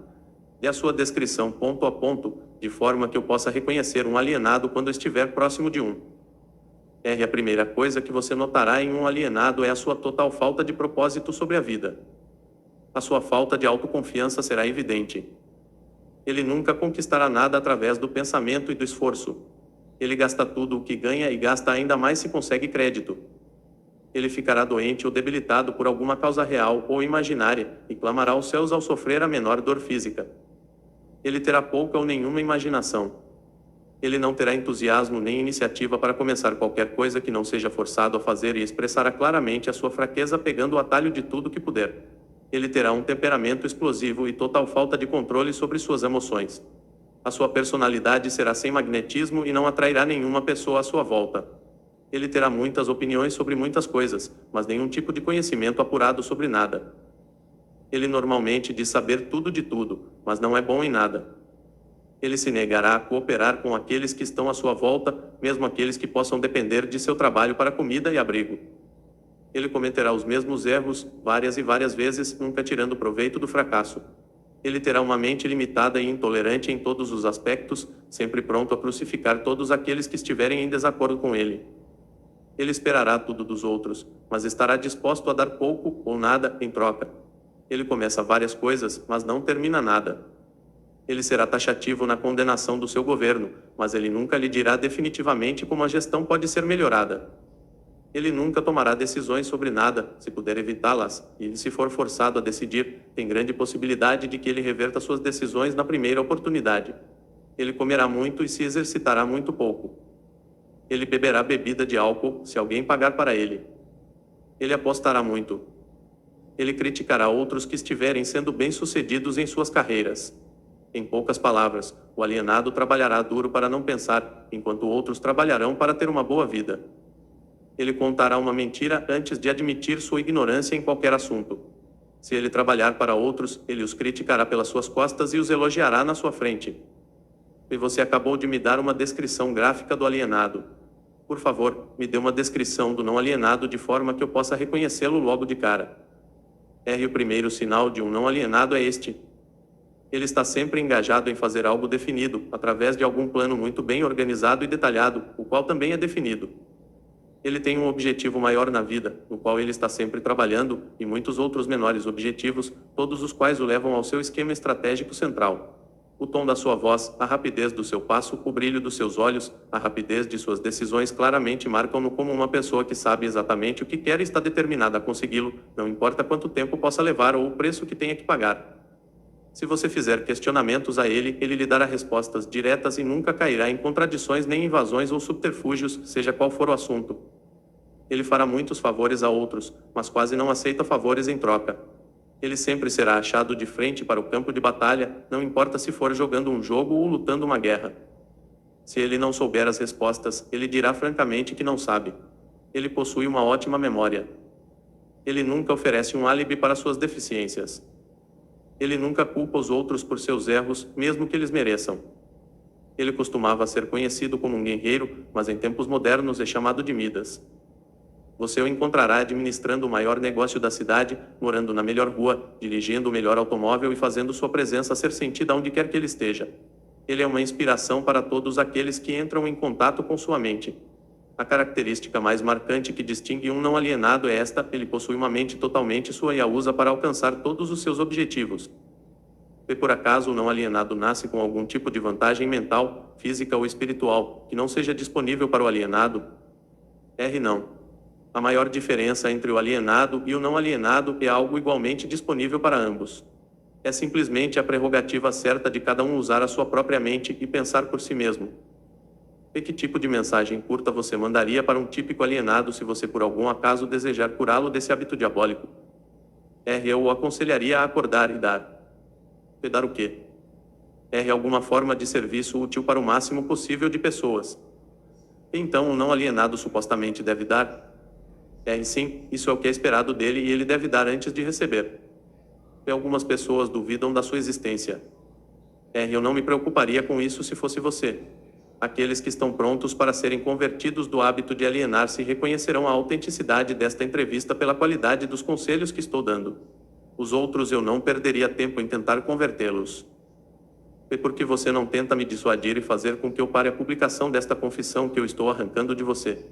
Dê a sua descrição ponto a ponto, de forma que eu possa reconhecer um alienado quando estiver próximo de um. A primeira coisa que você notará em um alienado é a sua total falta de propósito sobre a vida. A sua falta de autoconfiança será evidente. Ele nunca conquistará nada através do pensamento e do esforço. Ele gasta tudo o que ganha e gasta ainda mais se consegue crédito. Ele ficará doente ou debilitado por alguma causa real ou imaginária, e clamará aos céus ao sofrer a menor dor física. Ele terá pouca ou nenhuma imaginação. Ele não terá entusiasmo nem iniciativa para começar qualquer coisa que não seja forçado a fazer e expressará claramente a sua fraqueza pegando o atalho de tudo que puder. Ele terá um temperamento explosivo e total falta de controle sobre suas emoções. A sua personalidade será sem magnetismo e não atrairá nenhuma pessoa à sua volta. Ele terá muitas opiniões sobre muitas coisas, mas nenhum tipo de conhecimento apurado sobre nada. Ele normalmente diz saber tudo de tudo, mas não é bom em nada. Ele se negará a cooperar com aqueles que estão à sua volta, mesmo aqueles que possam depender de seu trabalho para comida e abrigo. Ele cometerá os mesmos erros, várias e várias vezes, nunca tirando proveito do fracasso. Ele terá uma mente limitada e intolerante em todos os aspectos, sempre pronto a crucificar todos aqueles que estiverem em desacordo com ele. Ele esperará tudo dos outros, mas estará disposto a dar pouco ou nada em troca. Ele começa várias coisas, mas não termina nada. Ele será taxativo na condenação do seu governo, mas ele nunca lhe dirá definitivamente como a gestão pode ser melhorada. Ele nunca tomará decisões sobre nada, se puder evitá-las, e se for forçado a decidir, tem grande possibilidade de que ele reverta suas decisões na primeira oportunidade. Ele comerá muito e se exercitará muito pouco. Ele beberá bebida de álcool, se alguém pagar para ele. Ele apostará muito. Ele criticará outros que estiverem sendo bem-sucedidos em suas carreiras. Em poucas palavras, o alienado trabalhará duro para não pensar, enquanto outros trabalharão para ter uma boa vida. Ele contará uma mentira antes de admitir sua ignorância em qualquer assunto. Se ele trabalhar para outros, ele os criticará pelas suas costas e os elogiará na sua frente. E você acabou de me dar uma descrição gráfica do alienado. Por favor, me dê uma descrição do não alienado de forma que eu possa reconhecê-lo logo de cara. O primeiro sinal de um não alienado é este. Ele está sempre engajado em fazer algo definido, através de algum plano muito bem organizado e detalhado, o qual também é definido. Ele tem um objetivo maior na vida, no qual ele está sempre trabalhando, e muitos outros menores objetivos, todos os quais o levam ao seu esquema estratégico central. O tom da sua voz, a rapidez do seu passo, o brilho dos seus olhos, a rapidez de suas decisões claramente marcam-no como uma pessoa que sabe exatamente o que quer e está determinada a consegui-lo, não importa quanto tempo possa levar ou o preço que tenha que pagar. Se você fizer questionamentos a ele, ele lhe dará respostas diretas e nunca cairá em contradições nem invasões ou subterfúgios, seja qual for o assunto. Ele fará muitos favores a outros, mas quase não aceita favores em troca. Ele sempre será achado de frente para o campo de batalha, não importa se for jogando um jogo ou lutando uma guerra. Se ele não souber as respostas, ele dirá francamente que não sabe. Ele possui uma ótima memória. Ele nunca oferece um álibi para suas deficiências. Ele nunca culpa os outros por seus erros, mesmo que eles mereçam. Ele costumava ser conhecido como um guerreiro, mas em tempos modernos é chamado de Midas. Você o encontrará administrando o maior negócio da cidade, morando na melhor rua, dirigindo o melhor automóvel e fazendo sua presença ser sentida onde quer que ele esteja. Ele é uma inspiração para todos aqueles que entram em contato com sua mente. A característica mais marcante que distingue um não alienado é esta: ele possui uma mente totalmente sua e a usa para alcançar todos os seus objetivos. E por acaso o não alienado nasce com algum tipo de vantagem mental, física ou espiritual, que não seja disponível para o alienado? Não. A maior diferença entre o alienado e o não alienado é algo igualmente disponível para ambos. É simplesmente a prerrogativa certa de cada um usar a sua própria mente e pensar por si mesmo. E que tipo de mensagem curta você mandaria para um típico alienado se você por algum acaso desejar curá-lo desse hábito diabólico? Eu o aconselharia a acordar e dar. E dar o quê? Alguma forma de serviço útil para o máximo possível de pessoas. Então o não alienado supostamente deve dar? Sim, isso é o que é esperado dele e ele deve dar antes de receber. E algumas pessoas duvidam da sua existência. Eu não me preocuparia com isso se fosse você. Aqueles que estão prontos para serem convertidos do hábito de alienar-se reconhecerão a autenticidade desta entrevista pela qualidade dos conselhos que estou dando. Os outros eu não perderia tempo em tentar convertê-los. E por que você não tenta me dissuadir e fazer com que eu pare a publicação desta confissão que eu estou arrancando de você?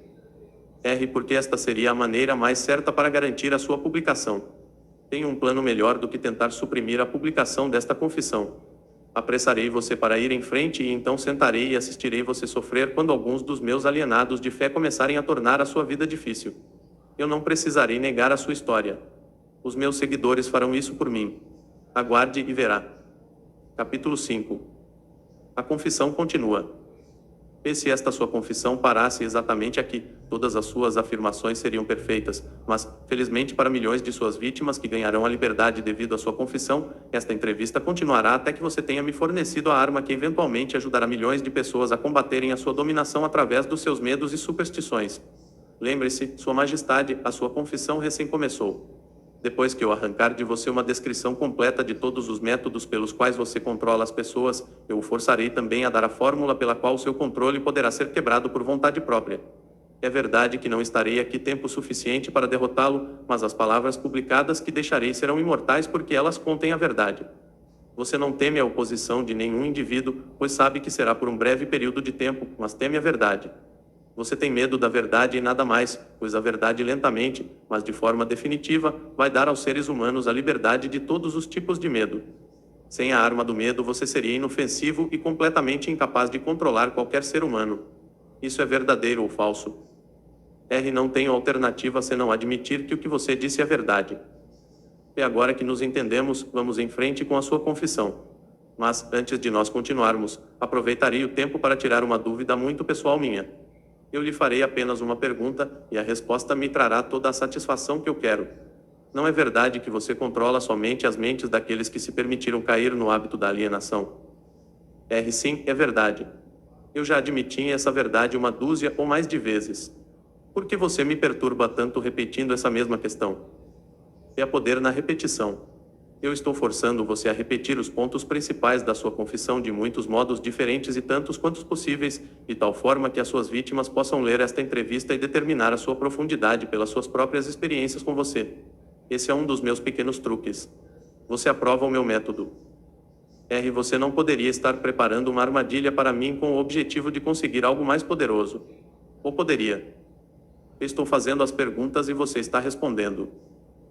Porque esta seria a maneira mais certa para garantir a sua publicação. Tenho um plano melhor do que tentar suprimir a publicação desta confissão. Apressarei você para ir em frente e então sentarei e assistirei você sofrer quando alguns dos meus alienados de fé começarem a tornar a sua vida difícil. Eu não precisarei negar a sua história. Os meus seguidores farão isso por mim. Aguarde e verá. Capítulo 5. A confissão continua. E se esta sua confissão parasse exatamente aqui, todas as suas afirmações seriam perfeitas, mas, felizmente para milhões de suas vítimas que ganharão a liberdade devido à sua confissão, esta entrevista continuará até que você tenha me fornecido a arma que eventualmente ajudará milhões de pessoas a combaterem a sua dominação através dos seus medos e superstições. Lembre-se, Sua Majestade, a sua confissão recém começou. Depois que eu arrancar de você uma descrição completa de todos os métodos pelos quais você controla as pessoas, eu o forçarei também a dar a fórmula pela qual seu controle poderá ser quebrado por vontade própria. É verdade que não estarei aqui tempo suficiente para derrotá-lo, mas as palavras publicadas que deixarei serão imortais porque elas contêm a verdade. Você não teme a oposição de nenhum indivíduo, pois sabe que será por um breve período de tempo, mas teme a verdade. Você tem medo da verdade e nada mais, pois a verdade lentamente, mas de forma definitiva, vai dar aos seres humanos a liberdade de todos os tipos de medo. Sem a arma do medo você seria inofensivo e completamente incapaz de controlar qualquer ser humano. Isso é verdadeiro ou falso? Não tenho alternativa senão admitir que o que você disse é verdade. E agora que nos entendemos, vamos em frente com a sua confissão. Mas, antes de nós continuarmos, aproveitarei o tempo para tirar uma dúvida muito pessoal minha. Eu lhe farei apenas uma pergunta, e a resposta me trará toda a satisfação que eu quero. Não é verdade que você controla somente as mentes daqueles que se permitiram cair no hábito da alienação? Sim, é verdade. Eu já admiti essa verdade uma dúzia ou mais de vezes. Por que você me perturba tanto repetindo essa mesma questão? É poder na repetição. Eu estou forçando você a repetir os pontos principais da sua confissão de muitos modos diferentes e tantos quantos possíveis, de tal forma que as suas vítimas possam ler esta entrevista e determinar a sua profundidade pelas suas próprias experiências com você. Esse é um dos meus pequenos truques. Você aprova o meu método. Você não poderia estar preparando uma armadilha para mim com o objetivo de conseguir algo mais poderoso. Ou poderia? Estou fazendo as perguntas e você está respondendo.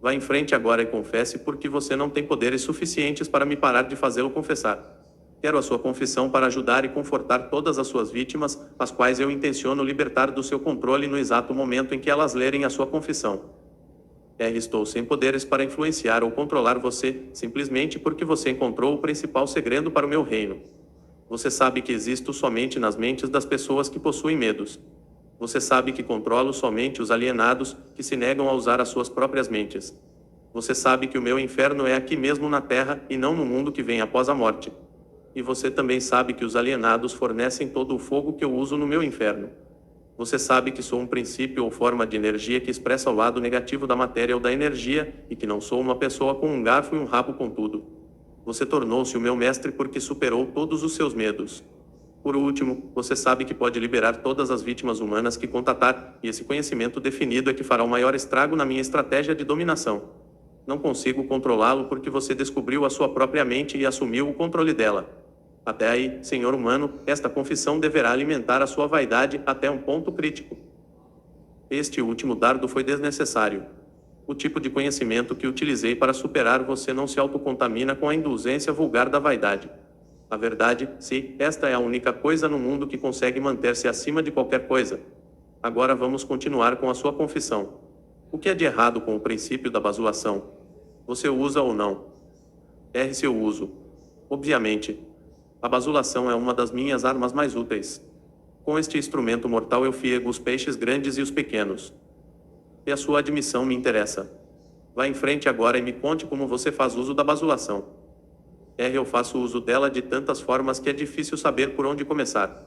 Vá em frente agora e confesse porque você não tem poderes suficientes para me parar de fazê-lo confessar. Quero a sua confissão para ajudar e confortar todas as suas vítimas, as quais eu intenciono libertar do seu controle no exato momento em que elas lerem a sua confissão. Estou sem poderes para influenciar ou controlar você, simplesmente porque você encontrou o principal segredo para o meu reino. Você sabe que existo somente nas mentes das pessoas que possuem medos. Você sabe que controlo somente os alienados, que se negam a usar as suas próprias mentes. Você sabe que o meu inferno é aqui mesmo na Terra e não no mundo que vem após a morte. E você também sabe que os alienados fornecem todo o fogo que eu uso no meu inferno. Você sabe que sou um princípio ou forma de energia que expressa o lado negativo da matéria ou da energia, e que não sou uma pessoa com um garfo e um rabo com tudo. Você tornou-se o meu mestre porque superou todos os seus medos. Por último, você sabe que pode liberar todas as vítimas humanas que contatar, e esse conhecimento definido é que fará o maior estrago na minha estratégia de dominação. Não consigo controlá-lo porque você descobriu a sua própria mente e assumiu o controle dela. Até aí, senhor humano, esta confissão deverá alimentar a sua vaidade até um ponto crítico. Este último dardo foi desnecessário. O tipo de conhecimento que utilizei para superar você não se autocontamina com a indulgência vulgar da vaidade. A verdade, se esta é a única coisa no mundo que consegue manter-se acima de qualquer coisa. Agora vamos continuar com a sua confissão. O que é de errado com o princípio da basulação? Você usa ou não? R. Seu uso. Obviamente, a basulação é uma das minhas armas mais úteis. Com este instrumento mortal eu fiego os peixes grandes e os pequenos. E a sua admissão me interessa. Vá em frente agora e me conte como você faz uso da basulação. R. Eu faço uso dela de tantas formas que é difícil saber por onde começar.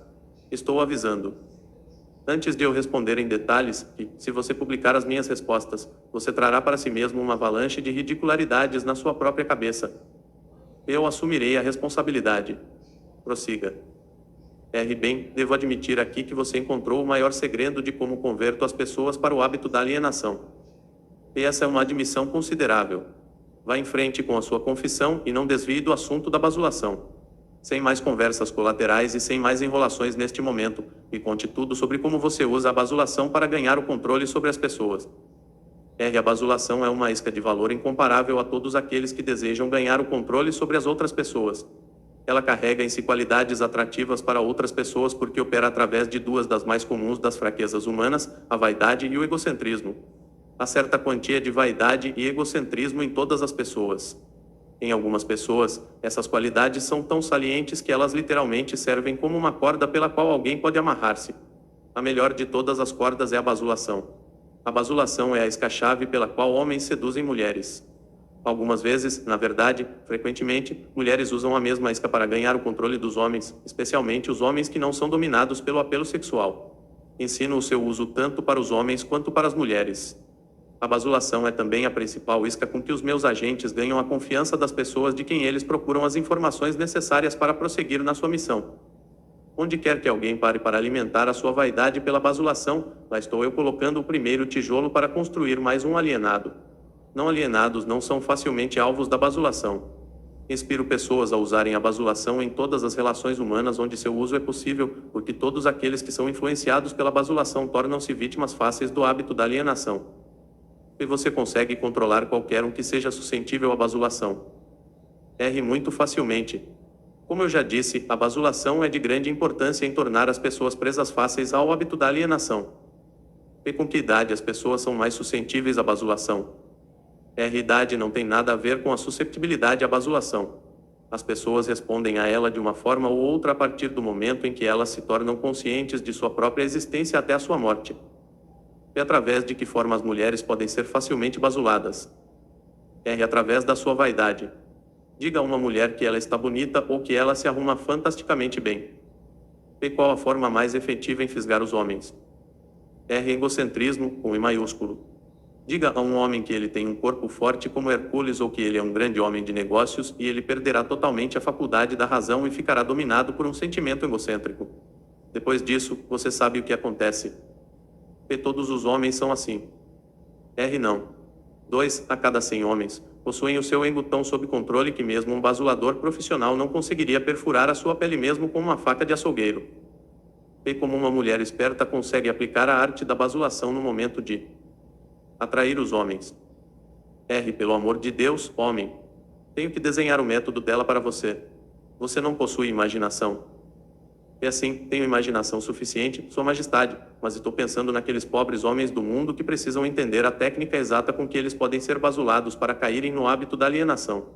Estou avisando. Antes de eu responder em detalhes, que, se você publicar as minhas respostas, você trará para si mesmo uma avalanche de ridicularidades na sua própria cabeça. Eu assumirei a responsabilidade. Prossiga. R. Bem, devo admitir aqui que você encontrou o maior segredo de como converto as pessoas para o hábito da alienação. E essa é uma admissão considerável. Vá em frente com a sua confissão e não desvie do assunto da basulação. Sem mais conversas colaterais e sem mais enrolações neste momento, me conte tudo sobre como você usa a basulação para ganhar o controle sobre as pessoas. R. A basulação é uma isca de valor incomparável a todos aqueles que desejam ganhar o controle sobre as outras pessoas. Ela carrega em si qualidades atrativas para outras pessoas porque opera através de duas das mais comuns das fraquezas humanas, a vaidade e o egocentrismo. Há certa quantia de vaidade e egocentrismo em todas as pessoas. Em algumas pessoas, essas qualidades são tão salientes que elas literalmente servem como uma corda pela qual alguém pode amarrar-se. A melhor de todas as cordas é a basulação. A basulação é a isca-chave pela qual homens seduzem mulheres. Algumas vezes, na verdade, frequentemente, mulheres usam a mesma isca para ganhar o controle dos homens, especialmente os homens que não são dominados pelo apelo sexual. Ensino o seu uso tanto para os homens quanto para as mulheres. A basulação é também a principal isca com que os meus agentes ganham a confiança das pessoas de quem eles procuram as informações necessárias para prosseguir na sua missão. Onde quer que alguém pare para alimentar a sua vaidade pela basulação, lá estou eu colocando o primeiro tijolo para construir mais um alienado. Não alienados não são facilmente alvos da basulação. Inspiro pessoas a usarem a basulação em todas as relações humanas onde seu uso é possível, porque todos aqueles que são influenciados pela basulação tornam-se vítimas fáceis do hábito da alienação. E você consegue controlar qualquer um que seja suscetível à basulação. R. Muito facilmente. Como eu já disse, a basulação é de grande importância em tornar as pessoas presas fáceis ao hábito da alienação. E com que idade as pessoas são mais suscetíveis à basulação? R. Idade não tem nada a ver com a susceptibilidade à basulação. As pessoas respondem a ela de uma forma ou outra a partir do momento em que elas se tornam conscientes de sua própria existência até a sua morte. E através de que forma as mulheres podem ser facilmente basuladas? R. Através da sua vaidade. Diga a uma mulher que ela está bonita ou que ela se arruma fantasticamente bem. E qual a forma mais efetiva em fisgar os homens? R. Egocentrismo, com E maiúsculo. Diga a um homem que ele tem um corpo forte como Hércules ou que ele é um grande homem de negócios e ele perderá totalmente a faculdade da razão e ficará dominado por um sentimento egocêntrico. Depois disso, você sabe o que acontece. E todos os homens são assim. R. Não. 2 a cada 100 homens possuem o seu ego tão sob controle que mesmo um basulador profissional não conseguiria perfurar a sua pele mesmo com uma faca de açougueiro. E como uma mulher esperta consegue aplicar a arte da basulação no momento de atrair os homens. R. Pelo amor de Deus, homem. Tenho que desenhar o método dela para você. Você não possui imaginação. E assim, tenho imaginação suficiente, Sua Majestade, mas estou pensando naqueles pobres homens do mundo que precisam entender a técnica exata com que eles podem ser basulados para caírem no hábito da alienação.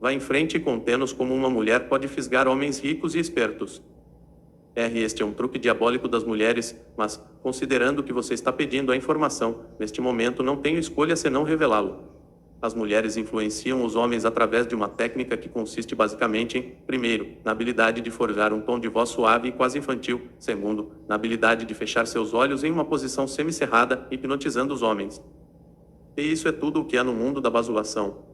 Vá em frente e contê-nos como uma mulher pode fisgar homens ricos e espertos. R. Este é um truque diabólico das mulheres, mas, considerando que você está pedindo a informação, neste momento não tenho escolha senão revelá-lo. As mulheres influenciam os homens através de uma técnica que consiste basicamente em, primeiro, na habilidade de forjar um tom de voz suave e quase infantil, segundo, na habilidade de fechar seus olhos em uma posição semicerrada, hipnotizando os homens. E isso é tudo o que há no mundo da basulação.